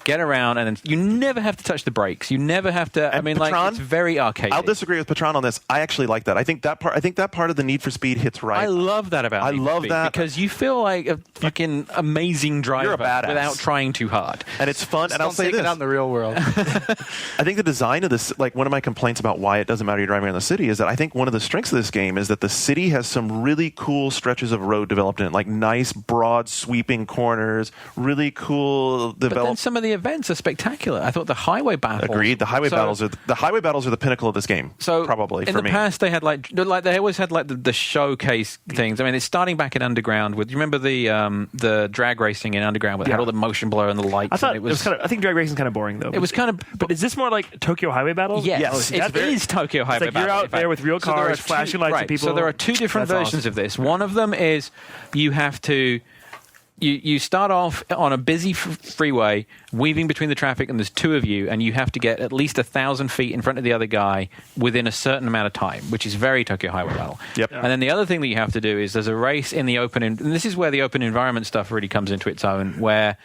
D: get around, and then you never have to touch the brakes. You never have to.
A: And Patron,
D: it's very arcadey.
A: I'll disagree with Patron on this. I actually like that. I think that part of the Need for Speed hits right.
D: I love that about Need for Speed because you feel like a fucking amazing driver
A: You're a badass.
D: without trying too hard,
A: and it's fun. And I'll say this:
C: it out in the real world.
A: I think the design of this, like one of my complaints about why it doesn't matter you're driving around the city, is that I think one of the strengths of this game is that the city has some really cool stretches of road developed in it, like nice, broad, sweeping corners, really cool
D: But then
A: developed.
D: some of the events are spectacular. I thought the highway battles.
A: Agreed. The highway battles are the pinnacle of this game.
D: So
A: probably
D: in
A: for
D: the
A: me.
D: past they had like they always had like the showcase things. I mean, it's starting back in Underground with. You remember the drag racing in Underground with had all the motion blur and the lights.
B: I thought
D: and it was
B: kind of. I think drag racing is kind of boring though.
D: It was kind of.
B: But is this more like Tokyo Highway battles?
D: Yes, it is Tokyo Highway
B: like
D: Battle.
B: you're out there with real cars, flashing lights at people.
D: So there are two different
B: That's
D: versions
B: awesome.
D: of this. One of them is you have to. You start off on a busy freeway, weaving between the traffic, and there's two of you, and you have to get at least 1,000 feet in front of the other guy within a certain amount of time, which is very Tokyo Highway Battle.
A: Yep.
D: And then the other thing that you have to do is there's a race in the open, and this is where the open environment stuff really comes into its own, where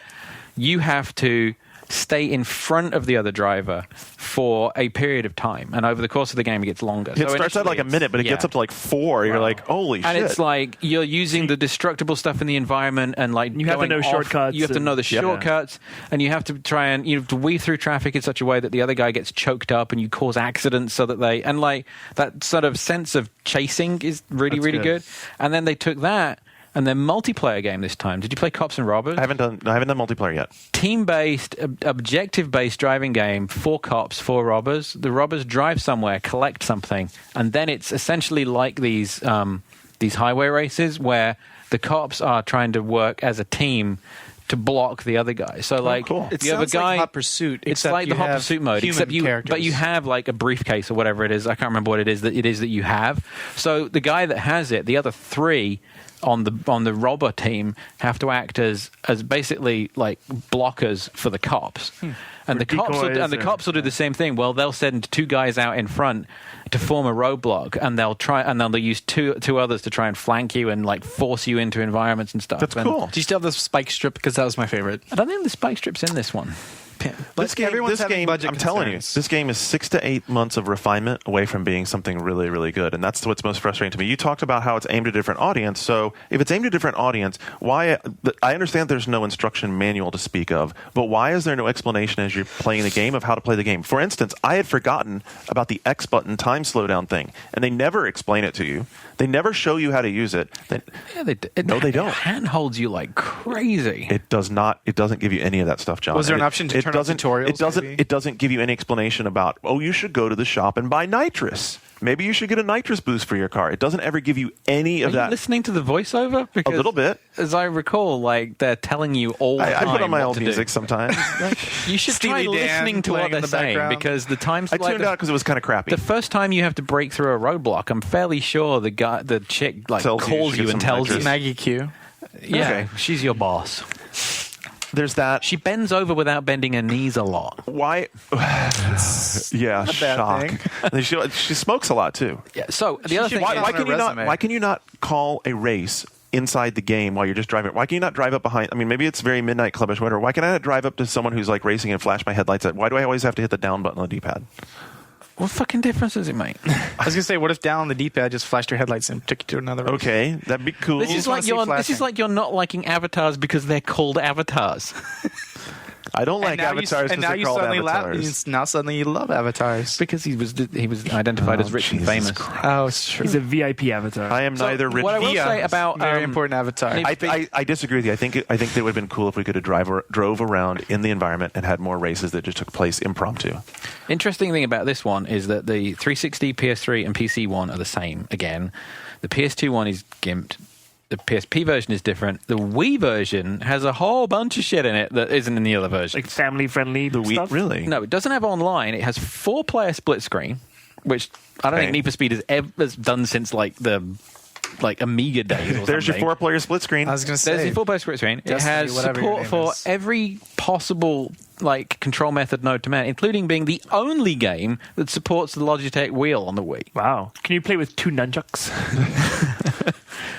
D: you have to stay in front of the other driver for a period of time, and over the course of the game it gets longer.
A: It starts out like a minute, but it gets up to like 4. You're like, holy shit.
D: And it's like you're using the destructible stuff in the environment, and like
B: you have to know shortcuts.
D: You have to know the shortcuts, and you have to try and you have to weave through traffic in such a way that the other guy gets choked up, and you cause accidents so that they and like that sort of sense of chasing is really good. And then they took that. And then multiplayer game this time. Did you play Cops and Robbers?
A: I haven't done multiplayer yet.
D: Team-based, objective-based driving game. 4 cops, 4 robbers. The robbers drive somewhere, collect something, and then it's essentially like these highway races where the cops are trying to work as a team to block the other guy. So like,
A: cool.
C: You have a guy. Like Hot Pursuit.
D: It's like the Hot Pursuit mode, except but you have like a briefcase or whatever it is. I can't remember what it is that you have. So the guy that has it, the other 3. On the robber team have to act as basically like blockers for the cops, and the cops will do the same thing. Well, they'll send 2 guys out in front to form a roadblock, and they'll use two others to try and flank you and like force you into environments and stuff.
A: That's cool.
C: Do you still have the spike strip? Because that was my favorite.
D: I don't think the spike strip's in this one.
A: This game, I'm telling you, this game is 6 to 8 months of refinement away from being something really, really good, and that's what's most frustrating to me. You talked about how it's aimed at a different audience, so if it's aimed at a different audience, why? I understand there's no instruction manual to speak of, but why is there no explanation as you're playing the game of how to play the game? For instance, I had forgotten about the X button time slowdown thing, and they never explain it to you. They never show you how to use it.
D: They don't. It handholds you like crazy.
A: It does not. It doesn't give you any of that stuff, John.
E: Was there an option to turn off tutorials?
A: It doesn't give you any explanation about, you should go to the shop and buy nitrous. Maybe you should get a nitrous boost for your car. It doesn't ever give you any of that.
D: Are you listening to the voiceover? Because
A: a little bit.
D: As I recall, they're telling you all the time.
A: I put on my old music sometimes.
D: You should try listening to what they're saying, because the times...
A: I tuned out because it was kind of crappy.
D: The first time you have to break through a roadblock, I'm fairly sure the chick calls you and tells you.
E: Maggie Q.
D: Yeah, okay. She's your boss.
A: There's that.
D: She bends over without bending her knees a lot.
A: Why? Yeah, shock. She smokes a lot too.
D: Yeah. So the other thing,
A: why can you not call a race inside the game while you're just driving? Why can you not drive up behind? I mean, maybe it's very midnight clubbish, whatever. Why can I not drive up to someone who's racing and flash my headlights at? Why do I always have to hit the down button on the D-pad?
D: What fucking difference does it make?
E: I was gonna say, what if down on the D-pad just flashed your headlights and took you to another race?
A: Okay, that'd be cool.
D: This is like you're not liking avatars because they're called avatars.
A: I don't like avatars because they're called avatars.
E: Now suddenly you love avatars.
D: Because he was identified as rich and famous.
E: Oh, it's true.
B: He's a VIP avatar.
A: I am neither rich.
D: What I will say about
E: very important avatar.
A: I disagree with you. I think it would have been cool if we could have drove around in the environment and had more races that just took place impromptu.
D: Interesting thing about this one is that the 360, PS3, and PC one are the same again. The PS2 one is gimped. The PSP version is different. The Wii version has a whole bunch of shit in it that isn't in the other version.
B: Like family-friendly stuff?
A: Wii, really?
D: No, it doesn't have online. It has 4-player split screen, which I don't think Need for Speed has ever done since the Amiga days or
A: There's
D: something.
A: your 4-player split screen.
E: I was going to say.
D: There's your 4-player split screen. It has support for every possible control method known to man, including being the only game that supports the Logitech wheel on the Wii.
B: Wow. Can you play with 2 nunchucks?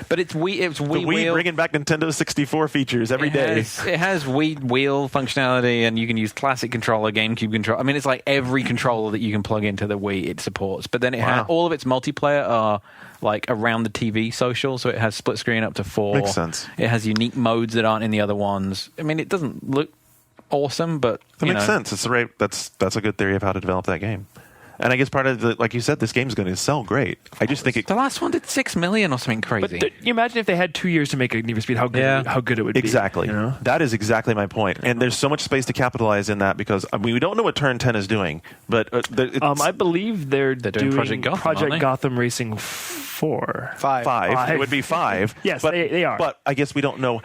D: But it's Wii
A: Wii
D: wheel.
A: Bringing back Nintendo 64 features every day.
D: It has Wii wheel functionality, and you can use classic controller, GameCube controller. I mean, it's like every controller that you can plug into the Wii it supports. But then it has all of its multiplayer are around the TV social, so it has split screen up to 4.
A: Makes sense.
D: It has unique modes that aren't in the other ones. I mean, it doesn't look awesome, but
A: that makes sense. It's that's a good theory of how to develop that game. And I guess part of like you said, this game's going to sell great. I just think
D: the last one did 6 million or something crazy.
B: But you imagine if they had 2 years to make a Need for Speed, how good it would be.
A: Exactly. That is exactly my point. And there's so much space to capitalize in that because we don't know what Turn 10 is doing, but
B: I believe they're doing
D: Project
B: Gotham Racing 4.
E: 5.
A: It would be 5.
B: Yes,
A: but,
B: they are.
A: But I guess we don't know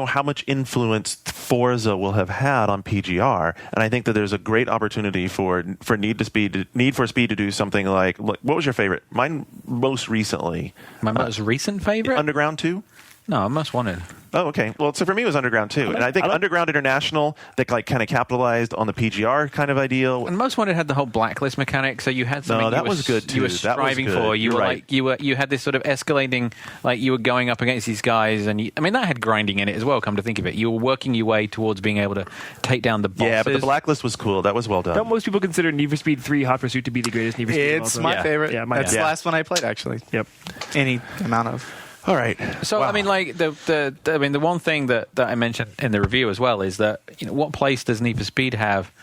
A: how much influence Forza will have had on PGR, and I think that there's a great opportunity for Need for Speed to do something like what was your favorite? Mine most recently.
D: My most recent favorite?
A: Underground 2?
D: No, Most Wanted.
A: Oh, okay. Well, so for me, it was Underground 2. And I think Underground International, they kind of capitalized on the PGR kind of ideal.
D: And Most Wanted had the whole blacklist mechanic, so you had something
A: was good, too.
D: You were striving for. You were right. You had this sort of escalating, you were going up against these guys, and that had grinding in it as well, come to think of it. You were working your way towards being able to take down the bosses.
A: Yeah, but the blacklist was cool. That was well done.
B: Don't most people consider Need for Speed 3 Hot Pursuit to be the greatest Need for Speed?
E: It's my favorite. Yeah, that's the last one I played, actually.
B: Yep.
E: Any amount of...
A: All right.
D: So
A: wow.
D: The one thing that I mentioned in the review as well is that what place does Need for Speed have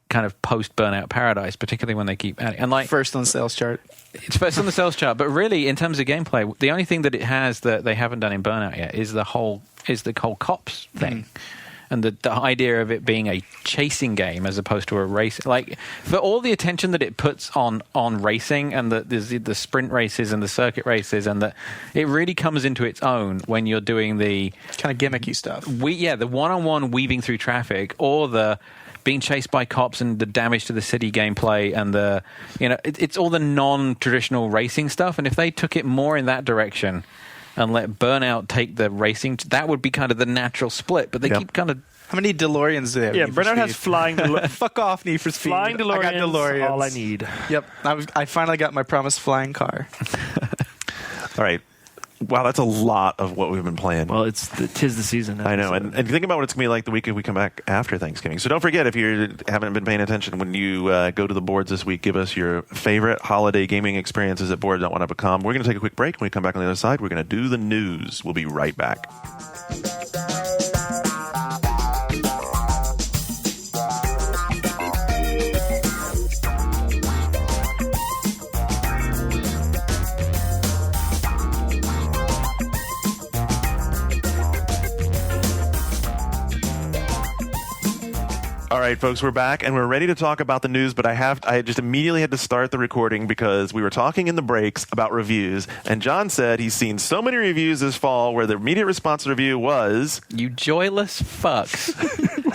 D: kind of post Burnout Paradise, particularly when they keep adding
E: first on the sales chart.
D: It's first on the sales chart, but really in terms of gameplay, the only thing that it has that they haven't done in Burnout yet is the whole cops thing. And the idea of it being a chasing game as opposed to a race, for all the attention that it puts on racing and the sprint races and the circuit races, and that it really comes into its own when you're doing the
E: kind of gimmicky stuff.
D: The one-on-one weaving through traffic, or the being chased by cops and the damage to the city gameplay, and it's all the non-traditional racing stuff. And if they took it more in that direction and let Burnout take the racing, that would be kind of the natural split. But they keep kind of...
E: How many DeLoreans do they have?
B: Yeah, Burnout has flying DeLoreans.
E: Fuck off, Need for Speed.
B: Flying DeLoreans,
E: I got DeLoreans.
B: all I need.
E: Yep. I finally got my promised flying car.
A: All right. Wow, that's a lot of what we've been playing.
B: Well, tis the season.
A: I know, and think about what it's going to be like the week if we come back after Thanksgiving. So don't forget, if you haven't been paying attention, when you go to the boards this week, give us your favorite holiday gaming experiences at boards.1up.com. We're going to take a quick break. When we come back on the other side, we're going to do the news. We'll be right back. All right, folks, we're back, and we're ready to talk about the news, but I just immediately had to start the recording because we were talking in the breaks about reviews, and John said he's seen so many reviews this fall where the immediate response to the review was...
D: You joyless fucks.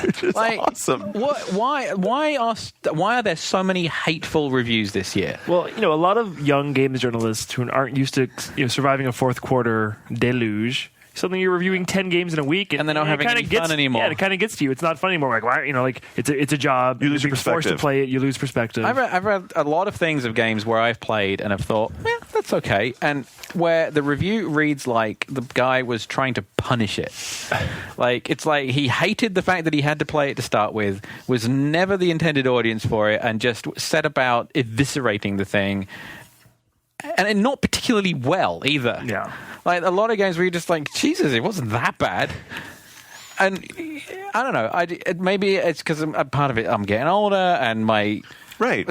A: Which is awesome.
D: Why are there so many hateful reviews this year?
B: Well, a lot of young games journalists who aren't used to surviving a fourth quarter deluge... Something you're reviewing 10 games in a week, and
D: they're not having any fun anymore.
B: Yeah, it kind of gets to you. It's not fun anymore. Like, why? It's a job.
A: You lose your perspective.
B: Forced to play it, you lose perspective.
D: I've read a lot of things of games where I've played and have thought, that's okay, and where the review reads like the guy was trying to punish it. Like, it's like he hated the fact that he had to play it to start with, was never the intended audience for it, and just set about eviscerating the thing. And not particularly well either.
B: Yeah.
D: Like a lot of games where you're just like, Jesus, it wasn't that bad. And I don't know. Maybe it's because I'm part of it. I'm getting older, and my
A: right.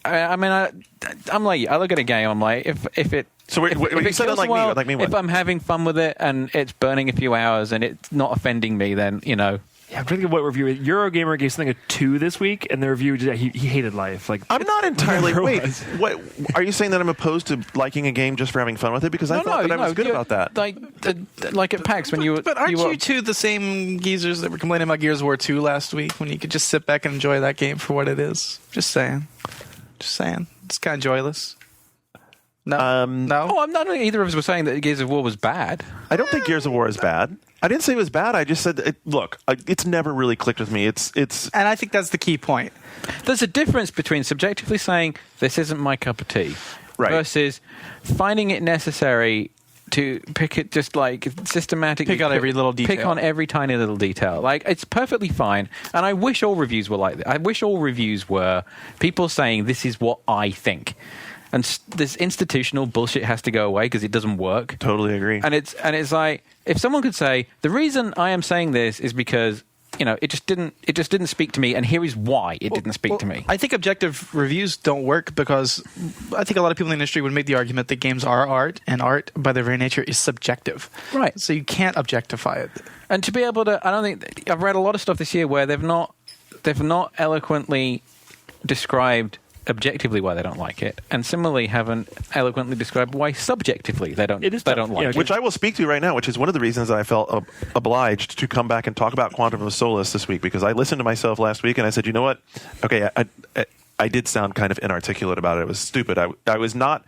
D: I'm like, I look at a game. I'm like, if it.
A: So if it said like well, me, like me, what?
D: If I'm having fun with it and it's burning a few hours and it's not offending me, then
B: Yeah, I'm trying to think of what review. Eurogamer gave something a 2 this week, and the review he hated life. Like,
A: I'm not entirely. Wait, what? Are you saying that I'm opposed to liking a game just for having fun with it? Because I thought that I was good about that.
D: Like at PAX when you were.
E: But aren't you two the same geezers that were complaining about Gears of War 2 last week when you could just sit back and enjoy that game for what it is? Just saying. It's kind of joyless. No. No.
D: Oh, I'm not. Either of us were saying that Gears of War was bad.
A: I don't think Gears of War is bad. I didn't say it was bad. I just said, look, it's never really clicked with me. It's.
E: And I think that's the key point.
D: There's a difference between subjectively saying this isn't my cup of tea,
A: right,
D: versus finding it necessary to pick it, just like systematically
E: pick on every little detail.
D: Pick on every tiny little detail. Like, it's perfectly fine. And I wish all reviews were like that. I wish all reviews were people saying this is what I think. And this institutional bullshit has to go away because it doesn't work.
A: Totally agree.
D: And it's like, if someone could say the reason I am saying this is because it just didn't speak to me, and here is why it didn't speak to me.
E: I think objective reviews don't work because I think a lot of people in the industry would make the argument that games are art, and art by their very nature is subjective.
D: Right.
E: So you can't objectify it.
D: And to be able to, I don't think I've read a lot of stuff this year where they've not eloquently described objectively why they don't like it, and similarly haven't eloquently described why subjectively they don't like it.
A: Which I will speak to right now, which is one of the reasons that I felt obliged to come back and talk about Quantum of Solace this week, because I listened to myself last week and I said, you know what? Okay, I did sound kind of inarticulate about it. It was stupid. I was not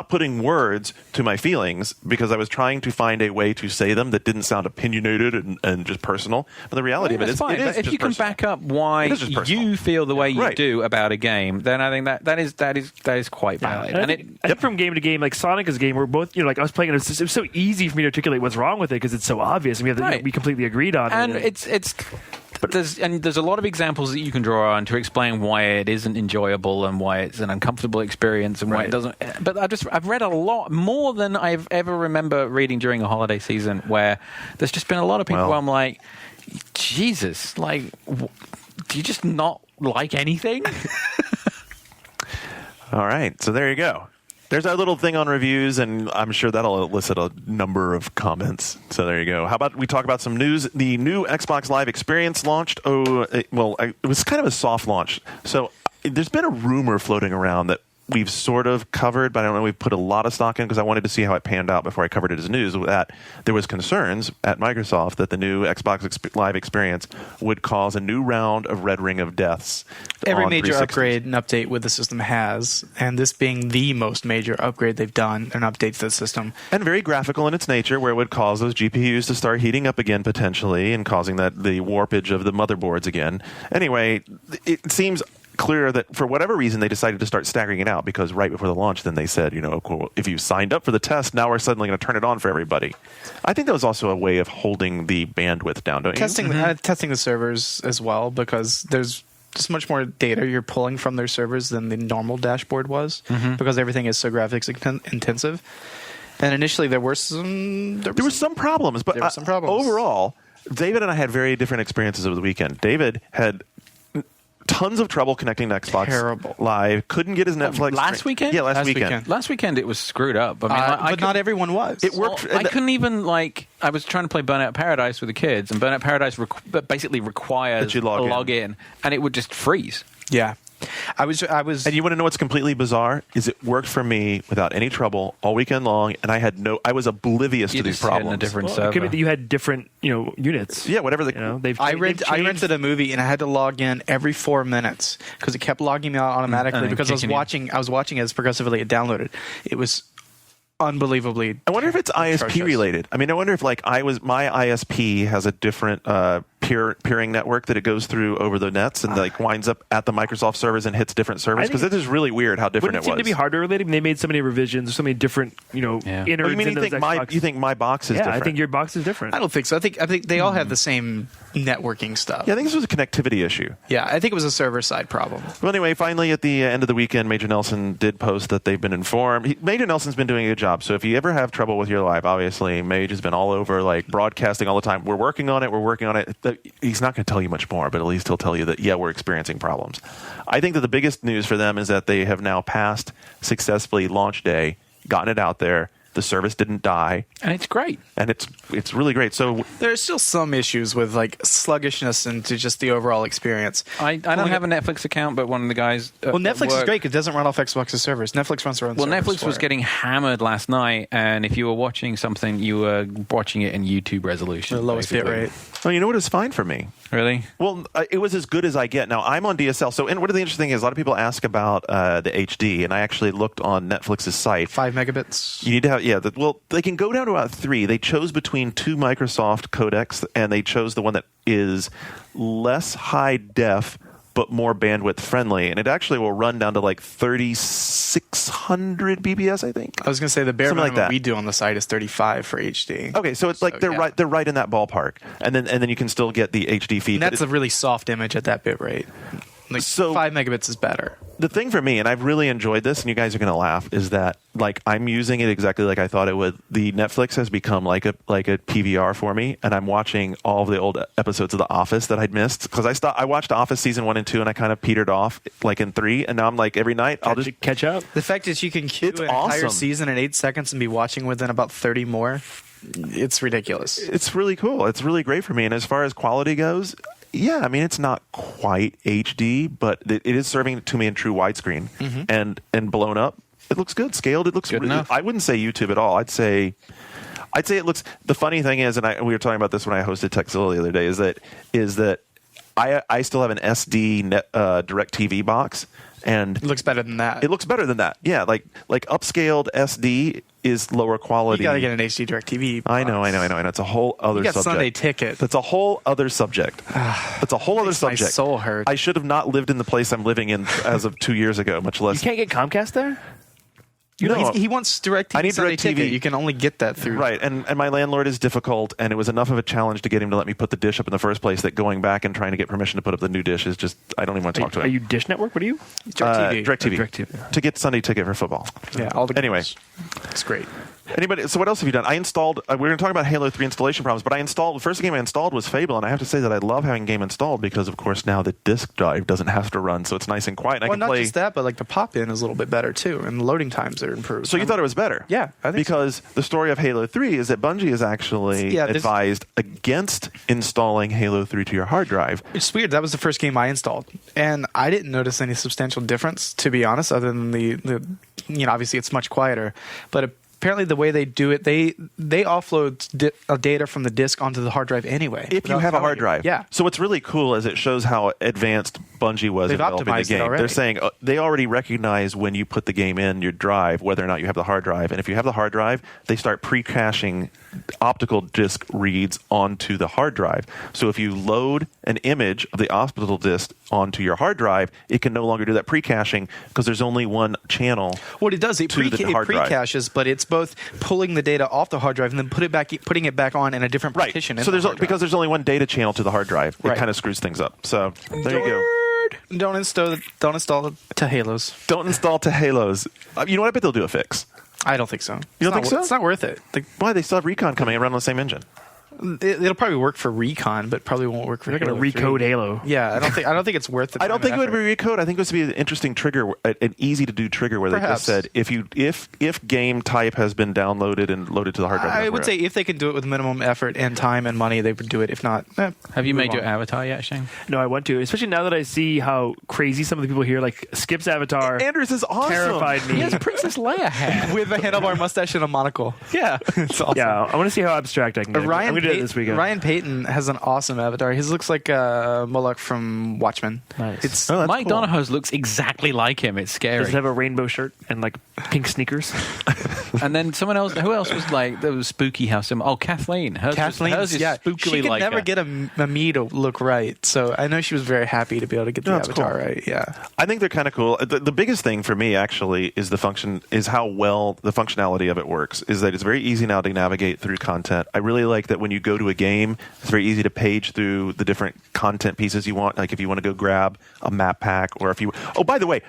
A: putting words to my feelings because I was trying to find a way to say them that didn't sound opinionated and just personal. But the reality of it is,
D: fine.
A: It is
D: if
A: just
D: you can
A: personal.
D: back up why you feel the way you do about a game, then I think that is quite valid.
B: And I think from game to game, like Sonic is a game where both, like I was playing it, it was so easy for me to articulate what's wrong with it because it's so obvious, and we completely agreed on
D: and
B: it.
D: But there's a lot of examples that you can draw on to explain why it isn't enjoyable and why it's an uncomfortable experience and why it doesn't. But I've read a lot more than I've ever remember reading during a holiday season, where there's just been a lot of people where I'm like, Jesus, like, do you just not like anything?
A: All right, so there you go. There's our little thing on reviews, and I'm sure that'll elicit a number of comments. So there you go. How about we talk about some news? The new Xbox Live experience launched. It was kind of a soft launch. So there's been a rumor floating around that we've sort of covered, but I don't know we've put a lot of stock in because I wanted to see how it panned out before I covered it as news, that there was concerns at Microsoft that the new Xbox Live experience would cause a new round of Red Ring of deaths.
E: Every major upgrade and update with the system has, and this being the most major upgrade they've done, an update to the system.
A: And very graphical in its nature, where it would cause those GPUs to start heating up again potentially and causing the warpage of the motherboards again. Anyway, it seems clear that for whatever reason they decided to start staggering it out, because right before the launch, then they said, cool, if you signed up for the test, now we're suddenly going to turn it on for everybody. I think that was also a way of holding the bandwidth down, don't you?
C: Testing the servers as well, because there's just much more data you're pulling from their servers than the normal dashboard was, because everything is so graphics intensive. And initially there were some
A: problems, but overall, David and I had very different experiences over the weekend. David had tons of trouble connecting to Xbox Live. Couldn't get his Netflix.
D: Last weekend?
A: Yeah, last weekend.
D: Last weekend it was screwed up. I mean,
C: but not everyone was.
A: It worked.
D: I couldn't even, I was trying to play Burnout Paradise with the kids, and Burnout Paradise basically requires
A: that you
D: log in, and it would just freeze.
C: Yeah. I was.
A: And you want to know what's completely bizarre? Is it worked for me without any trouble all weekend long, and I was oblivious to these problems.
D: A different
B: server. It could be that you had different, units.
A: Yeah, whatever.
C: I rented a movie and I had to log in every 4 minutes because it kept logging me out automatically because I was watching as progressively it downloaded. It was unbelievably.
A: I wonder if it's ISP related. I mean, I wonder if my ISP has a different peering network that it goes through over the nets and winds up at the Microsoft servers and hits different servers, because it is really weird how different it was.
B: It seemed to be hardware related. They made so many revisions, so many different innards.
A: You think my box is different?
B: I think your box is different.
C: I don't think so. I think they all have the same networking stuff.
A: Yeah, I think this was a connectivity issue.
C: Yeah, I think it was a server side problem.
A: Well, anyway, finally at the end of the weekend, Major Nelson did post that they've been informed. Major Nelson's been doing a good job. So if you ever have trouble with your live, obviously Mage has been all over, broadcasting all the time. We're working on it. He's not going to tell you much more, but at least he'll tell you that, we're experiencing problems. I think that the biggest news for them is that they have now passed successfully launch day, gotten it out there. The service didn't die,
D: and it's great.
A: And it's really great. So
C: there are still some issues with sluggishness into just the overall experience.
D: I don't have a Netflix account, but one of the guys.
C: Netflix is great because it doesn't run off Xbox's servers. Netflix runs their own.
D: Netflix was getting hammered last night, and if you were watching something, you were watching it in YouTube resolution,
C: the lowest bit rate.
A: Well, you know what is fine for me.
D: Really?
A: Well, it was as good as I get. Now, I'm on DSL. So, and what the interesting thing is, a lot of people ask about the HD, and I actually looked on Netflix's site.
C: 5 megabits.
A: You need to have, they can go down to about 3. They chose between 2 Microsoft codecs, and they chose the one that is less high def, but more bandwidth friendly. And it actually will run down to 3,600 BPS, I think.
C: I was going to say the bare minimum we do on the site is 35 for HD.
A: Okay, so it's they're right in that ballpark. And then you can still get the HD feed.
C: And that's a really soft image at that bit rate. 5 megabits is better.
A: The thing for me, and I've really enjoyed this, and you guys are going to laugh, is that I'm using it exactly like I thought it would. The Netflix has become like a PVR for me, and I'm watching all of the old episodes of The Office that I'd missed, because I watched Office season 1 and 2, and I kind of petered off in 3, and now I'm every night I'll just
B: catch up.
C: The fact that you can queue an entire season in 8 seconds and be watching within about 30 more, it's ridiculous.
A: It's really cool. It's really great for me, and as far as quality goes. Yeah, I mean, it's not quite HD, but it is serving it to me in true widescreen and blown up. It looks good. Scaled, it looks
D: good enough.
A: I wouldn't say YouTube at all. I'd say it looks. The funny thing is, and we were talking about this when I hosted TechZilla the other day, is that I still have an SD DirecTV box, and
C: it looks better than that.
A: It looks better than that. Yeah, like upscaled SD is lower quality.
C: You got to get an HD DirecTV box.
A: I know. It's a whole other subject.
C: Sunday Ticket.
A: That's a whole other subject. That's a whole other subject.
C: My soul hurts.
A: I should have not lived in the place I'm living in as of 2 years ago, much less.
B: You can't get Comcast there?
C: He wants DirecTV.
A: I need
C: Sunday
A: DirecTV.
C: Ticket. You can only get that through.
A: Right, and my landlord is difficult, and it was enough of a challenge to get him to let me put the dish up in the first place that going back and trying to get permission to put up the new dish is just, I don't even want to talk to him.
B: Are you Dish Network? What are you?
A: DirecTV. To get Sunday Ticket for football.
C: Yeah, all the
A: Anyway.
C: It's great.
A: Anybody? So what else have you done? I installed. We're going to talk about Halo 3 installation problems, but the first game I installed was Fable, and I have to say that I love having a game installed because, of course, now the disk drive doesn't have to run, so it's nice and quiet. And I can
C: not
A: play.
C: Just that, but the pop-in is a little bit better too, and the loading times are improved.
A: So you thought it was better?
C: Yeah, I think
A: because the story of Halo 3 is that Bungie is actually advised against installing Halo 3 to your hard drive.
C: It's weird. That was the first game I installed, and I didn't notice any substantial difference, to be honest, other than the obviously it's much quieter, but apparently the way they do it, they offload data from the disk onto the hard drive anyway.
A: If you have a hard drive.
C: Yeah.
A: So what's really cool is it shows how advanced Bungie was in developing the game. They're saying they already recognize when you put the game in your drive, whether or not you have the hard drive. And if you have the hard drive, they start pre-caching optical disk reads onto the hard drive. So if you load an image of the optical disk onto your hard drive, it can no longer do that pre-caching because there's only one channel.
C: What it does, it pre-caches, but it's both pulling the data off the hard drive and then putting it back on in a different partition.
A: So because there's only one data channel to the hard drive, it kind of screws things up. So there you go.
C: Don't install to Halos.
A: Don't install to Halos. You know what? I bet they'll do a fix.
C: I don't think so.
A: You don't think so?
C: It's not worth it.
A: Why? They still have Recon coming around on the same engine.
C: It'll probably work for Recon, but probably won't work for.
B: They're going to recode Halo.
C: Yeah, I don't think it's worth it.
A: I don't think it would be recode. I think it would be an interesting trigger, an easy to do trigger where they just said if game type has been downloaded and loaded to the hard drive.
C: I would say if they can do it with minimum effort and time and money, they would do it. If not,
D: have you made your avatar yet, Shane?
B: No, I want to. Especially now that I see how crazy some of the people here, like Skip's avatar.
A: Andrews is awesome.
B: Terrified me.
D: He has Princess Leia hair
C: with a handlebar mustache and a monocle.
D: Yeah,
C: it's awesome.
B: Yeah, I want to see how abstract I can get. I'm going to do it this weekend.
C: Ryan Payton has an awesome avatar. His looks like Moloch from Watchmen.
B: Nice.
D: Mike Donahoe's looks exactly like him. It's scary.
B: Does it have a rainbow shirt and like pink sneakers?
D: And then someone else. Who else was like? There was spooky house. Oh, Kathleen. Hers is spookily
C: she could
D: like
C: never get a me to look right. So I know she was very happy to be able to get the avatar right. Yeah,
A: I think they're kind of cool. The biggest thing for me actually is how well the functionality of it works. Is that it's very easy now to navigate through content. I really like that when you go to a game, it's very easy to page through the different content pieces you want. Like if you want to go grab a map pack, or if you. Oh, by the way,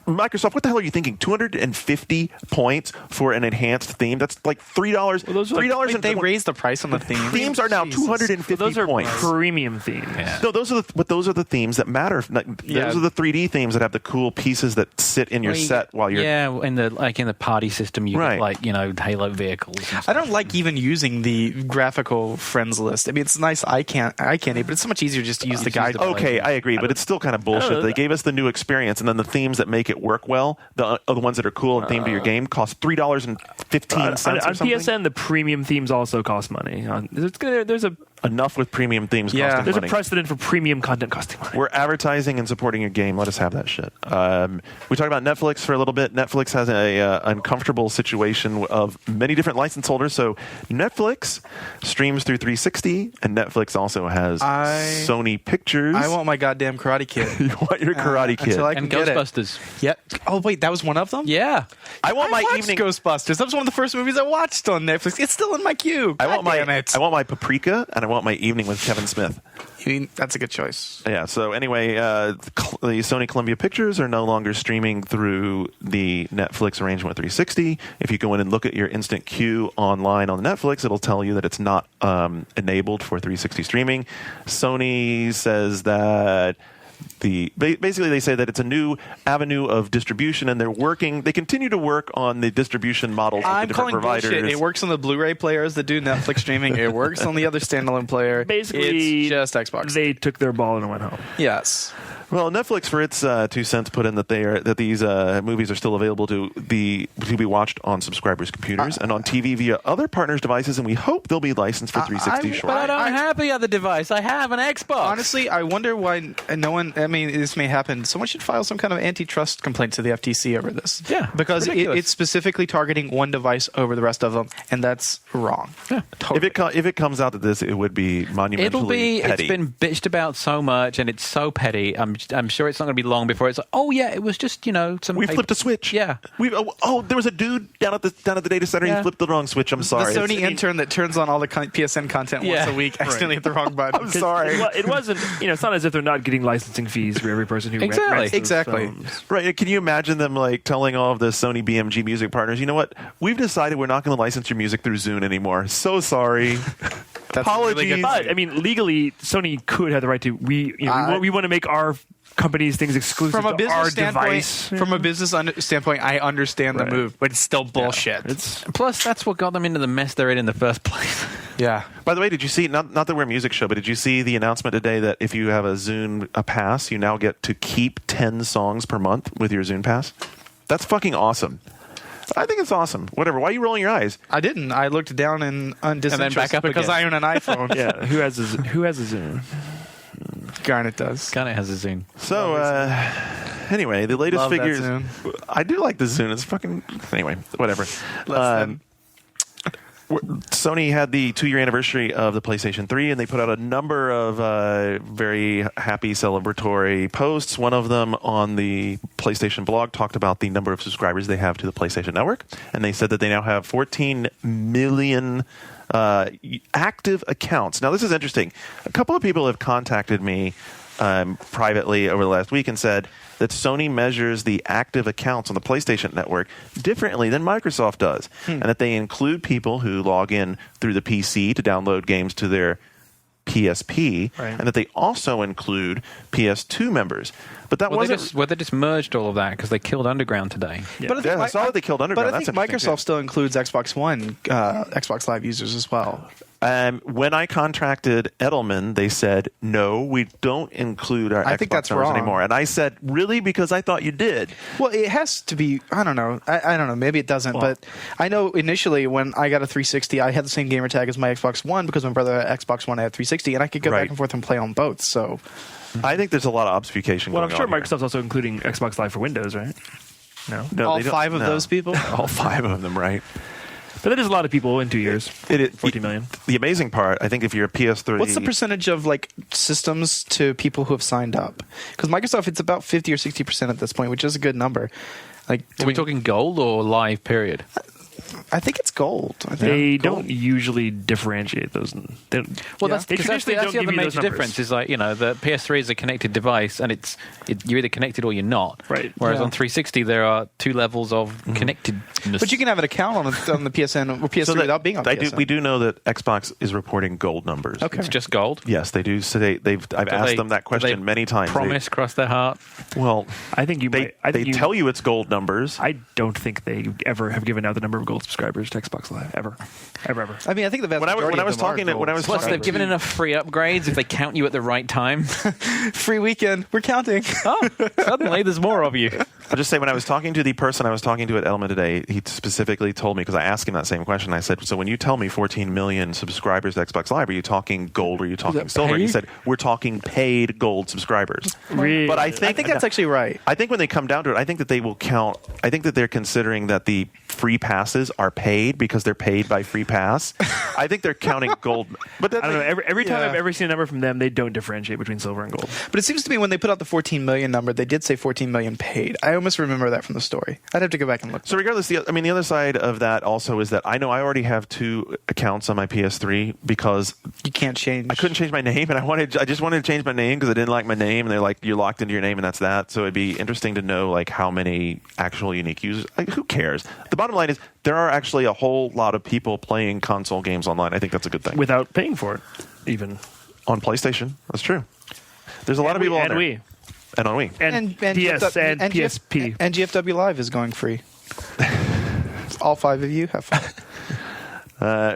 A: Microsoft, what the hell are you thinking? 250 points for an enhanced theme? That's like $3.
B: Well, those are
A: $3 and
C: they raised the price on the theme.
A: Themes are now 250
B: those are
A: points.
B: Premium themes.
A: Yeah. No, those are the themes that matter. Those are the 3D themes that have the cool pieces that sit in your set while you're.
D: Yeah, in the party system, you get like Halo vehicles.
C: I don't like even using the graphical friends list. I mean, it's nice eye candy, but it's so much easier just to use the guide.
A: Okay, I agree, but it's still kind of bullshit. They gave us the new experience, and then the themes that make it work well, the ones that are cool and themed to your game, cost $3.15
B: on PSN. The premium themes also cost money. There's
A: enough with premium themes costing money.
B: There's a precedent for premium content costing money.
A: We're advertising and supporting your game. Let us have that shit. We talked about Netflix for a little bit. Netflix has an uncomfortable situation of many different license holders. So Netflix streams through 360, and Netflix also has Sony Pictures.
C: I want my goddamn Karate Kid.
A: You want your Karate Kid.
D: And Ghostbusters.
C: Yeah. Oh, wait, that was one of them?
D: Yeah.
C: I watched Ghostbusters. That was one of the first movies I watched on Netflix. It's still in my queue. I want
A: my Paprika, and I want my Evening with Kevin Smith.
C: That's a good choice.
A: Yeah. So anyway, the Sony Columbia Pictures are no longer streaming through the Netflix arrangement with 360. If you go in and look at your instant queue online on Netflix, it'll tell you that it's not enabled for 360 streaming. Sony says that. Basically, they say that it's a new avenue of distribution, and they continue to work on the distribution models with the different providers.
C: Bullshit. It works on the Blu-ray players that do Netflix streaming. It works on the other standalone player.
B: Basically,
C: it's just Xbox.
B: They took their ball and went home.
C: Yes.
A: Well, Netflix, for its 2 cents, put in that these movies are still available to be watched on subscribers' computers and on TV via other partners' devices, and we hope they'll be licensed for 360 shortly.
D: But I don't have the other device. I have an Xbox.
C: Honestly, I wonder why no one. I mean, this may happen. Someone should file some kind of antitrust complaint to the FTC over this.
D: Yeah,
C: because it's specifically targeting one device over the rest of them, and that's wrong.
D: Yeah,
C: totally.
A: If it comes out that this, it would be monumentally petty.
D: It's been bitched about so much, and it's so petty. I'm sure it's not going to be long before it's like, oh yeah, it was just some.
A: We flipped a switch.
D: Yeah.
A: There was a dude down at the data center. Yeah. He flipped the wrong switch. I'm sorry.
C: The Sony intern that turns on all the PSN content once a week accidentally hit the wrong button.
A: I'm sorry.
B: It wasn't. It's not as if they're not getting licensing fees for every person who rents those films.
A: Right. Can you imagine them telling all of the Sony BMG music partners, you know what? We've decided we're not going to license your music through Zune anymore. So sorry. Apologies.
B: Really but I mean, legally, Sony could have the right to. We want to make our company's things exclusive
C: from a business
B: to our
C: standpoint,
B: device.
C: From a business standpoint, I understand the move, but it's still bullshit.
B: Yeah.
D: Plus, that's what got them into the mess they're in the first place.
C: Yeah.
A: By the way, did you see, not that we're a music show, but did you see the announcement today that if you have a Zune pass, you now get to keep 10 songs per month with your Zune pass? That's fucking awesome. I think it's awesome. Whatever. Why are you rolling your eyes?
C: I didn't. I looked down in disinterest
D: then back up
C: because
D: again.
C: I own an iPhone.
B: Yeah, who has a Zoom?
C: Garnet does.
D: Garnet has a Zune.
A: So, anyway, the latest
C: Love that
A: figures.
C: Zune.
A: I do like the Zune. It's fucking. Anyway, whatever. Sony had the 2-year anniversary of the PlayStation 3, and they put out a number of very happy celebratory posts. One of them on the PlayStation blog talked about the number of subscribers they have to the PlayStation Network, and they said that they now have 14 million active accounts. Now, this is interesting. A couple of people have contacted me privately over the last week and said that Sony measures the active accounts on the PlayStation Network differently than Microsoft does, and that they include people who log in through the PC to download games to their PSP, and that they also include PS2 members. But that wasn't.
D: They just merged all of that because they killed Underground today.
B: Yeah.
C: But
A: I saw that they killed Underground.
C: But I think Microsoft still includes Xbox One, Xbox Live users as well.
A: When I contracted Edelman, they said, no, we don't include our
C: I
A: Xbox
C: think that's
A: numbers
C: wrong.
A: anymore. And I said, really? Because I thought you did.
C: Well, it has to be. I don't know. I don't know. Maybe it doesn't. But I know initially when I got a 360, I had the same gamer tag as my Xbox One because my brother had Xbox One, I had 360, and I could go back and forth and play on both. So
A: I think there's a lot of obfuscation
B: Well,
A: going
B: I'm sure
A: on here.
B: Microsoft's also including Xbox Live for Windows, right? No.
A: No,
C: all
A: they don't-
C: 5 of
A: no.
C: those people.
A: All 5 of them, right?
B: But that is a lot of people in 2 years. 14 million.
A: The amazing part, I think if you're a PS3...
C: What's the percentage of like systems to people who have signed up? Because Microsoft, it's about 50 or 60% at this point, which is a good number. Like,
D: Are we talking gold or live period?
C: I think it's gold. I think
B: They
C: gold.
B: don't usually differentiate those.
D: Well,
C: Yeah.
D: that's
B: They
D: because that's
B: traditionally
D: the
B: don't
D: other
B: give you
D: major
B: those numbers.
D: difference. Is like the PS3 is a connected device, and you're either connected or you're not.
B: Right.
D: Whereas
C: Yeah.
D: on 360 there are 2 levels of connectedness.
C: But you can have an account on the PSN or PS3 without being on PSN.
A: We do know that Xbox is reporting gold numbers.
C: Okay.
D: It's just gold.
A: Yes, they do. So I've asked them that question many times.
D: Promise, cross their heart.
A: Well,
B: I think you might. I think
A: they tell you it's gold numbers.
B: I don't think they ever have given out the number of gold subscribers to Xbox Live ever.
C: I mean, I think the vast
A: When I
C: majority
A: was
C: of them
A: talking
C: are
A: to- when I was
C: gold
D: Plus, they've given enough free upgrades if they count you at the right time.
C: free weekend. We're counting.
D: Oh, suddenly there's more of you.
A: I'll just say, when I was talking to the person I was talking to at Element today, he specifically told me, because I asked him that same question, I said, so when you tell me 14 million subscribers to Xbox Live, are you talking gold or are you talking silver? And he
B: paid?
A: said, we're talking paid gold subscribers.
B: Really?
A: But
C: I think that's actually right.
A: I think when they come down to it, I think that they will count. I think that they're considering that the free passes are paid because they're paid by free pass. I think they're counting gold. But
B: I don't know. Every time
C: Yeah.
B: I've ever seen a number from them, they don't differentiate between silver and gold.
C: But it seems to me when they put out the 14 million number, they did say 14 million paid. I almost remember that from the story. I'd have to go back and look.
A: So regardless, the other side of that also is that I know I already have 2 accounts on my PS3 because
C: You can't change.
A: I couldn't change my name, and I just wanted to change my name because I didn't like my name, and they're like, you're locked into your name, and that's that. So it'd be interesting to know like how many actual unique users. Like, who cares? The bottom line is there are actually a whole lot of people playing console games online. I think that's a good thing.
B: Without paying for it, even.
A: On PlayStation, that's true. There's a lot of people on
B: and
A: there.
B: Wii.
A: And on Wii.
B: And PS and PSP.
C: And GFW Live is going free. All 5 of you have fun.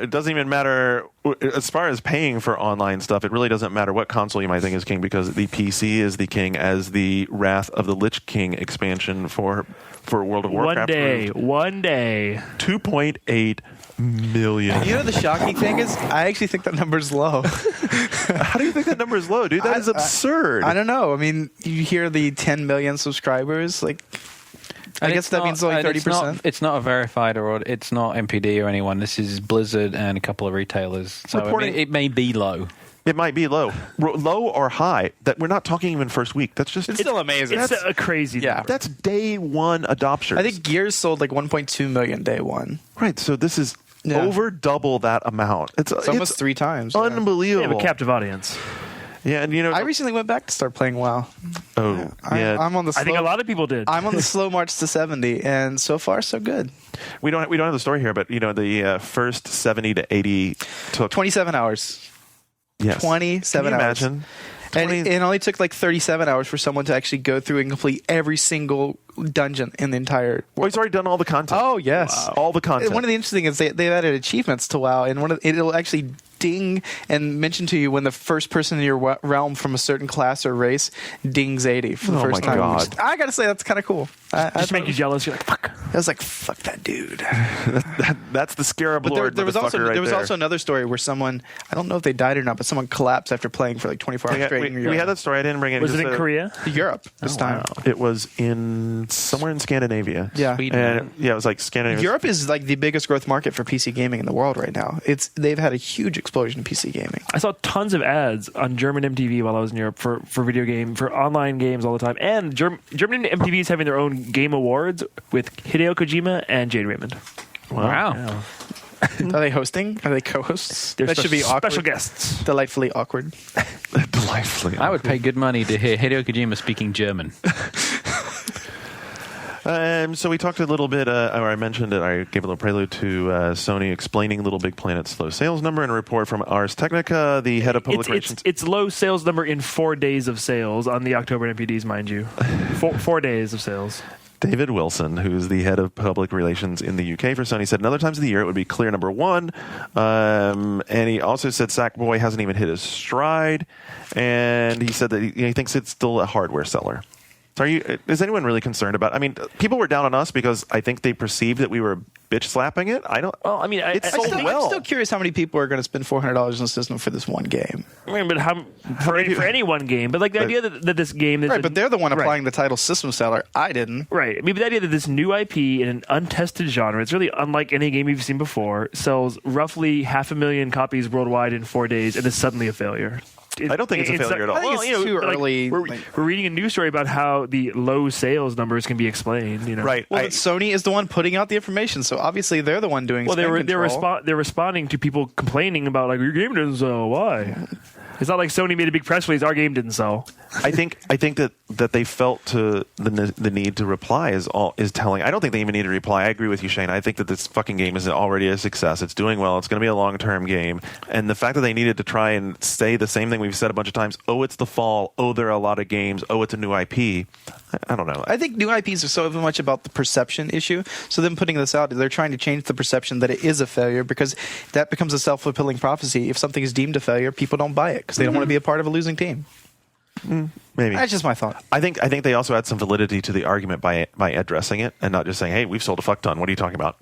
A: It doesn't even matter as far as paying for online stuff. It really doesn't matter what console you might think is king because the PC is the king, as the Wrath of the Lich King expansion for World of Warcraft.
B: One day.
A: 2.8 million.
C: You know the shocking thing is, I actually think that number's low.
A: How do you think that number is low, dude? That is absurd.
C: I don't know. I mean, you hear the 10 million subscribers, like. I guess that means only 30%.
D: It's not a verified or it's not MPD or anyone. This is Blizzard and a couple of retailers. So
A: Reporting-
D: it may be low.
A: It might be low, low or high. That we're not talking even first week. That's just
C: It's still amazing.
B: It's a crazy number.
A: That's day one adopters.
C: I think Gears sold like 1.2 million day one.
A: right. So this is
C: Yeah.
A: over double that amount. It's
C: almost 3 times. Yeah.
B: They
A: unbelievable.
B: have a captive audience.
A: Yeah, and you know,
C: I recently went back to start playing WoW.
A: yeah.
C: I'm on the. Slow,
B: I think a lot of people did.
C: I'm on the slow march to 70, and so far so good.
A: we don't have the story here, but you know, the first 70 to 80 took
C: 27 hours.
A: yes.
C: 27
A: Can you
C: hours.
A: imagine?
C: And
A: 20
C: it only took like 37 hours for someone to actually go through and complete every single dungeon in the entire
A: Well, he's already done all the content.
C: Oh, yes.
A: All the content.
C: One of the interesting is they've added achievements to WoW, and it'll actually ding and mention to you when the first person in your realm from a certain class or race dings 80 for the
A: Oh
C: first
A: my
C: time.
A: God.
C: I gotta say, that's kind of cool.
B: Just make you jealous. You're like, fuck.
C: I was like, fuck that dude.
A: That's the scarab
C: But
A: lord.
C: there was also
A: right
C: there was
A: there.
C: also another story where someone, I don't know if they died or not, but someone collapsed after playing for like 24 hours straight in Europe.
A: We had that story. I didn't bring it.
B: Was it in Korea?
C: Europe this time.
B: Wow.
A: It was in somewhere in Scandinavia.
C: Yeah.
D: Sweden.
A: And it was like Scandinavia.
C: Europe is like the biggest growth market for PC gaming in the world right now. They've had a huge explosion in PC gaming.
B: I saw tons of ads on German MTV while I was in Europe for online games all the time. And German MTV is having their own game awards with Hideo Kojima and Jade Raymond.
D: Wow.
B: Yeah.
C: Are they hosting? Are they co-hosts?
B: They're
C: That should be awkward.
B: special guests.
C: Delightfully awkward.
A: Delightfully.
D: I would pay good money to hear Hideo Kojima speaking German.
A: So we talked a little bit, or I mentioned it, I gave a little prelude to Sony explaining Little Big Planet's low sales number in a report from Ars Technica, the head of public relations.
B: It's low sales number in 4 days of sales on the October NPDs, mind you. 4 days of sales.
A: David Wilson, who's the head of public relations in the UK for Sony, said in other times of the year it would be clear number one. And he also said Sackboy hasn't even hit his stride. And he said that he thinks it's still a hardware seller. So is anyone really concerned about it? I mean, people were down on us because I think they perceived that we were bitch slapping it. I don't.
B: Well, I mean,
C: I'm still curious how many people are going to spend $400 on the system for this one game.
B: I mean, but for any one game, but like the idea that this game is
C: Right, but they're the one applying the title system seller. I didn't.
B: Right. I mean, but the idea that this new IP in an untested genre, it's really unlike any game you've seen before, sells roughly 500,000 copies worldwide in 4 days, and is suddenly a failure.
A: I don't think it's a failure at all.
C: I think it's too early.
B: We're reading a news story about how the low sales numbers can be explained.
A: Right.
C: Well, but Sony is the one putting out the information, so obviously they're the one doing.
B: Well,
C: spend
B: they're
C: control.
B: responding to people complaining about like your game didn't sell. Why? It's not like Sony made a big press release. Our game didn't sell.
A: I think that they felt the need to reply is telling. I don't think they even need to reply. I agree with you, Shane. I think that this fucking game is already a success. It's doing well. It's going to be a long-term game. And the fact that they needed to try and say the same thing we've said a bunch of times. Oh, it's the fall. Oh, there are a lot of games. Oh, it's a new IP. I don't know.
C: I think new IPs are so much about the perception issue. So them putting this out, they're trying to change the perception that it is a failure, because that becomes a self-fulfilling prophecy. If something is deemed a failure, people don't buy it because they don't want to be a part of a losing team.
A: Maybe
C: That's just my thought.
A: I think they also add some validity to the argument by addressing it and not just saying, "Hey, we've sold a fuck ton. What are you talking about?"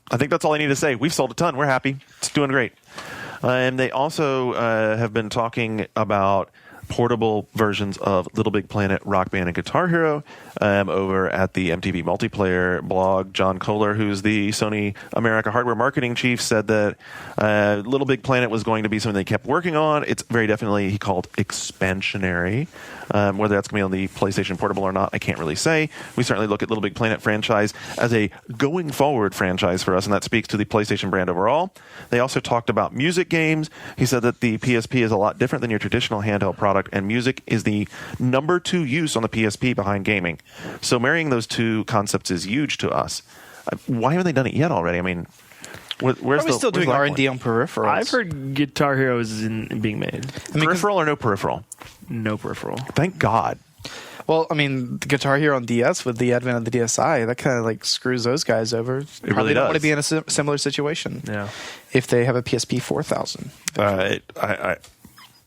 A: I think that's all I need to say. We've sold a ton. We're happy. It's doing great. And they also have been talking about portable versions of Little Big Planet, Rock Band, and Guitar Hero over at the MTV Multiplayer blog. John Kohler, who's the Sony America hardware marketing chief, said that Little Big Planet was going to be something they kept working on. It's very definitely, he called, expansionary. Whether that's going to be on the PlayStation Portable or not, I can't really say. We certainly look at Little Big Planet franchise as a going forward franchise for us, and that speaks to the PlayStation brand overall. They also talked about music games. He said that the PSP is a lot different than your traditional handheld product, and music is the number 2 use on the PSP behind gaming. So marrying those two concepts is huge to us. Why haven't they done it yet already? I mean, where's
C: still doing R&D on peripherals?
B: I've heard Guitar Hero is being made.
A: Peripheral or no peripheral?
B: No peripheral.
A: Thank God.
C: Well, I mean, the Guitar Hero on DS with the advent of the DSi, that kind of like screws those guys over.
A: It
C: Probably
A: really
C: don't
A: does.
C: want to be in a similar situation.
B: Yeah.
C: If they have a PSP 4000.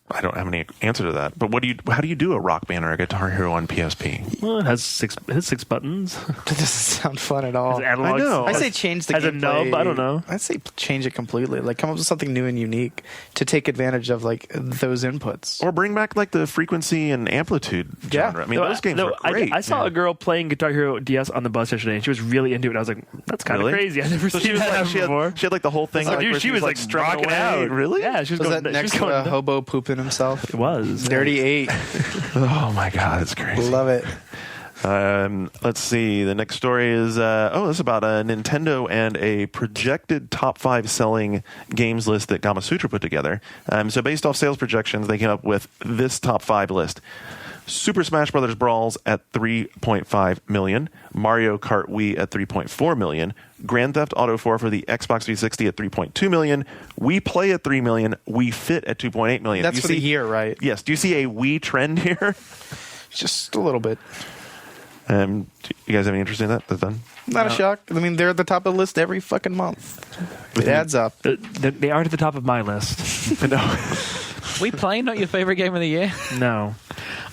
A: I don't have any answer to that. But how do you do a Rock Band or a Guitar Hero on PSP?
B: Well, it has six buttons.
C: That doesn't sound fun at all.
B: Has analogs.
A: I know.
C: I say change the
B: has a
C: gameplay.
B: nub. I don't know.
C: I'd say change it completely. Like come up with something new and unique to take advantage of like those inputs.
A: Or bring back like the frequency and amplitude genre. I mean, those games are great.
B: I saw a girl playing Guitar Hero DS on the bus yesterday, and she was really into it. And I was like, "That's kind of
A: Really?
B: crazy. I've never
A: So
B: seen
A: she was
B: that
A: like,
B: before."
A: she had like the whole thing.
B: Dude,
A: where
B: she was like
A: strumming
B: rocking
A: away.
B: out.
A: Really?
B: Yeah, she was
C: Was
B: going.
C: that next
B: she was
C: to a
B: going.
C: hobo pooping himself?
B: It was
C: Dirty 8.
A: Oh my God, it's crazy.
C: Love it.
A: Let's see. The next story is this is about a Nintendo and a projected top 5 selling games list that Gamasutra put together. So based off sales projections, they came up with this top 5 list. Super Smash Bros. Brawls at 3.5 million, Mario Kart Wii at 3.4 million, Grand Theft Auto 4 for the Xbox 360 at 3.2 million, Wii Play at 3 million, Wii Fit at 2.8 million.
C: That's for the year, right?
A: Yes. Do you see a Wii trend here?
C: Just a little bit.
A: Do you guys have any interest in that? That's done.
C: Not a shock. I mean, they're at the top of the list every fucking month. It adds up.
B: They aren't at the top of my list.
A: No.
D: We Play not your favorite game of the year?
B: No.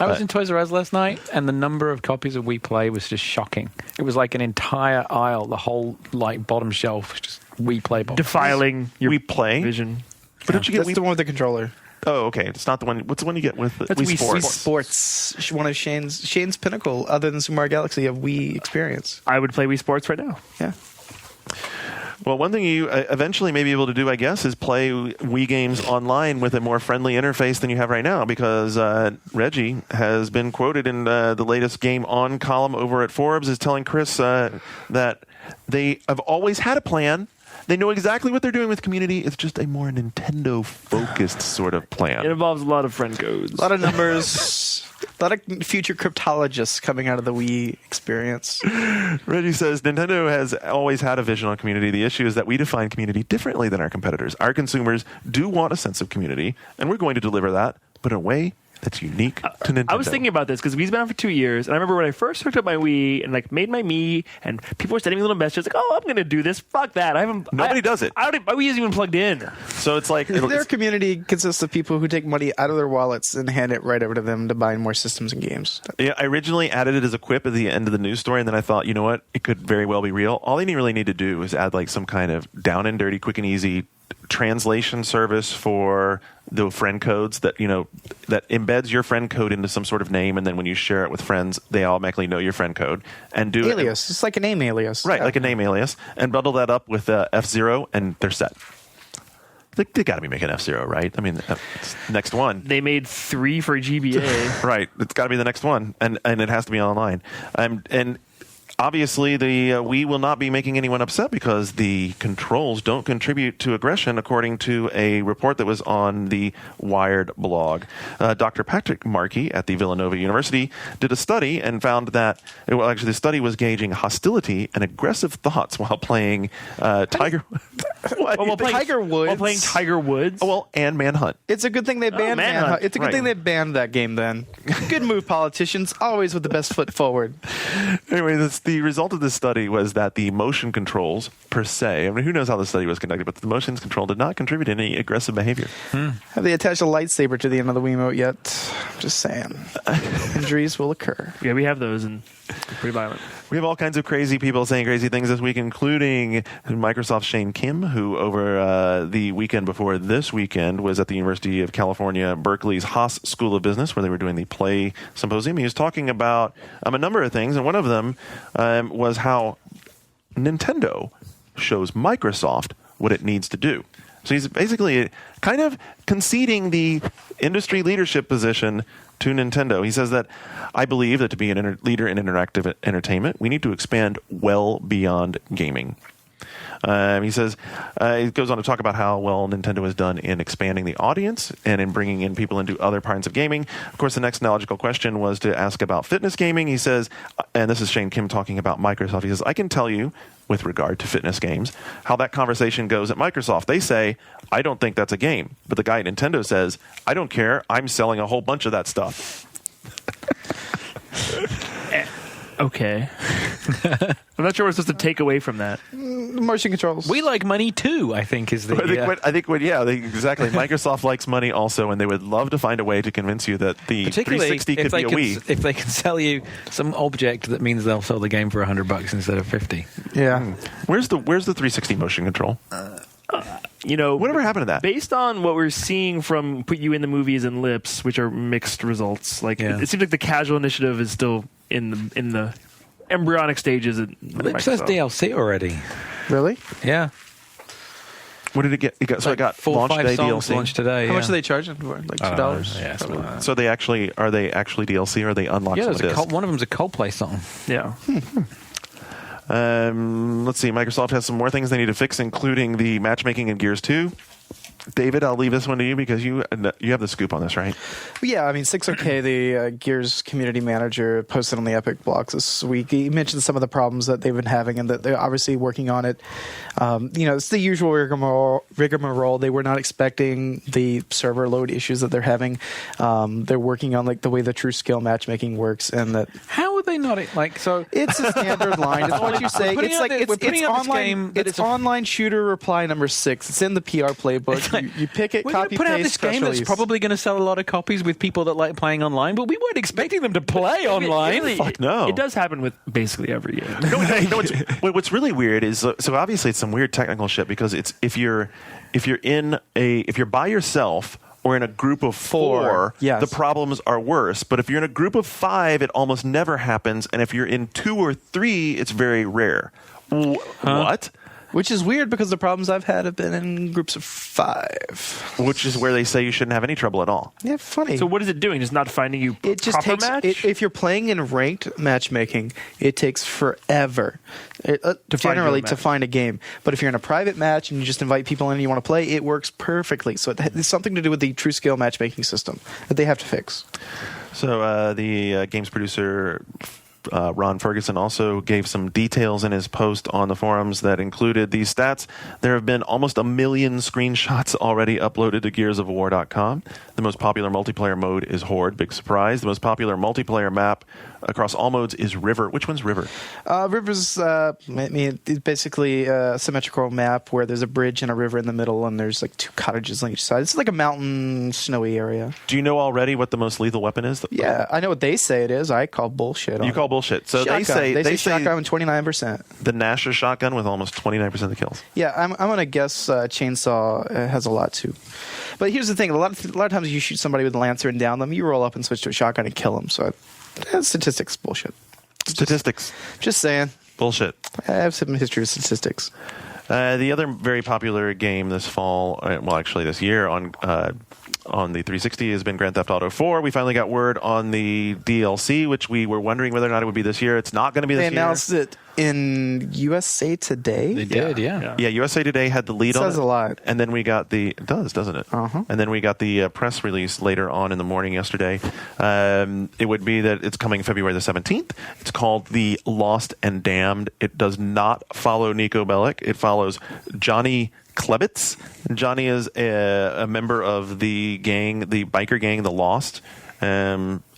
D: I was in Toys R Us last night, and the number of copies of Wii Play was just shocking. It was like an entire aisle, the whole bottom shelf was just Wii Play boxes.
B: Defiling your
A: Wii Play
B: vision.
A: But don't you get
E: That's the one with the controller.
A: Oh, okay. It's not the one. What's the one you get with
B: That's
A: Wii
B: Wii
A: Sports?
E: Sports, one of Shane's pinnacle, other than Super Mario Galaxy, of Wii experience.
B: I would play Wii Sports right now.
E: Yeah.
A: Well, one thing you eventually may be able to do, I guess, is play Wii games online with a more friendly interface than you have right now, because Reggie has been quoted in the latest Game On column over at Forbes as telling Chris that they have always had a plan. They know exactly what they're doing with community. It's just a more Nintendo-focused sort of plan.
B: It involves a lot of friend codes.
E: A lot of numbers. A lot of future cryptologists coming out of the Wii experience.
A: Reggie says, Nintendo has always had a vision on community. The issue is that we define community differently than our competitors. Our consumers do want a sense of community, and we're going to deliver that, but in a way that's unique to Nintendo.
B: I was thinking about this because Wii's been out for 2 years, and I remember when I first hooked up my Wii and made my Mii, and people were sending me little messages like, "Oh, I'm going to do this. Fuck that!
A: Nobody does it.
B: My Wii isn't even plugged in."
A: So it's like
E: their community consists of people who take money out of their wallets and hand it right over to them to buy more systems and games.
A: Yeah, I originally added it as a quip at the end of the news story, and then I thought, you know what? It could very well be real. All they really need to do is add some kind of down and dirty, quick and easy translation service for the friend codes that that embeds your friend code into some sort of name, and then when you share it with friends, they automatically know your friend code and do
E: alias. It's like a name alias,
A: right? Like a name alias, and bundle that up with F-Zero, and they're set. They got to be making F-Zero, right? I mean, next one.
B: They made 3 for GBA.
A: Right. It's got to be the next one, and it has to be online. And obviously, the Wii will not be making anyone upset because the controls don't contribute to aggression, according to a report that was on the Wired blog. Dr. Patrick Markey at the Villanova University did a study and found that, the study was gauging hostility and aggressive thoughts while playing Tiger
E: Woods.
B: While playing Tiger Woods.
A: Oh, well, and Manhunt.
E: It's a good thing they banned Manhunt. It's a good thing they banned that game then. Good move, politicians. Always with the best foot forward.
A: Anyway, the result of this study was that the motion controls, per se, I mean, who knows how the study was conducted, but the motion control did not contribute to any aggressive behavior.
E: Have they attached a lightsaber to the end of the Wiimote yet? Just saying. Injuries will occur.
B: Yeah, we have those, and they're pretty violent.
A: We have all kinds of crazy people saying crazy things this week, including Microsoft's Shane Kim, who over the weekend before this weekend was at the University of California, Berkeley's Haas School of Business, where they were doing the Play Symposium. He was talking about a number of things, and one of them was how Nintendo shows Microsoft what it needs to do. So he's basically kind of conceding the industry leadership position to Nintendo. He says that, I believe that to be a leader in interactive entertainment, we need to expand well beyond gaming. He says, he goes on to talk about how well Nintendo has done in expanding the audience and in bringing in people into other parts of gaming. Of course, the next logical question was to ask about fitness gaming. He says, and this is Shane Kim talking about Microsoft, he says, I can tell you, with regard to fitness games, how that conversation goes at Microsoft. They say, I don't think that's a game. But the guy at Nintendo says, I don't care. I'm selling a whole bunch of that stuff.
B: Okay. I'm not sure what we're supposed to take away from that.
E: Motion controls.
D: We like money too, I think is the...
A: Exactly. Microsoft likes money also, and they would love to find a way to convince you that the 360 could be a Wii.
D: If they can sell you some object that means they'll sell the game for $100 instead of $50.
E: Yeah.
A: Where's the 360 motion control? Whatever happened to that?
B: Based on what we're seeing from Put You in the Movies and Lips, which are mixed results, it seems like the casual initiative is still in the embryonic stages.
D: Lips has DLC already.
E: Really?
D: Yeah.
A: What did it get? It got
D: 4 or 5
A: day
D: songs
A: DLC.
D: launched today.
E: How much are they charging for? Like $2?
D: Yeah, something like that.
A: So are they actually DLC, or are they unlocked?
D: Yeah,
A: on
D: one of them's a Coldplay song.
B: Yeah.
A: Let's see. Microsoft has some more things they need to fix, including the matchmaking in Gears 2. David, I'll leave this one to you because you have the scoop on this, right?
E: Yeah, I mean, 6OK, the Gears community manager, posted on the Epic blogs this week. He mentioned some of the problems that they've been having and that they're obviously working on it. It's the usual rigmarole. They were not expecting the server load issues that they're having. They're working on the way the true skill matchmaking works, and that...
D: How are they not like so?
C: It's a standard line. It's what you say.
D: We're
C: It's like
D: we're putting
C: it's
D: out this
C: online.
D: game that
C: It's online shooter reply number 6. It's in the PR playbook. You pick it,
D: We're going
C: copy
D: to put out
C: paste,
D: this
C: press
D: game that's
C: release.
D: probably going to sell a lot of copies with people that like playing online, but we weren't expecting them to play online.
B: Really,
A: Fuck no.
B: It does happen with basically every game.
A: What's really weird is so obviously it's some weird technical shit because it's if you're by yourself or in a group of 4,
C: Yes.
A: the problems are worse. But if you're in a group of 5, it almost never happens, and if you're in 2 or 3, it's very rare. What?
C: Which is weird because the problems I've had have been in groups of 5.
A: Which is where they say you shouldn't have any trouble at all.
C: Yeah, funny.
B: So what is it doing? Just not finding you
C: it just
B: proper
C: takes
B: match?
C: if you're playing in ranked matchmaking, it takes forever
B: find
C: to find a game. But if you're in a private match and you just invite people in and you want to play, it works perfectly. So it's something to do with the true scale matchmaking system that they have to fix.
A: So the games producer Ron Ferguson also gave some details in his post on the forums that included these stats. There have been almost 1 million screenshots already uploaded to gearsofwar.com. The most popular multiplayer mode is Horde. Big surprise. The most popular multiplayer map across all modes is River. Which one's River?
C: River's it's basically a symmetrical map where there's a bridge and a river in the middle, and there's like 2 cottages on each side. It's like a mountain, snowy area.
A: Do you know already what the most lethal weapon is?
C: Yeah, I know what they say it is. I call bullshit on
A: You call bullshit. So
C: shotgun.
A: they say
C: shotgun 29%.
A: the Nasher shotgun with almost 29% of the kills.
C: Yeah, I'm gonna guess chainsaw has a lot too. But here's the thing: a lot of times you shoot somebody with a lancer and down them, you roll up and switch to a shotgun and kill them. So statistics bullshit.
A: Statistics.
C: Just saying.
A: Bullshit.
C: I have some history of statistics.
A: The other very popular game this fall, well, actually this year on the 360 has been Grand Theft Auto 4. We finally got word on the DLC, which we were wondering whether or not it would be this year. It's not going to be this year.
C: They announced it in USA Today.
D: They did, yeah.
A: Yeah, USA Today had the lead on it.
C: Says a lot.
A: And then we got it does, doesn't it?
C: Uh-huh.
A: And then we got the press release later on in the morning yesterday. It would be that it's coming February the 17th. It's called The Lost and Damned. It does not follow Nico Bellic. It follows Johnny Klebitz. Johnny is a member of the biker gang, The Lost.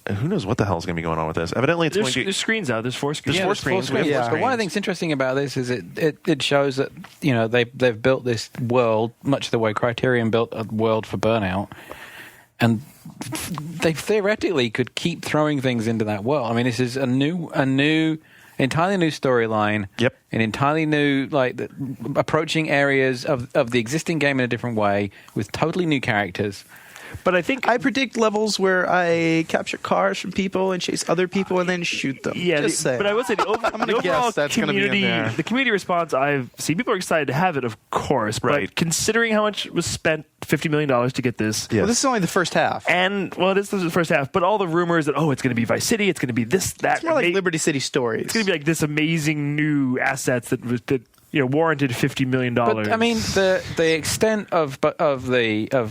A: Who knows what the hell is going to be going on with this? Evidently, it's
B: there's screens out. There's 4 screens.
A: There's 4 screens.
C: Yeah.
D: But one of the things interesting about this is it shows that they've built this world much the way Criterion built a world for Burnout, and they theoretically could keep throwing things into that world. I mean, this is a new entirely new storyline.
A: Yep.
D: An entirely new approaching areas of the existing game in a different way with totally new characters.
B: But I think
C: I predict levels where I capture cars from people and chase other people and then shoot them.
B: yeah,
C: Just saying.
B: but I would say the overall
C: guess that's gonna be in
B: community,
C: there.
B: the community response I've seen, people are excited to have it, of course.
A: Right.
B: But considering how much was spent, $50 million to get this,
A: Yeah.
C: Well, this is only the first half.
B: and it is the first half, but all the rumors that it's going to be Vice City, it's going to be this, that,
C: It's more like Liberty City Stories.
B: it's going to be like this amazing new assets that warranted $50 million.
D: But I mean, the extent of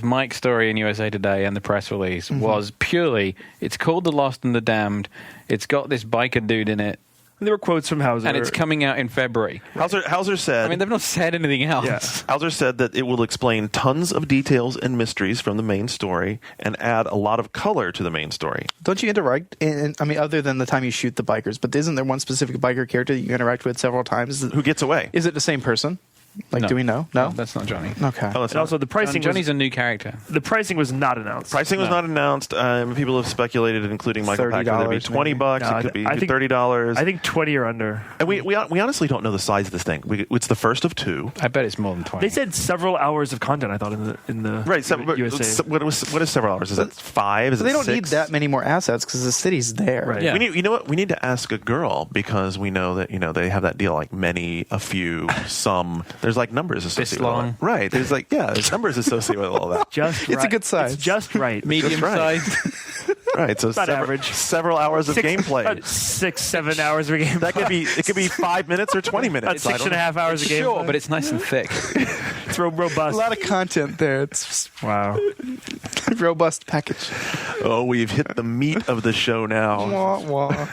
D: Mike's story in USA Today and the press release was purely, it's called The Lost and the Damned. It's got this biker dude in it,
B: there were quotes from Hauser,
D: and it's coming out in February.
A: Hauser said.
D: I mean, they've not said anything else.
B: Yeah.
A: Hauser said that it will explain tons of details and mysteries from the main story and add a lot of color to the main story.
C: Don't you interact? Other than the time you shoot the bikers, but isn't there one specific biker character that you interact with several times?
A: Who gets away?
C: Is it the same person?
D: No.
C: Do we know? No,
D: That's not Johnny.
C: Okay.
A: Oh, that's
B: and also the pricing.
D: Johnny's a new character.
B: The pricing was not announced.
A: Pricing was not announced. People have speculated, including Michael Packer, that it'd be $20.
B: No,
A: It could be
B: I think-
A: $30.
B: I think 20 or under.
A: And we honestly don't know the size of this thing. It's the first of 2.
D: I bet it's more than 20.
B: They said several hours of content. I thought in the
A: Right.
B: USA.
A: What is several hours? Is it 5? Is
C: But they
A: it
C: don't
A: 6?
C: need that many more assets because the city's there.
B: Right.
D: Yeah.
A: We need, you know what? We need to ask a girl because we know that they have that deal like many, a few, some. There's like numbers associated with all that. Right. There's there's numbers associated with all that.
B: Just
C: It's
B: right.
C: a good size.
B: It's just right.
D: medium
A: right.
D: sized.
A: Right. So
B: About average.
A: several hours of gameplay.
B: 6-7 hours of gameplay.
A: That could be. It could be 5 minutes or 20 minutes.
B: About 6.5 hours of gameplay.
D: Sure, but it's nice and thick.
B: It's robust.
C: A lot of content there. It's
B: Wow.
C: a robust package.
A: Oh, we've hit the meat of the show now.
C: Wah, wah.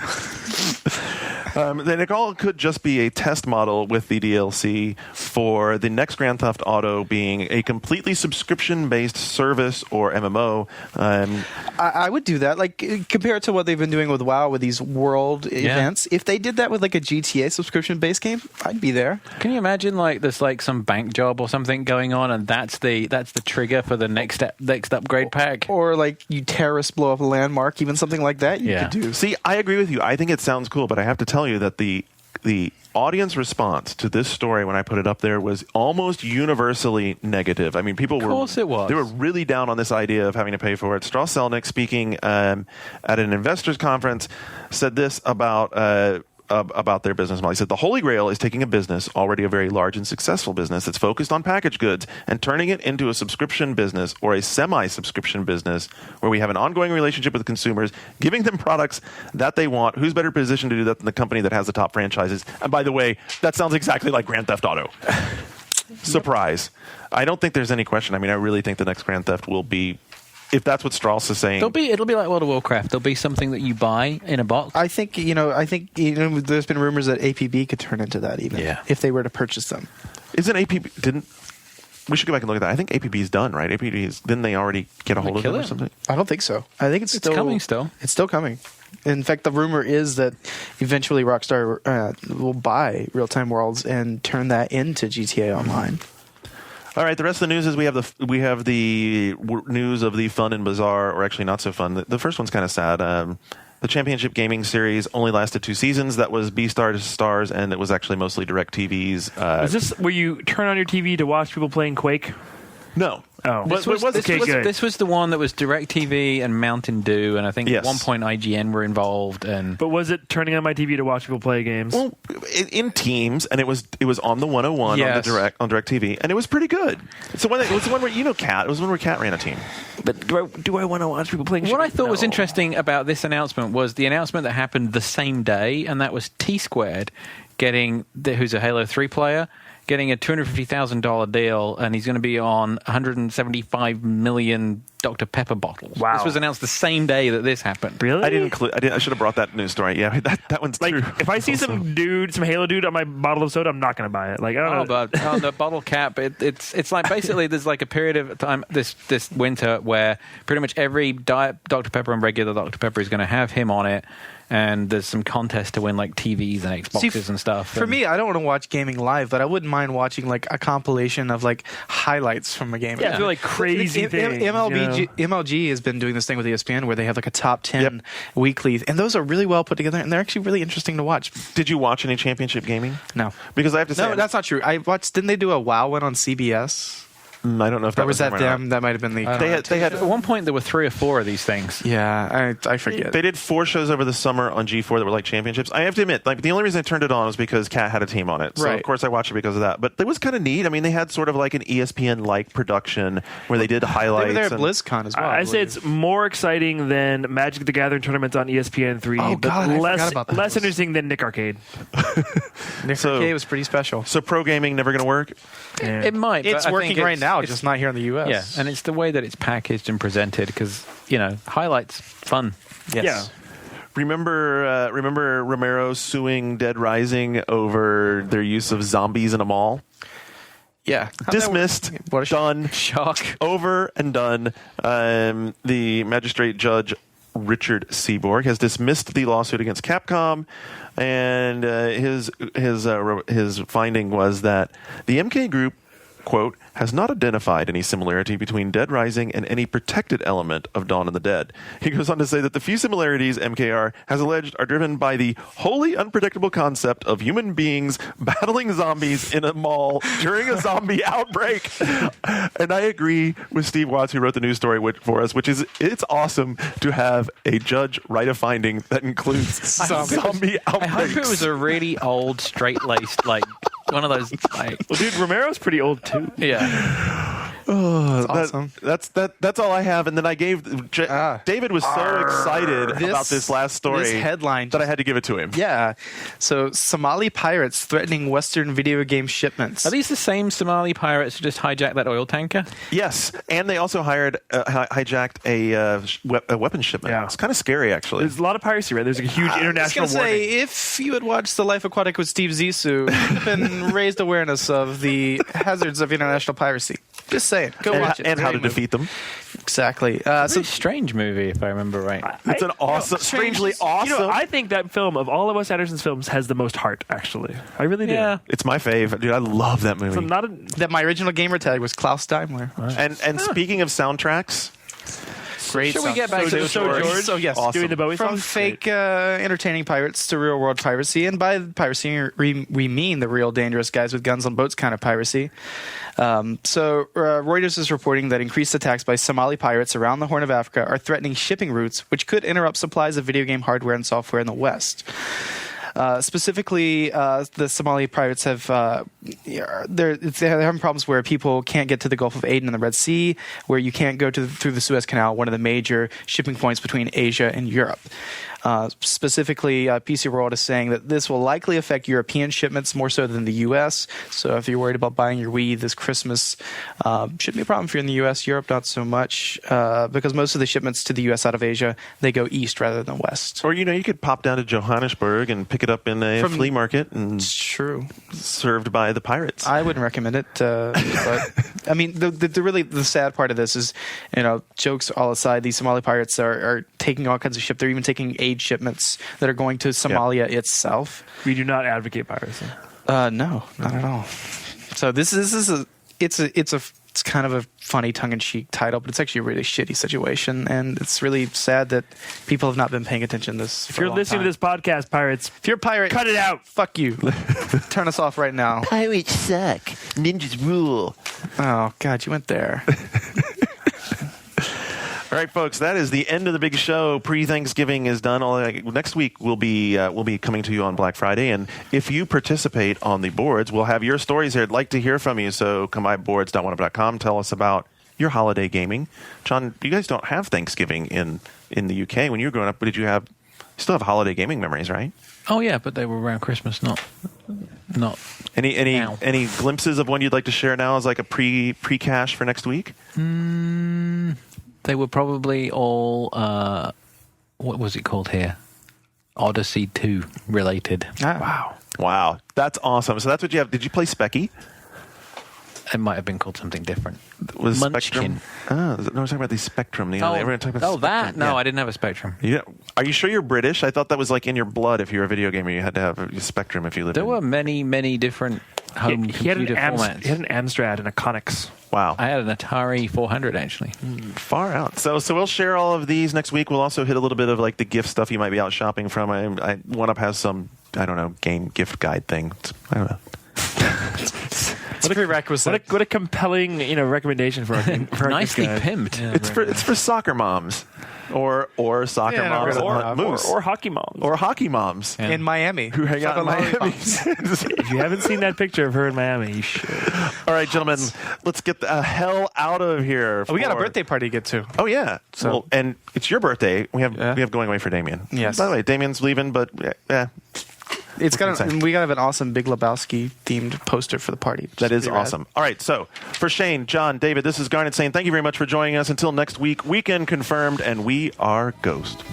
A: Then it all could just be a test model with the DLC for the next Grand Theft Auto being a completely subscription-based service or MMO.
C: I would do that. Like, compare it to what they've been doing with WoW with these world events. If they did that with like a GTA subscription-based game, I'd be there.
D: Can you imagine like there's like some bank job or something going on, and that's the trigger for the next upgrade pack?
C: Or like you terrorists blow up a landmark, even something like that you could do.
A: See, I agree with you. I think it sounds cool, but I have to tell you that the audience response to this story when I put it up there was almost universally negative. I mean, people were... Of course it was. They were really down on this idea of having to pay for it. Strauss Zelnick, speaking at an investors conference, said this about their business model. He said, the Holy Grail is taking a business, already a very large and successful business, that's focused on packaged goods, and turning it into a subscription business or a semi-subscription business where we have an ongoing relationship with consumers, giving them products that they want. Who's better positioned to do that than the company that has the top franchises? And by the way, that sounds exactly like Grand Theft Auto. Surprise. I don't think there's any question. I mean, I really think the next Grand Theft will be... If that's what Strauss is saying,
D: it'll be like World of Warcraft. There'll be something that you buy in a box.
C: I think there's been rumors that APB could turn into that even if they were to purchase them.
A: Isn't APB we should go back and look at that. I think APB's done, right? Didn't they already get a hold of them or something?
C: I don't think so. I think it's still
D: coming still.
C: It's still coming. In fact, the rumor is that eventually Rockstar will buy Real-Time Worlds and turn that into GTA Online.
A: All right, the rest of the news is we have the news of the fun and bizarre, or actually not so fun. The first one's kind of sad. The Championship Gaming Series only lasted 2 seasons. That was B-Stars, and it was actually mostly DirecTV's.
B: Is this where you turn on your TV to watch people playing Quake?
A: No.
B: Oh,
D: this was the one that was DirecTV and Mountain Dew, and I think at one point IGN were involved.
B: But was it turning on my TV to watch people play games?
A: Well, in teams, and it was on the 101 on DirecTV, and it was pretty good. It's the one where Cat. It was the one where Cat ran a team.
B: But do I want to watch people playing?
D: What I thought was interesting about this announcement was the announcement that happened the same day, and that was T-Squared who's a Halo 3 player, getting a $250,000 deal, and he's going to be on 175 million Dr. Pepper bottles.
B: Wow.
D: This was announced the same day that this happened.
B: Really?
A: I should have brought that news story. Yeah, that one's
B: like,
A: true.
B: If I see some Halo dude on my bottle of soda, I'm not going to buy it. Like, I don't know.
D: But on the bottle cap, it's like basically there's like a period of time this winter where pretty much every Diet Dr. Pepper and regular Dr. Pepper is going to have him on it. And there's some contests to win like TVs and Xboxes and stuff.
C: For me, I don't want to watch gaming live, but I wouldn't mind watching like a compilation of like highlights from a game.
B: Yeah, they're like crazy things.
C: MLG has been doing this thing with ESPN where they have like a top 10 weekly, and those are really well put together, and they're actually really interesting to watch.
A: Did you watch any Championship Gaming?
C: No,
A: because I have to say,
C: no, that's not true. I watched. Didn't they do a WoW one on CBS?
A: I don't know if that
C: was that them. That might have been the.
A: They had
D: at one point there were 3 or 4 of these things.
C: Yeah, I forget.
A: They did 4 shows over the summer on G4 that were like championships. I have to admit, like the only reason I turned it on was because Kat had a team on it. So of course I watched it because of that. But it was kind of neat. I mean, they had sort of like an ESPN-like production where they did highlights.
C: They were there at BlizzCon as well.
B: I say it's more exciting than Magic the Gathering tournaments on ESPN3, but less interesting than Nick Arcade.
C: Nick Arcade was pretty special.
A: So pro gaming never going to work?
D: Yeah. It might.
C: It's working right now, just not here in the U.S.
D: Yeah, and it's the way that it's packaged and presented because, highlights, fun.
C: Yes.
B: Yeah.
A: Remember Romero suing Dead Rising over their use of zombies in a mall?
C: Yeah.
A: Dismissed. Done.
C: Shock.
A: Over and done. The magistrate judge, Richard Seaborg, has dismissed the lawsuit against Capcom, and his finding was that the MK Group, quote, has not identified any similarity between Dead Rising and any protected element of Dawn of the Dead. He goes on to say that the few similarities MKR has alleged are driven by the wholly unpredictable concept of human beings battling zombies in a mall during a zombie outbreak. And I agree with Steve Watts, who wrote the news story for us, which is it's awesome to have a judge write a finding that includes zombie outbreaks.
D: I hope it was a really old, straight-laced, like, one of those, like...
B: Well, dude, Romero's pretty old, too.
D: Yeah.
A: Oh,
C: awesome.
A: That's all I have. And then I gave David was so excited about this last story,
C: this headline,
A: that I had to give it to him.
C: Yeah. So Somali pirates threatening Western video game shipments.
D: Are these the same Somali pirates who just hijacked that oil tanker?
A: Yes, and they also hijacked a weapons shipment.
B: Yeah.
A: It's kind of scary, actually.
B: There's a lot of piracy, right? There's a huge international
C: warning. If you had watched The Life Aquatic with Steve Zissou, you'd have been raised awareness of the hazards of international piracy. Just saying. Go watch it.
A: And how to defeat them.
C: Exactly.
D: It's a strange movie, if I remember right.
A: It's an awesome, strangely awesome.
B: I think that film, of all of Wes Anderson's films, has the most heart, actually. I really do.
D: Yeah.
A: It's my fave. Dude, I love that movie.
C: That my original gamer tag was Klaus Daimler.
A: And speaking of soundtracks...
C: Great.
D: Should we get back to
B: George?
C: So yes,
A: awesome.
B: Doing the Bowie
C: from
B: songs?
C: fake entertaining pirates to real world piracy, and by piracy we mean the real dangerous guys with guns on boats kind of piracy. Reuters is reporting that increased attacks by Somali pirates around the Horn of Africa are threatening shipping routes, which could interrupt supplies of video game hardware and software in the West. Specifically, the Somali pirates they're having problems where people can't get to the Gulf of Aden and the Red Sea, where you can't go through the Suez Canal, one of the major shipping points between Asia and Europe. Specifically, PC World is saying that this will likely affect European shipments more so than the U.S. So if you're worried about buying your Wii this Christmas, shouldn't be a problem if you're in the U.S. Europe, not so much, because most of the shipments to the U.S. out of Asia, they go east rather than west.
A: Or, you could pop down to Johannesburg and pick it up in a flea market, and
C: it's true,
A: served by the pirates.
C: I wouldn't recommend it, but I mean, the sad part of this is, jokes all aside, these Somali pirates are taking all kinds of ship. They're even taking aid shipments that are going to Somalia itself.
B: We do not advocate piracy.
C: No, not at all. So it's kind of a funny tongue-in-cheek title, but it's actually a really shitty situation, and it's really sad that people have not been paying attention to this.
B: If you're listening to this podcast, pirates,
C: if you're a pirate,
B: cut it out.
C: Fuck you. Turn us off right now.
A: Pirates suck. Ninjas rule.
C: Oh God, you went there.
A: All right, folks, that is the end of the big show. Pre-Thanksgiving is done. Next week we'll be coming to you on Black Friday, and if you participate on the boards, we'll have your stories here. I'd like to hear from you, so come by boards.oneup.com. Tell us about your holiday gaming. John, you guys don't have Thanksgiving in the UK. When you were growing up, you still have holiday gaming memories, right?
D: Oh yeah, but they were around Christmas, not.
A: Any glimpses of one you'd like to share now as like a pre-cache for next week?
D: They were probably all, what was it called here? Odyssey 2 related.
A: Wow. That's awesome. So that's what you have. Did you play Specky?
D: It might have been called something different.
A: Was
D: Munchkin.
A: Spectrum? No, I was talking about the Spectrum. Everyone talking about Spectrum.
D: That? No, I didn't have a Spectrum.
A: Yeah. Are you sure you're British? I thought that was like in your blood. If you're a video gamer, you had to have a Spectrum if you lived
D: There were many, many different home computer formats.
B: He had an Amstrad and a Connex.
A: Wow.
D: I had an Atari 400, actually.
A: Far out. So we'll share all of these next week. We'll also hit a little bit of like the gift stuff you might be out shopping from. OneUp has some, game gift guide thing. I don't know.
C: It's a prerequisite.
B: What a compelling, recommendation for our
D: nicely pimped.
A: Yeah, it's for soccer moms, or soccer moms,
B: or hockey moms,
A: or hockey moms
C: in Miami
A: who hang out in Miami.
B: If you haven't seen that picture of her in Miami, you should.
A: All right, gentlemen, let's get the hell out of here.
C: We got a birthday party to get to.
A: Oh yeah, and it's your birthday. We have going away for Damien.
C: Yes.
A: By the way, Damien's leaving, but
C: we gotta have an awesome Big Lebowski themed poster for the party.
A: That is awesome. All right, so for Shane, John, David, this is Garnet saying thank you very much for joining us. Until next week, weekend confirmed, and we are Ghost.